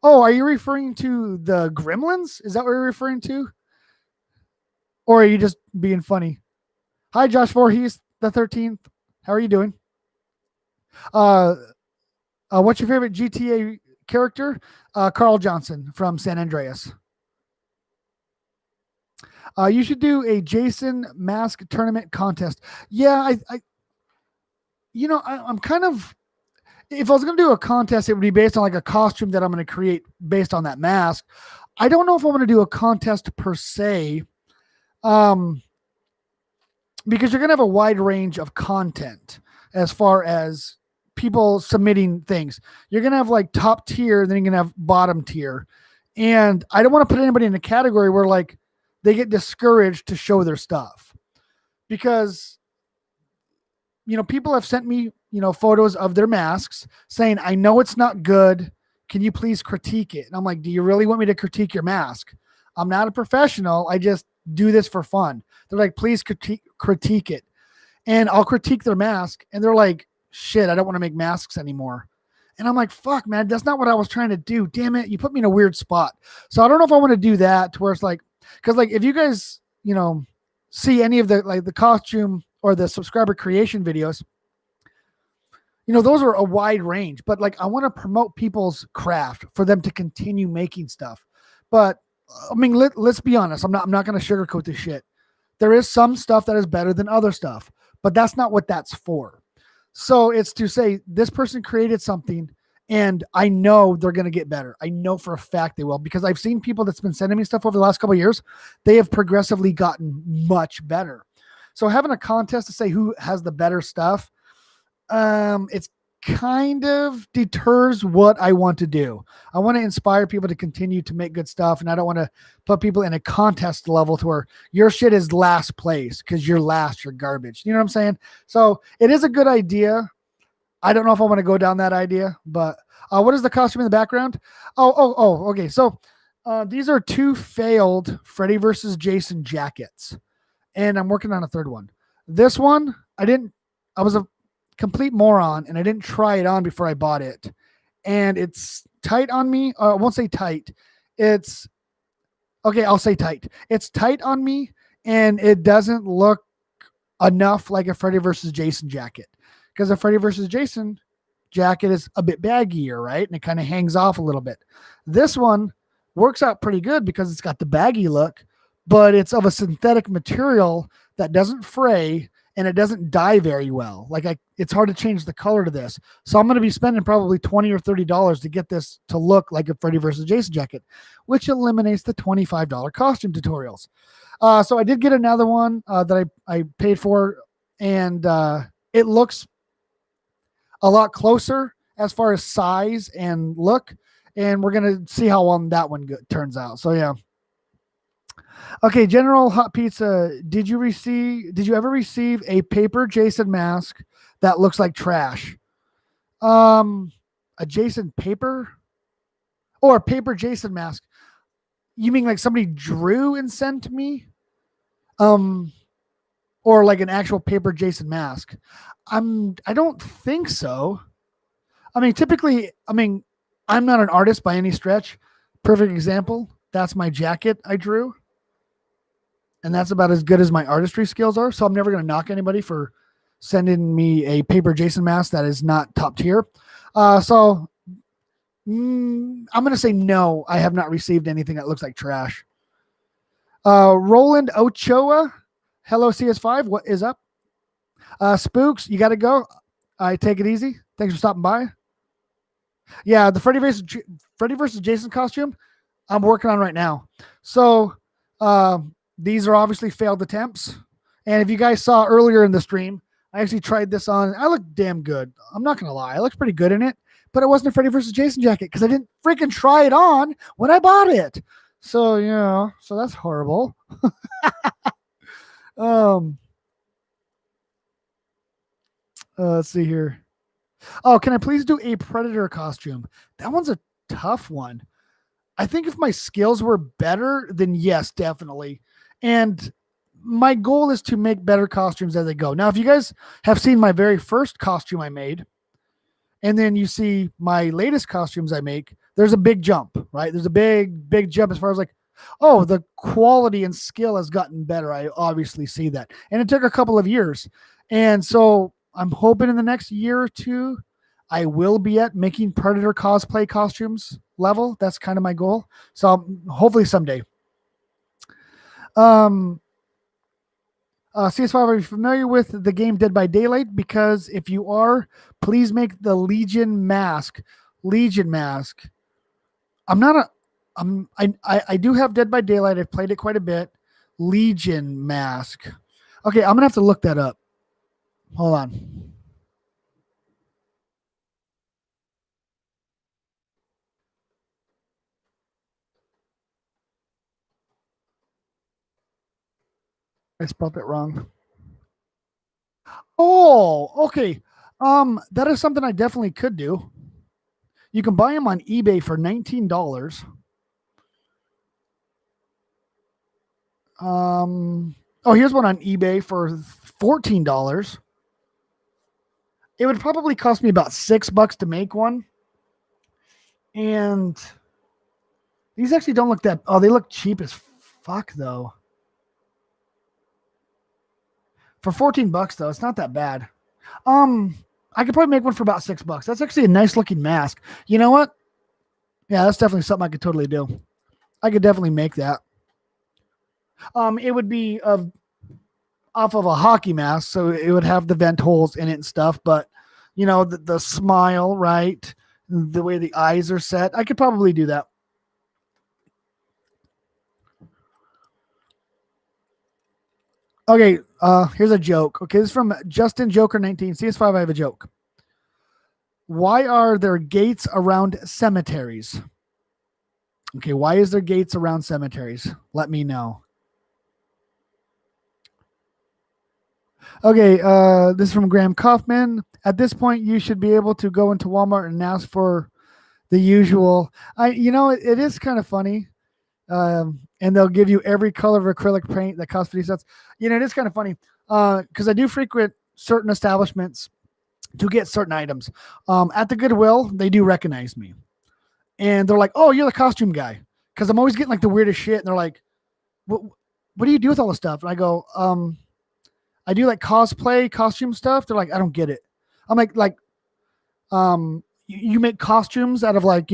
Oh, are you referring to the Gremlins? Is that what you're referring to? Or are you just being funny? Hi, Josh Voorhees, the 13th. How are you doing? Uh, what's your favorite GTA character? Carl Johnson from San Andreas. You should do a Jason mask tournament contest. Yeah, I'm kind of. If I was going to do a contest, it would be based on like a costume that I'm going to create based on that mask. I don't know if I want to do a contest per se, um, because you're going to have a wide range of content as far as people submitting things. You're going to have like top tier, then you're going to have bottom tier. And I don't want to put anybody in a category where like they get discouraged to show their stuff, because people have sent me, photos of their masks saying, I know it's not good. Can you please critique it? And I'm like, do you really want me to critique your mask? I'm not a professional. I just do this for fun. They're like, please critique it. And I'll critique their mask. And they're like, shit, I don't want to make masks anymore. And I'm like, fuck, man, that's not what I was trying to do. Damn it. You put me in a weird spot. So I don't know if I want to do that to where it's like, because like if you guys, see any of the costume or the subscriber creation videos, those are a wide range, but like I want to promote people's craft for them to continue making stuff. But I mean, let's be honest. I'm not going to sugarcoat this shit. There is some stuff that is better than other stuff, but that's not what that's for. So it's to say this person created something and I know they're going to get better. I know for a fact they will, because I've seen people that's been sending me stuff over the last couple of years. They have progressively gotten much better. So having a contest to say who has the better stuff, it's kind of deters what I want to do. I want to inspire people to continue to make good stuff. And I don't want to put people in a contest level to where your shit is last place because you're last, you're garbage. You know what I'm saying? So it is a good idea. I don't know if I want to go down that idea, but what is the costume in the background? Okay. So these are 2 failed Freddy versus Jason jackets. And I'm working on a third one. This one, I was a complete moron and I didn't try it on before I bought it. And it's tight on me. I won't say tight. I'll say tight. It's tight on me and it doesn't look enough like a Freddy versus Jason jacket, because a Freddy versus Jason jacket is a bit baggier, right? And it kind of hangs off a little bit. This one works out pretty good because it's got the baggy look, but it's of a synthetic material that doesn't fray and it doesn't dye very well. It's hard to change the color to this. So I'm going to be spending probably $20 or $30 to get this to look like a Freddy versus Jason jacket, which eliminates the $25 costume tutorials. So I did get another one that I paid for, and it looks a lot closer as far as size and look, and we're going to see how well that one turns out. So yeah. Okay, General Hot Pizza, did you ever receive a paper Jason mask that looks like trash? A Jason paper? Or a paper Jason mask? You mean like somebody drew and sent me? Or like an actual paper Jason mask? I don't think so. I mean, typically, I'm not an artist by any stretch. Perfect example. That's my jacket I drew. And that's about as good as my artistry skills are. So I'm never going to knock anybody for sending me a paper Jason mask that is not top tier. So I'm going to say no, I have not received anything that looks like trash. Roland Ochoa, hello CS5, what is up? Spooks, you got to go. I take it easy. Thanks for stopping by. Yeah, the Freddy versus Jason costume I'm working on right now. So these are obviously failed attempts. And if you guys saw earlier in the stream, I actually tried this on. I look damn good. I'm not going to lie. I looked pretty good in it, but it wasn't a Freddy versus Jason jacket because I didn't freaking try it on when I bought it. So, so that's horrible. Let's see here. Oh, can I please do a Predator costume? That one's a tough one. I think if my skills were better, then yes, definitely. And my goal is to make better costumes as I go. Now, if you guys have seen my very first costume I made, and then you see my latest costumes I make, there's a big jump, right? There's a big jump as far as like, oh, the quality and skill has gotten better. I obviously see that. And it took a couple of years. And so I'm hoping in the next year or two, I will be at making Predator cosplay costumes level. That's kind of my goal. So hopefully someday. CS5, are you familiar with the game Dead by Daylight? Because if you are, please make the Legion mask. Legion mask. I'm not a. I do have Dead by Daylight. I've played it quite a bit. Legion mask. Okay, I'm gonna have to look that up. Hold on. I spelled it wrong. Oh, okay. That is something I definitely could do. You can buy them on eBay for $19. Oh, here's one on eBay for $14. It would probably cost me about $6 to make one. And these actually don't look that. Oh, they look cheap as fuck though. For $14 though, it's not that bad. I could probably make one for about $6. That's actually a nice looking mask. You know what? Yeah, that's definitely something I could totally do. I could definitely make that. It would be off of a hockey mask, so it would have the vent holes in it and stuff. But you know, the smile, right? The way the eyes are set, I could probably do that. Okay, here's a joke. Okay, this is from Justin Joker 19. CS5, I have a joke. Why are there gates around cemeteries? Okay, why is there gates around cemeteries? Let me know. Okay, this is from Graham Kaufman. At this point, you should be able to go into Walmart and ask for the usual. It is kind of funny. And they'll give you every color of acrylic paint that costs 50 cents. You know, it is kind of funny because I do frequent certain establishments to get certain items. At the Goodwill, they do recognize me. And they're like, oh, you're the costume guy. Because I'm always getting like the weirdest shit. And they're like, what do you do with all this stuff? And I go, I do like cosplay, costume stuff. They're like, I don't get it. I'm like, you make costumes out of like,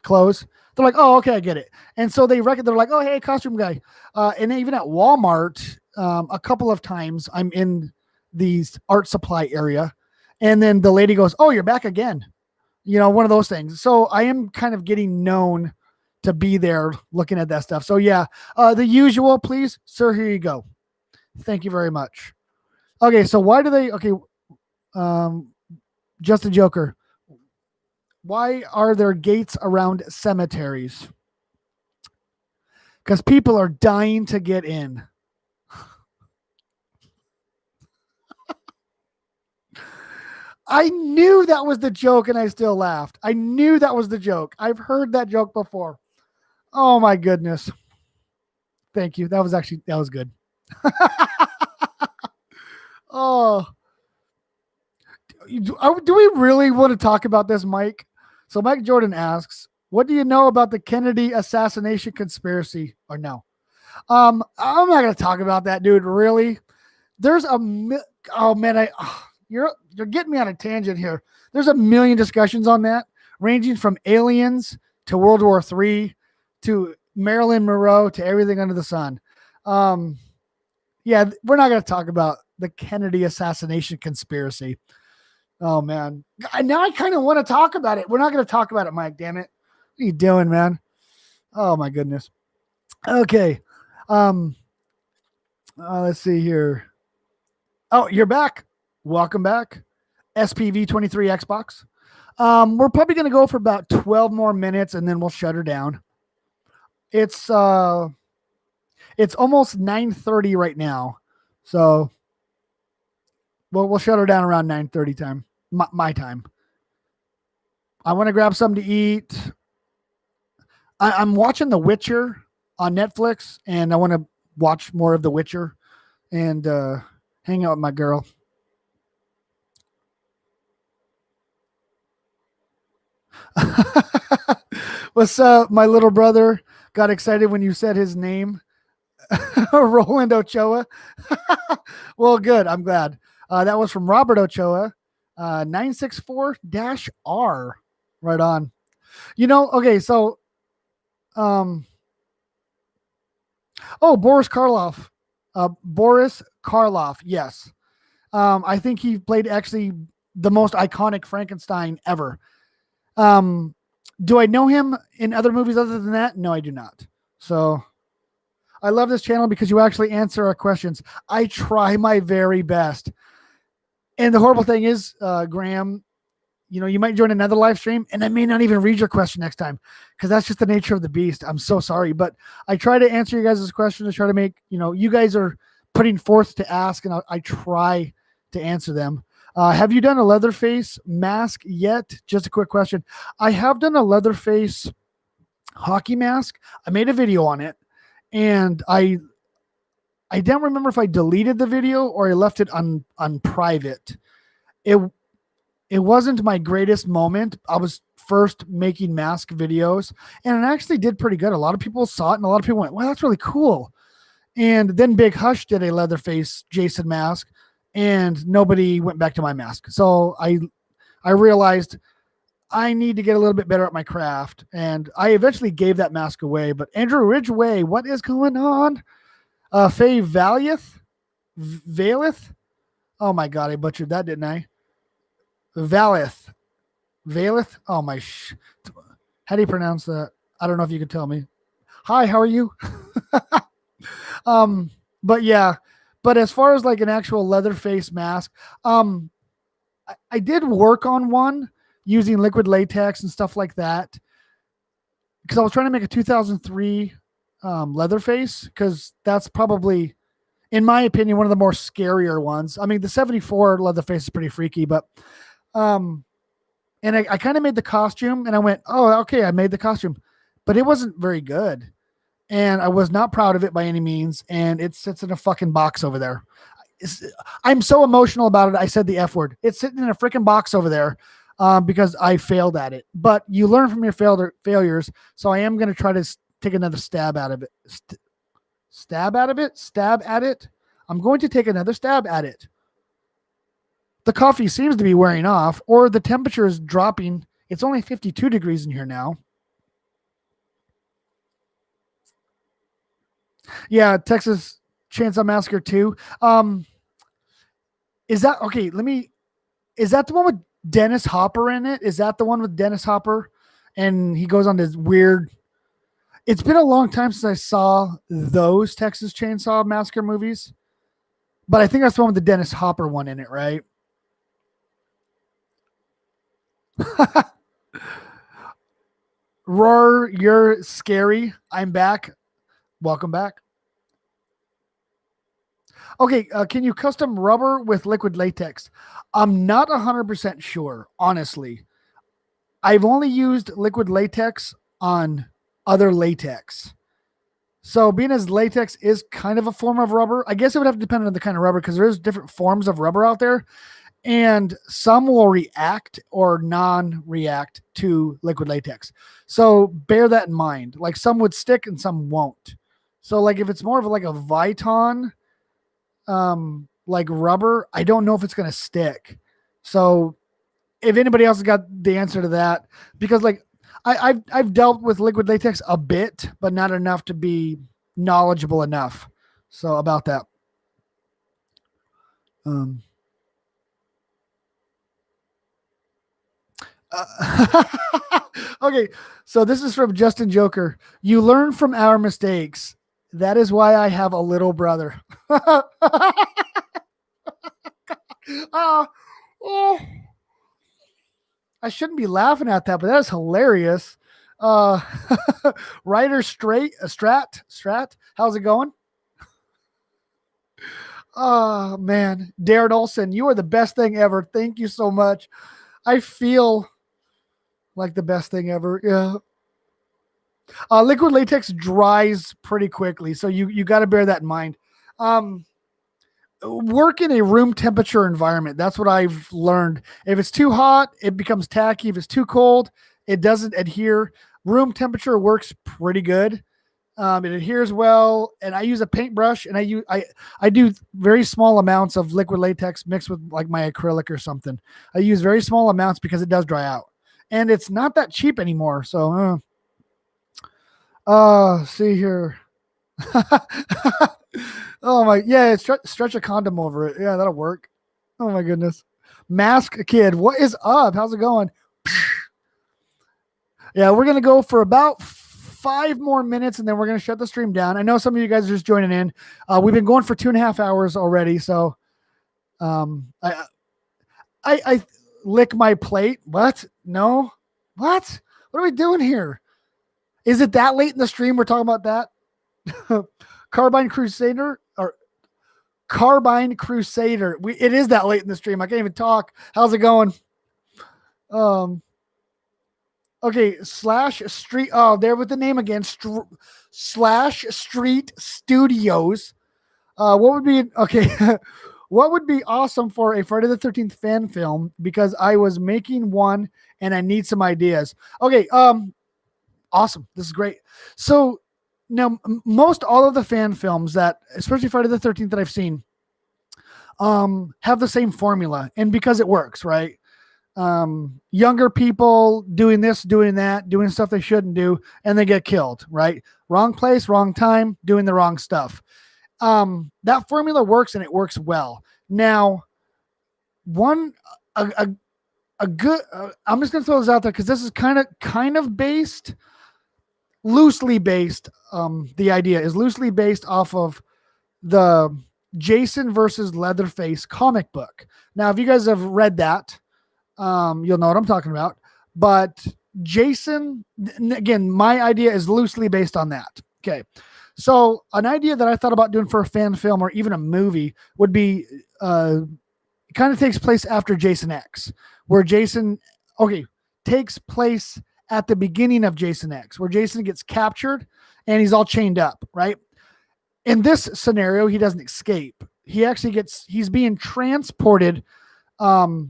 clothes. They're like, oh, okay, I get it. And so they're like, oh, hey, costume guy. And then even at Walmart, a couple of times I'm in the art supply area. And then the lady goes, oh, you're back again. One of those things. So I am kind of getting known to be there looking at that stuff. So yeah, the usual, please, sir, here you go. Thank you very much. Okay, so why do they, okay, just a joker. Why are there gates around cemeteries? Because people are dying to get in. I knew that was the joke and I still laughed. I knew that was the joke. I've heard that joke before. Oh my goodness. Thank you. That was good. Oh, do we really want to talk about this, Mike? So Mike Jordan asks, what do you know about the Kennedy assassination conspiracy? Or no? I'm not going to talk about that, dude. Really? There's oh man, you're getting me on a tangent here. There's a million discussions on that, ranging from aliens to World War III to Marilyn Monroe to everything under the sun. Yeah, we're not going to talk about the Kennedy assassination conspiracy. Oh man, now I kind of want to talk about it. We're not going to talk about it, Mike. Damn it, what are you doing, man? Oh my goodness. Okay. Let's see here. Oh, you're back. Welcome back. SPV23 Xbox. We're probably going to go for about 12 more minutes and then we'll shut her down. It's almost 9:30 right now. So we'll shut her down around 9:30 time. My time. I want to grab something to eat. I'm watching The Witcher on Netflix and I want to watch more of The Witcher and hang out with my girl. What's up? My little brother got excited when you said his name. Roland Ochoa. Well, good. I'm glad. That was from Robert Ochoa, 964-R. Right on. Okay, so Boris Karloff. Boris Karloff, yes. I think he played actually the most iconic Frankenstein ever. Do I know him in other movies other than that? No, I do not. So I love this channel because you actually answer our questions. I try my very best. And the horrible thing is, Graham, you might join another live stream and I may not even read your question next time because that's just the nature of the beast. I'm so sorry, but I try to answer you guys' questions to try to make, you guys are putting forth to ask and I try to answer them. Have you done a Leatherface mask yet? Just a quick question. I have done a Leatherface hockey mask. I made a video on it and I don't remember if I deleted the video or I left it on private. It wasn't my greatest moment. I was first making mask videos and it actually did pretty good. A lot of people saw it and a lot of people went, wow, that's really cool. And then Big Hush did a Leatherface Jason mask and nobody went back to my mask. So I realized I need to get a little bit better at my craft. And I eventually gave that mask away. But Andrew Ridgway, what is going on? Faye Valith. Oh my God, I butchered that, didn't I? Valith. Oh my how do you pronounce that? I don't know if you could tell me. Hi, how are you? But yeah, but as far as like an actual Leatherface mask, I did work on one using liquid latex and stuff like that because I was trying to make a 2003 Leatherface because that's probably, in my opinion, one of the more scarier ones. I mean, the 74 Leatherface is pretty freaky, but and I kind of made the costume and I went, oh, okay, I made the costume, but it wasn't very good. And I was not proud of it by any means. And it sits in a fucking box over there. I'm so emotional about it. I said the F word. It's sitting in a freaking box over there because I failed at it. But you learn from your failures. So I am going to try to take another stab out of it. Stab at it. I'm going to take another stab at it. The coffee seems to be wearing off or the temperature is dropping. It's only 52 degrees in here now. Yeah, Texas Chainsaw Massacre 2. Is that okay? Is that the one with Dennis Hopper in it? Is that the one with Dennis Hopper? And he goes on this weird. It's been a long time since I saw those Texas Chainsaw Massacre movies, but I think that's the one with the Dennis Hopper one in it, right? Roar, you're scary. I'm back. Welcome back. Okay, can you custom rubber with liquid latex? I'm not 100% sure, honestly. I've only used liquid latex on other latex. So being as latex is kind of a form of rubber, I guess it would have to depend on the kind of rubber because there's different forms of rubber out there. And some will react or non-react to liquid latex. So bear that in mind. Like some would stick and some won't. So like if it's more of like a Viton, like rubber, I don't know if it's going to stick. So if anybody else has got the answer to that, because like I've dealt with liquid latex a bit, but not enough to be knowledgeable enough. So about that. Okay, so this is from Justin Joker. You learn from our mistakes. That is why I have a little brother. Oh, I shouldn't be laughing at that, but that is hilarious. Ryder Strat, how's it going? Oh man, Darren Olson, you are the best thing ever. Thank you so much. I feel like the best thing ever. Yeah. Liquid latex dries pretty quickly, so you got to bear that in mind. Work in a room temperature environment. That's what I've learned. If it's too hot, it becomes tacky. If it's too cold, It doesn't adhere. Room temperature works pretty good. It adheres well, and I use a paintbrush, and I do very small amounts of liquid latex mixed with like my acrylic or something. I use very small amounts because it does dry out, and it's not that cheap anymore. So, see here. Oh my, yeah, stretch a condom over it. Yeah, that'll work. Oh my goodness. Mask Kid, what is up? How's it going? Yeah, we're gonna go for about 5 more minutes, and then we're gonna shut the stream down. I know some of you guys are just joining in. We've been going for 2.5 hours already, so I lick my plate. What? No. What? What are we doing here? Is it that late in the stream? We're talking about that. Carbine Crusader. It is that late in the stream. I can't even talk. How's it going? Okay, Slash Street. Oh, there with the name again. Slash Street Studios. What would be okay? What would be awesome for a Friday the 13th fan film? Because I was making one and I need some ideas. Okay. Awesome. This is great. So now most all of the fan films that, especially Friday the 13th that I've seen, have the same formula, and because it works, right? Younger people doing this, doing that, doing stuff they shouldn't do, and they get killed, right? Wrong place, wrong time, doing the wrong stuff. That formula works, and it works well. Now, a good, I'm just going to throw this out there because this is kind of based, loosely based. The idea is loosely based off of the Jason versus Leatherface comic book. Now, if you guys have read that, you'll know what I'm talking about. But Jason, again, my idea is loosely based on that. Okay. So an idea that I thought about doing for a fan film or even a movie would be, it kind of takes place after Jason X, where Jason, takes place at the beginning of Jason X, where Jason gets captured and he's all chained up, right? In this scenario, he doesn't escape. He actually he's being transported, to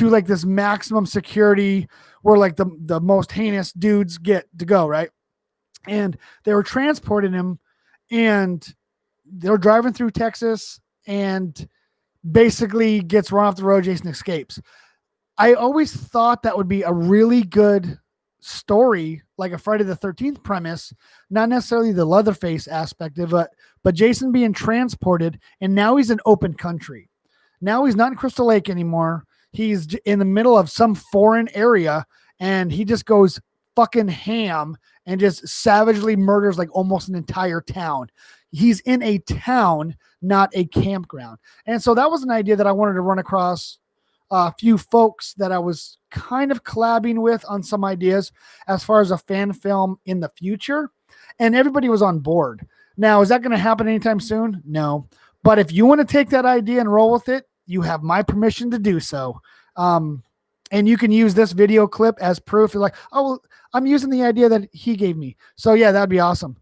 like this maximum security where like the most heinous dudes get to go, right? And they were transporting him, and they were driving through Texas, and basically gets run off the road. Jason escapes. I always thought that would be a really good story, like a Friday the 13th premise, not necessarily the Leatherface aspect of it, but Jason being transported, and now he's in open country. Now he's not in Crystal Lake anymore. He's in the middle of some foreign area, and he just goes fucking ham and just savagely murders like almost an entire town. He's in a town, not a campground. And so that was an idea that I wanted to run across a few folks that I was kind of collabing with on some ideas as far as a fan film in the future. And everybody was on board. Now, is that going to happen anytime soon? No. But if you want to take that idea and roll with it, you have my permission to do so. And you can use this video clip as proof. You're like, oh, well, I'm using the idea that he gave me. So yeah, that'd be awesome.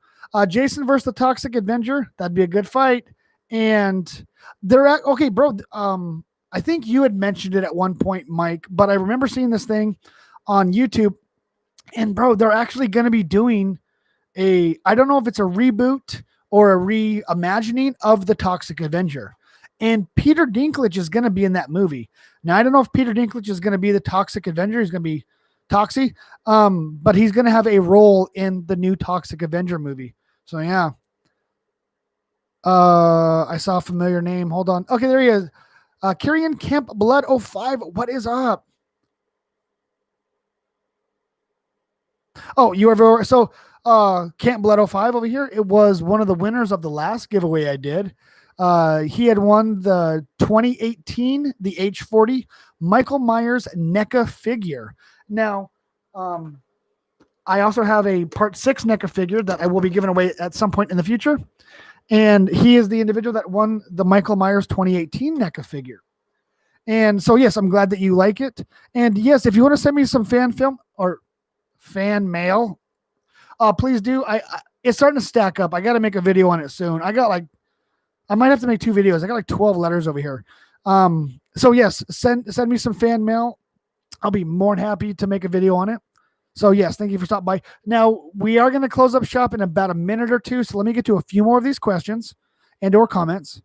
Jason versus the Toxic Avenger. That'd be a good fight. And they're okay, bro. I think you had mentioned it at one point, Mike, but I remember seeing this thing on YouTube, and bro, they're actually going to be doing I don't know if it's a reboot or a reimagining of the Toxic Avenger. And Peter Dinklage is going to be in that movie. Now, I don't know if Peter Dinklage is going to be the Toxic Avenger. He's going to be Toxie. But he's going to have a role in the new Toxic Avenger movie. So, yeah. I saw a familiar name. Hold on. Okay, there he is. Kyrian Kemp Blood 05. What is up? Oh, you ever so Camp Blood 05 over here? It was one of the winners of the last giveaway I did. He had won the 2018 the H40 Michael Myers NECA figure. Now, I also have a Part 6 NECA figure that I will be giving away at some point in the future. And he is the individual that won the Michael Myers 2018 NECA figure. And so, yes, I'm glad that you like it. And yes, if you want to send me some fan film or fan mail, please do. It's starting to stack up. I got to make a video on it soon. I might have to make 2 videos. I got like 12 letters over here. So yes, send me some fan mail. I'll be more than happy to make a video on it. So yes, thank you for stopping by. Now we are going to close up shop in about a minute or two. So let me get to a few more of these questions and or comments.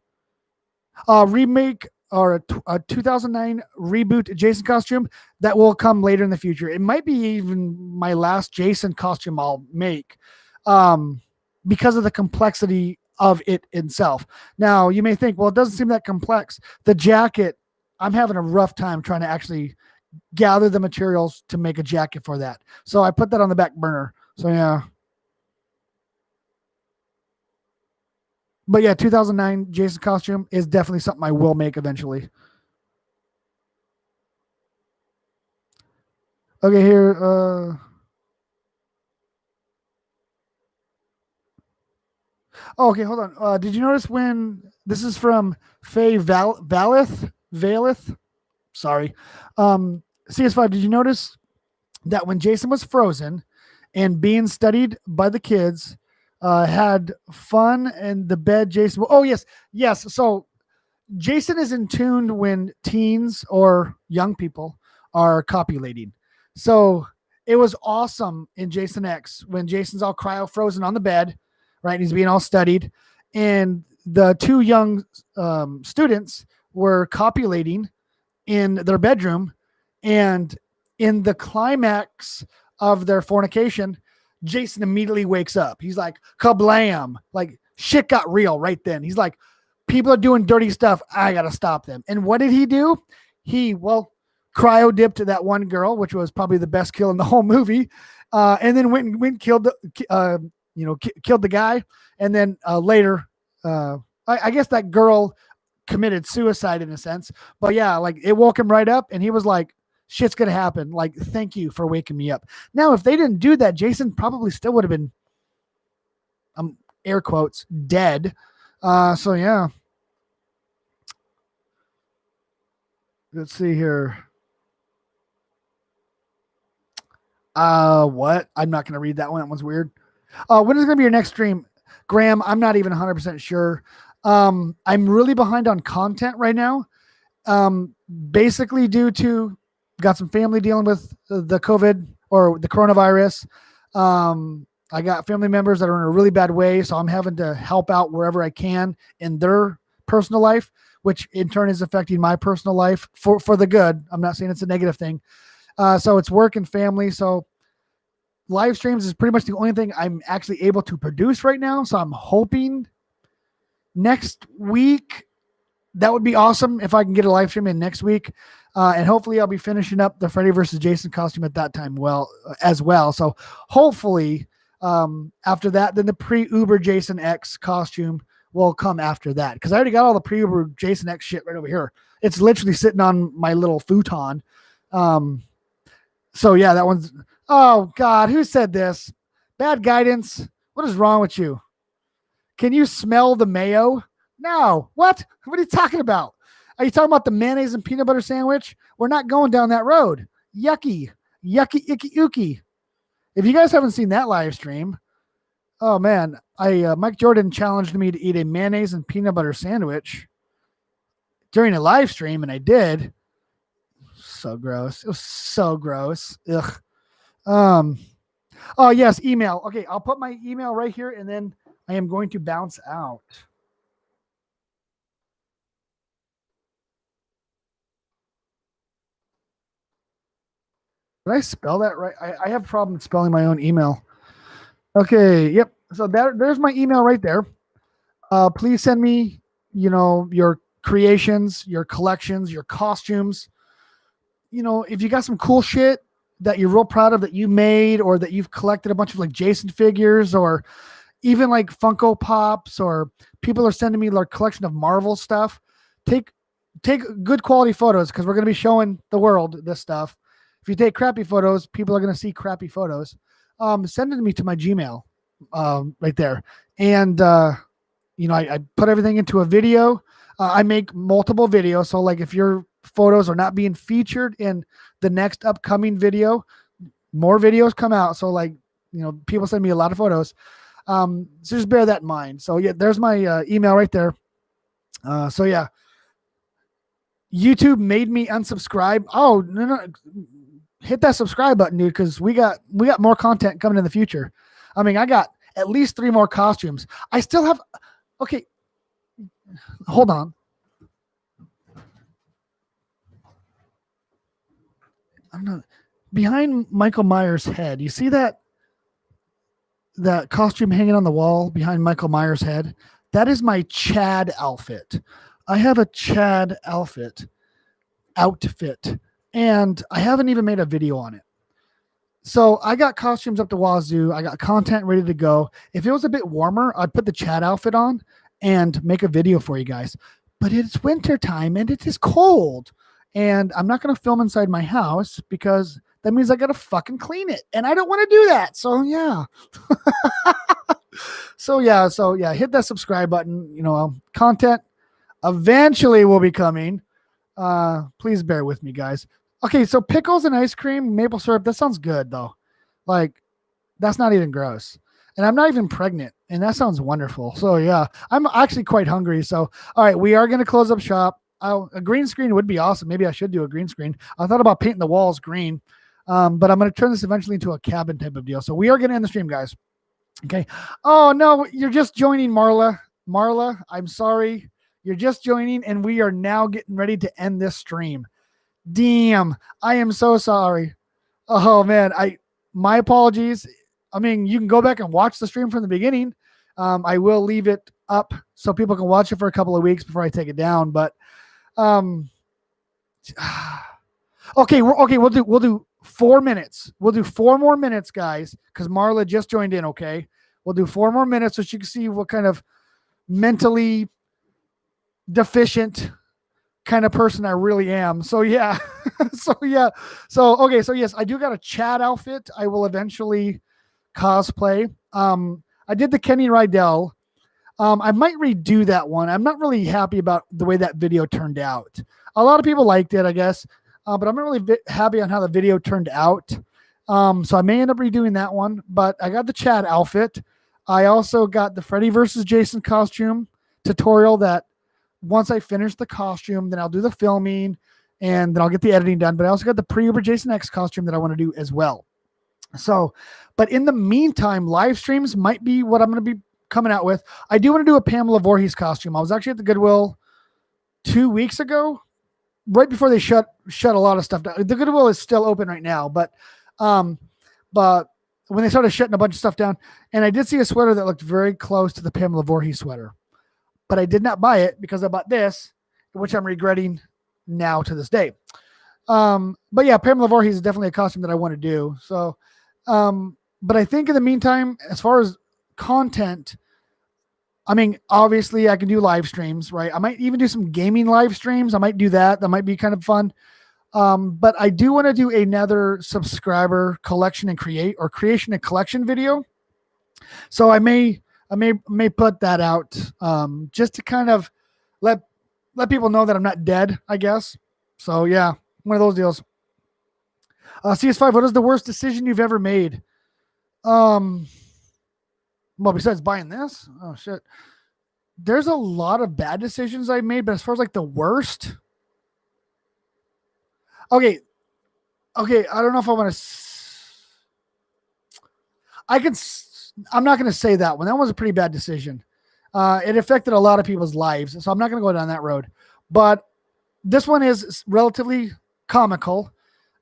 Remake or a 2009 reboot Jason costume that will come later in the future. It might be even my last Jason costume I'll make, because of the complexity of it itself. Now you may think, well, it doesn't seem that complex. The jacket, I'm having a rough time trying to actually gather the materials to make a jacket for that. So I put that on the back burner. So yeah. But yeah, 2009 Jason costume is definitely something I will make eventually. Okay, here. Oh, okay, hold on. Did you notice when this is from Faye Valith? Sorry. CS5, did you notice that when Jason was frozen and being studied by the kids, had fun and the bed Jason? Oh, yes. So Jason is in tune when teens or young people are copulating. So it was awesome in Jason X when Jason's all cryo frozen on the bed, right? He's being all studied. And the two young students were copulating in their bedroom. And in the climax of their fornication, Jason immediately wakes up. He's like, kablam. Like, shit got real right then. He's like, people are doing dirty stuff. I got to stop them. And what did he do? He, cryo dipped that one girl, which was probably the best kill in the whole movie. And then went and killed the guy. And then later, I guess that girl committed suicide in a sense. But yeah, like it woke him right up and he was like, shit's going to happen. Like, thank you for waking me up. Now, if they didn't do that, Jason probably still would have been, air quotes, dead. So yeah. Let's see here. What? I'm not going to read that one. That one's weird. When is going to be your next stream? Graham, I'm not even 100% sure. I'm really behind on content right now. Basically due to got some family dealing with the COVID or the coronavirus. I got family members that are in a really bad way. So I'm having to help out wherever I can in their personal life, which in turn is affecting my personal life for the good. I'm not saying it's a negative thing. So it's work and family. So live streams is pretty much the only thing I'm actually able to produce right now. So I'm hoping next week, that would be awesome if I can get a live stream in next week. And hopefully I'll be finishing up the Freddy versus Jason costume at that time as well. So hopefully after that, then the pre-Uber Jason X costume will come after that. Because I already got all the pre-Uber Jason X shit right over here. It's literally sitting on my little futon. So yeah, that one's, oh God, who said this? Bad guidance. What is wrong with you? Can you smell the mayo? No. What? What are you talking about? Are you talking about the mayonnaise and peanut butter sandwich? We're not going down that road. Yucky, icky, ooky. If you guys haven't seen that live stream, oh man, Mike Jordan challenged me to eat a mayonnaise and peanut butter sandwich during a live stream, and I did. So gross. It was so gross. Ugh. Oh yes, email. Okay, I'll put my email right here, and then I am going to bounce out. Did I spell that right? I have a problem spelling my own email. Okay, yep. So there's my email right there. Please send me, your creations, your collections, your costumes. If you got some cool shit that you're real proud of that you made, or that you've collected a bunch of like Jason figures, or even like Funko Pops, or people are sending me like collection of Marvel stuff. Take good quality photos, because we're going to be showing the world this stuff. If you take crappy photos, people are going to see crappy photos. Send it to me to my Gmail right there. And, I put everything into a video. I make multiple videos. So like if your photos are not being featured in the next upcoming video, more videos come out. So like, people send me a lot of photos. So just bear that in mind. So yeah, there's my email right there. So yeah, YouTube made me unsubscribe. Oh, no. hit that subscribe button, dude, because we got more content coming in the future. I mean, I got at least 3 more costumes. I still have. Okay, hold on. I'm not behind Michael Myers' head. You see that costume hanging on the wall behind Michael Myers' head? That is my Chad outfit. I have a Chad outfit, and I haven't even made a video on it. So I got costumes up to wazoo. I got content ready to go. If it was a bit warmer, I'd put the Chad outfit on and make a video for you guys. But it's winter time and it is cold. And I'm not going to film inside my house because that means I got to fucking clean it. And I don't want to do that. So yeah. So yeah, hit that subscribe button. You know, content eventually will be coming. Please bear with me, guys. Okay, so pickles and ice cream, maple syrup, that sounds good though. Like, that's not even gross. And I'm not even pregnant, and that sounds wonderful. So yeah, I'm actually quite hungry. So all right, we are going to close up shop. A green screen would be awesome. Maybe I should do a green screen. I thought about painting the walls green, but I'm going to turn this eventually into a cabin type of deal. So we are going to end the stream, guys. Okay. Oh no, you're just joining, Marla. Marla, I'm sorry. You're just joining, and we are now getting ready to end this stream. Damn, I am so sorry. Oh man, my apologies. I mean, you can go back and watch the stream from the beginning. I will leave it up so people can watch it for a couple of weeks before I take it down. But okay, we'll do 4 minutes. We'll do 4 more minutes, guys, because Marla just joined in. Okay, we'll do 4 more minutes so you can see what kind of mentally deficient kind of person I really am. So yeah. So yes, I do got a Chad outfit. I will eventually cosplay. I did the Kenny Rydell. I might redo that one. I'm not really happy about the way that video turned out. A lot of people liked it, I guess, but I'm not really happy on how the video turned out. So I may end up redoing that one, but I got the Chad outfit. I also got the Freddy versus Jason costume tutorial that once I finish the costume, then I'll do the filming and then I'll get the editing done. But I also got the pre-Uber Jason X costume that I want to do as well. So, but in the meantime, live streams might be what I'm going to be coming out with. I do want to do a Pamela Voorhees costume. I was actually at the Goodwill 2 weeks ago, right before they shut a lot of stuff down. The Goodwill is still open right now, but when they started shutting a bunch of stuff down, and I did see a sweater that looked very close to the Pamela Voorhees sweater. But I did not buy it because I bought this, which I'm regretting now to this day. But yeah, Pamela Voorhees is definitely a costume that I want to do. So, but I think in the meantime, as far as content, I mean, obviously I can do live streams, right? I might even do some gaming live streams. I might do that. That might be kind of fun. But I do want to do another subscriber collection and creation and collection video. So I may put that out just to kind of let people know that I'm not dead, I guess. So yeah, one of those deals. CS5, what is the worst decision you've ever made? Well, besides buying this, oh shit, there's a lot of bad decisions I made, but as far as like the worst, okay, I don't know if I want to. I'm not going to say that one. That was a pretty bad decision. It affected a lot of people's lives, so I'm not going to go down that road. But this one is relatively comical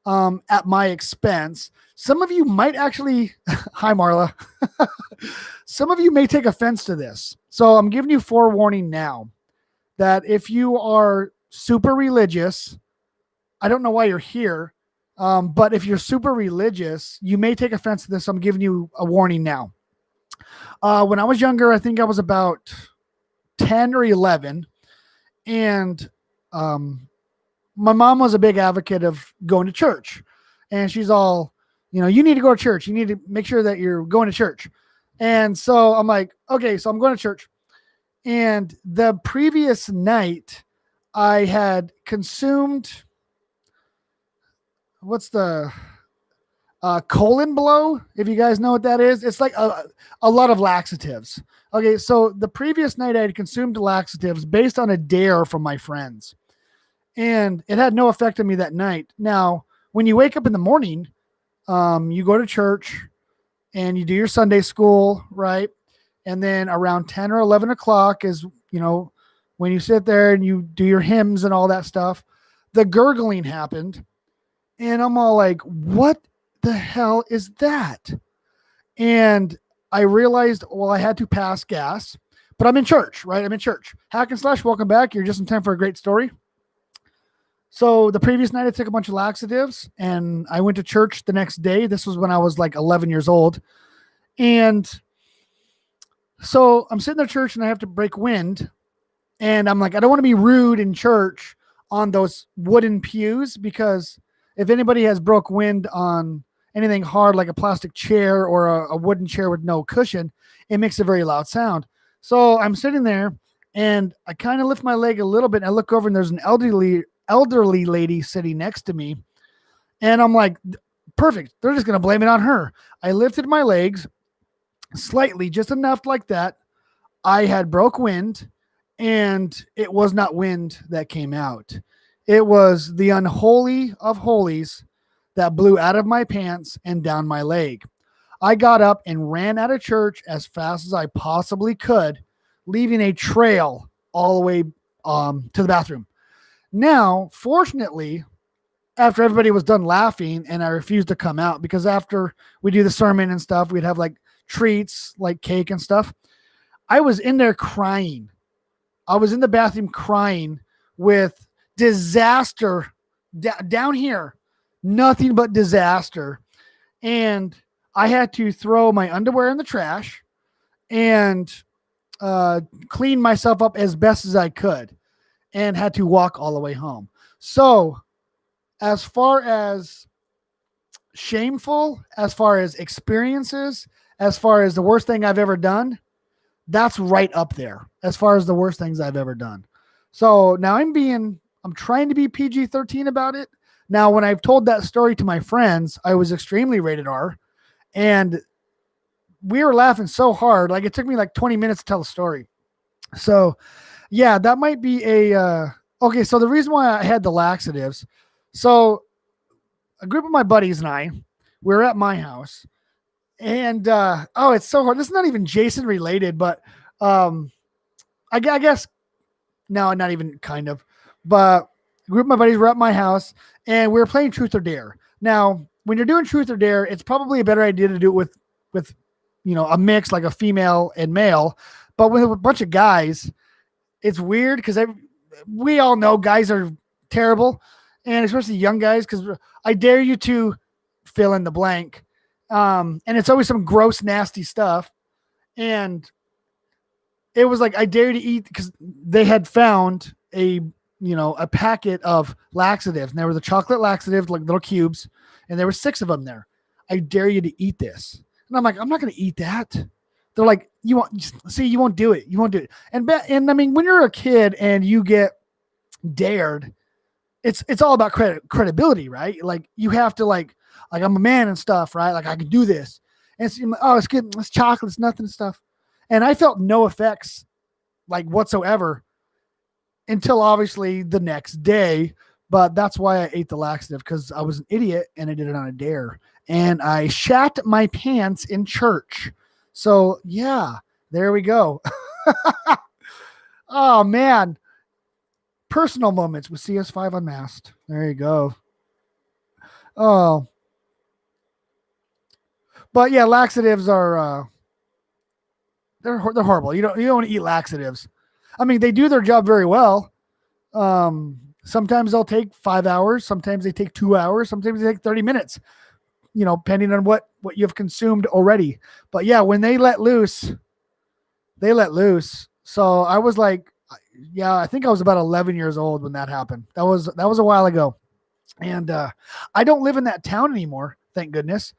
at my expense. Some of you might actually, hi Marla, some of you may take offense to this. So I'm giving you forewarning now that if you are super religious, I don't know why you're here, but if you're super religious, you may take offense to this. So I'm giving you a warning now. When I was younger, I think I was about 10 or 11. And my mom was a big advocate of going to church. And she's all, you need to go to church. You need to make sure that you're going to church. And so I'm like, okay, so I'm going to church. And the previous night, I had consumed, what's the... colon blow, if you guys know what that is. It's like a lot of laxatives. Okay, so the previous night I had consumed laxatives based on a dare from my friends, and it had no effect on me that night. Now, when you wake up in the morning, you go to church and you do your Sunday school, right? And then around 10 or 11 o'clock is, when you sit there and you do your hymns and all that stuff, the gurgling happened. And I'm all like, what the hell is that? And I realized, well, I had to pass gas, but I'm in church, right? I'm in church. Hack and Slash, welcome back. You're just in time for a great story. So the previous night I took a bunch of laxatives and I went to church the next day. This was when I was like 11 years old. And so I'm sitting in church and I have to break wind. And I'm like, I don't want to be rude in church on those wooden pews, because if anybody has broke wind on anything hard, like a plastic chair or a wooden chair with no cushion, it makes a very loud sound. So I'm sitting there and I kind of lift my leg a little bit and I look over and there's an elderly lady sitting next to me. And I'm like, perfect. They're just going to blame it on her. I lifted my legs slightly, just enough like that. I had broke wind, and it was not wind that came out. It was the unholy of holies that blew out of my pants and down my leg. I got up and ran out of church as fast as I possibly could, leaving a trail all the way to the bathroom. Now, fortunately, after everybody was done laughing and I refused to come out, because after we do the sermon and stuff, we'd have like treats, like cake and stuff. I was in there crying. I was in the bathroom crying with disaster down here, nothing but disaster. And I had to throw my underwear in the trash and clean myself up as best as I could, and had to walk all the way home. So as far as shameful, as far as experiences, as far as the worst thing I've ever done, that's right up there as far as the worst things I've ever done. So now I'm trying to be PG-13 about it. Now, when I've told that story to my friends, I was extremely rated R, and we were laughing so hard. Like, it took me like 20 minutes to tell the story. So yeah, that might be okay. So the reason why I had the laxatives, so a group of my buddies and I, we were at my house, and it's so hard. This is not even Jason related, but I guess no, not even kind of. But a group of my buddies were at my house, and we were playing Truth or Dare. Now, when you're doing Truth or Dare, it's probably a better idea to do it with a mix, like a female and male. But with a bunch of guys, it's weird because we all know guys are terrible, and especially young guys, because I dare you to fill in the blank. And it's always some gross, nasty stuff. And it was like, I dare you to eat, because they had found a packet of laxatives, and there was a chocolate laxative, like little cubes, and there were 6 of them there. I dare you to eat this. And I'm like, I'm not going to eat that. They're like, you won't do it. You won't do it. And I mean, when you're a kid and you get dared, it's all about credibility, right? Like, you have to like I'm a man and stuff, right? Like, I can do this. And it's good. It's chocolate. It's nothing and stuff. And I felt no effects like whatsoever until obviously the next day. But that's why I ate the laxative, because I was an idiot and I did it on a dare. And I shat my pants in church. So yeah, there we go. Oh man. Personal moments with CS5 Unmasked. There you go. Oh. But yeah, laxatives are they're horrible. You don't want to eat laxatives. I mean, they do their job very well. Sometimes they'll take 5 hours, sometimes they take 2 hours, sometimes they take 30 minutes. Depending on what you've consumed already. But yeah, when they let loose. So I was like, yeah, I think I was about 11 years old when that happened. That was a while ago. And I don't live in that town anymore, thank goodness.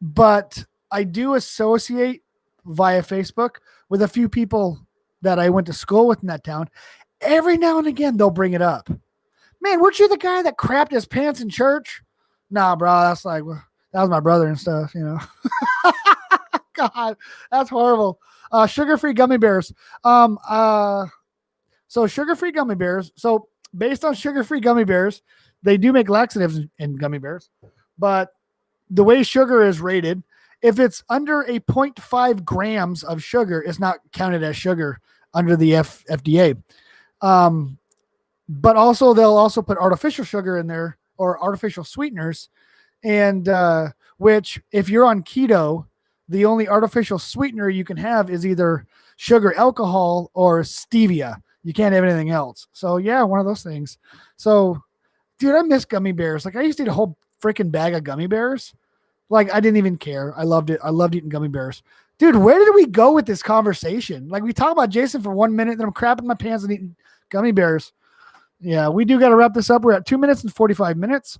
But I do associate via Facebook with a few people that I went to school with in that town. Every now and again, they'll bring it up. Man, weren't you the guy that crapped his pants in church? Nah, bro, that was my brother and stuff, God, that's horrible. Sugar-free gummy bears. So sugar-free gummy bears. So based on sugar-free gummy bears, they do make laxatives in gummy bears, but the way sugar is rated, if it's under a 0.5 grams of sugar, it's not counted as sugar under the FDA. But also they'll also put artificial sugar in there or artificial sweeteners, and which if you're on keto, the only artificial sweetener you can have is either sugar alcohol or stevia. You can't have anything else. So yeah, one of those things. So dude, I miss gummy bears. Like I used to eat a whole freaking bag of gummy bears. Like I didn't even care. I loved it. I loved eating gummy bears. Dude, where did we go with this conversation? Like we talk about Jason for 1 minute, then I'm crapping my pants and eating gummy bears. Yeah, we do got to wrap this up. We're at 2 minutes and 45 minutes.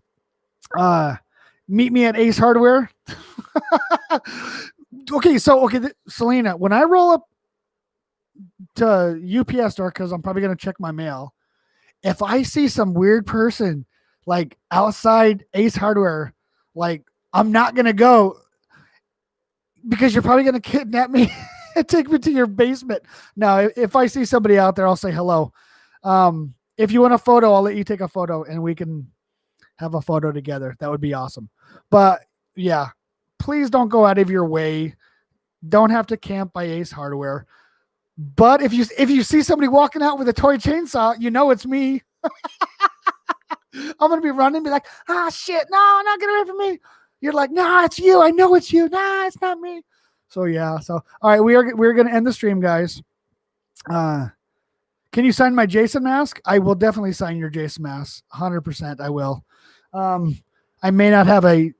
Meet me at Ace Hardware. Okay, Selena, when I roll up to UPS store, because I'm probably going to check my mail, if I see some weird person like outside Ace Hardware, like I'm not going to go because you're probably going to kidnap me and take me to your basement. Now, if I see somebody out there, I'll say hello. If you want a photo, I'll let you take a photo and we can have a photo together. That would be awesome. But yeah, please don't go out of your way. Don't have to camp by Ace Hardware. But if you see somebody walking out with a toy chainsaw, you know it's me. I'm going to be running and be like, shit, no, not get away from me. You're like, nah, it's you. I know it's you. Nah, it's not me. So yeah. So, all right, we're going to end the stream, guys. Can you sign my Jason mask? I will definitely sign your Jason mask. 100% I will. I may not have a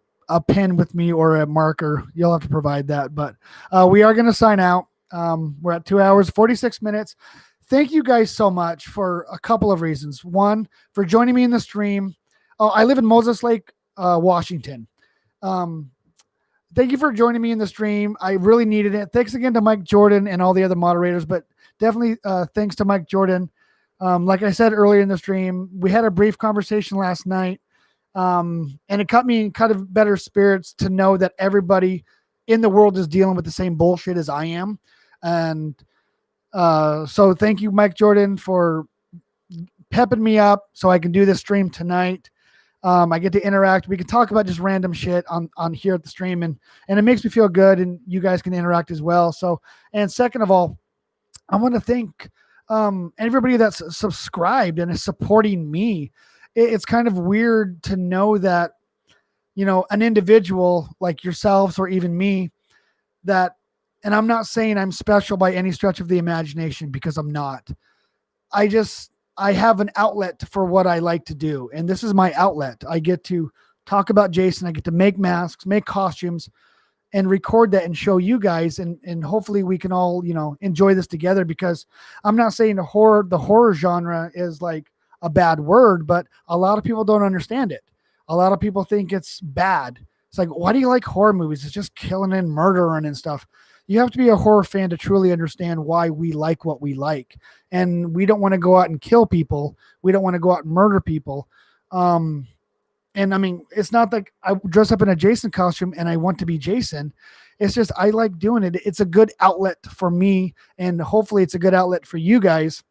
pen with me or a marker. You'll have to provide that, but we are going to sign out. We're at 2 hours, 46 minutes. Thank you guys so much for a couple of reasons. One, for joining me in the stream. Oh, I live in Moses Lake, Washington. Thank you for joining me in the stream. I really needed it. Thanks again to Mike Jordan and all the other moderators, but definitely thanks to Mike Jordan. Like I said earlier in the stream, we had a brief conversation last night, and it cut me in kind of better spirits to know that everybody in the world is dealing with the same bullshit as I am. And so thank you, Mike Jordan, for pepping me up so I can do this stream tonight. I get to interact. We can talk about just random shit on here at the stream, and it makes me feel good, and you guys can interact as well. So, and second of all, I want to thank everybody that's subscribed and is supporting me. It's kind of weird to know that, you know, an individual like yourselves or even me that, and I'm not saying I'm special by any stretch of the imagination, because I'm not. I have an outlet for what I like to do. And this is my outlet. I get to talk about Jason. I get to make masks, make costumes, and record that and show you guys. And hopefully we can all, you know, enjoy this together, because I'm not saying the horror genre is like a bad word, but a lot of people don't understand it. A lot of people think it's bad. It's like, why do you like horror movies? It's just killing and murdering and stuff. You have to be a horror fan to truly understand why we like what we like. And we don't want to go out and kill people. We don't want to go out and murder people. And I mean, it's not like I dress up in a Jason costume and I want to be Jason. It's just, I like doing it. It's a good outlet for me. And hopefully it's a good outlet for you guys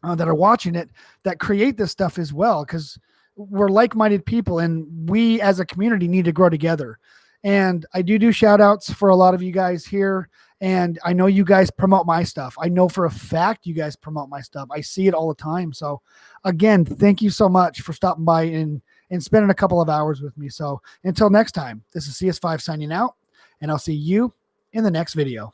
that are watching it, that create this stuff as well. Because we're like-minded people, and we as a community need to grow together. And I do shout outs for a lot of you guys here. And I know you guys promote my stuff. I know for a fact you guys promote my stuff. I see it all the time. So again, thank you so much for stopping by and spending a couple of hours with me. So until next time, this is CS5 signing out, and I'll see you in the next video.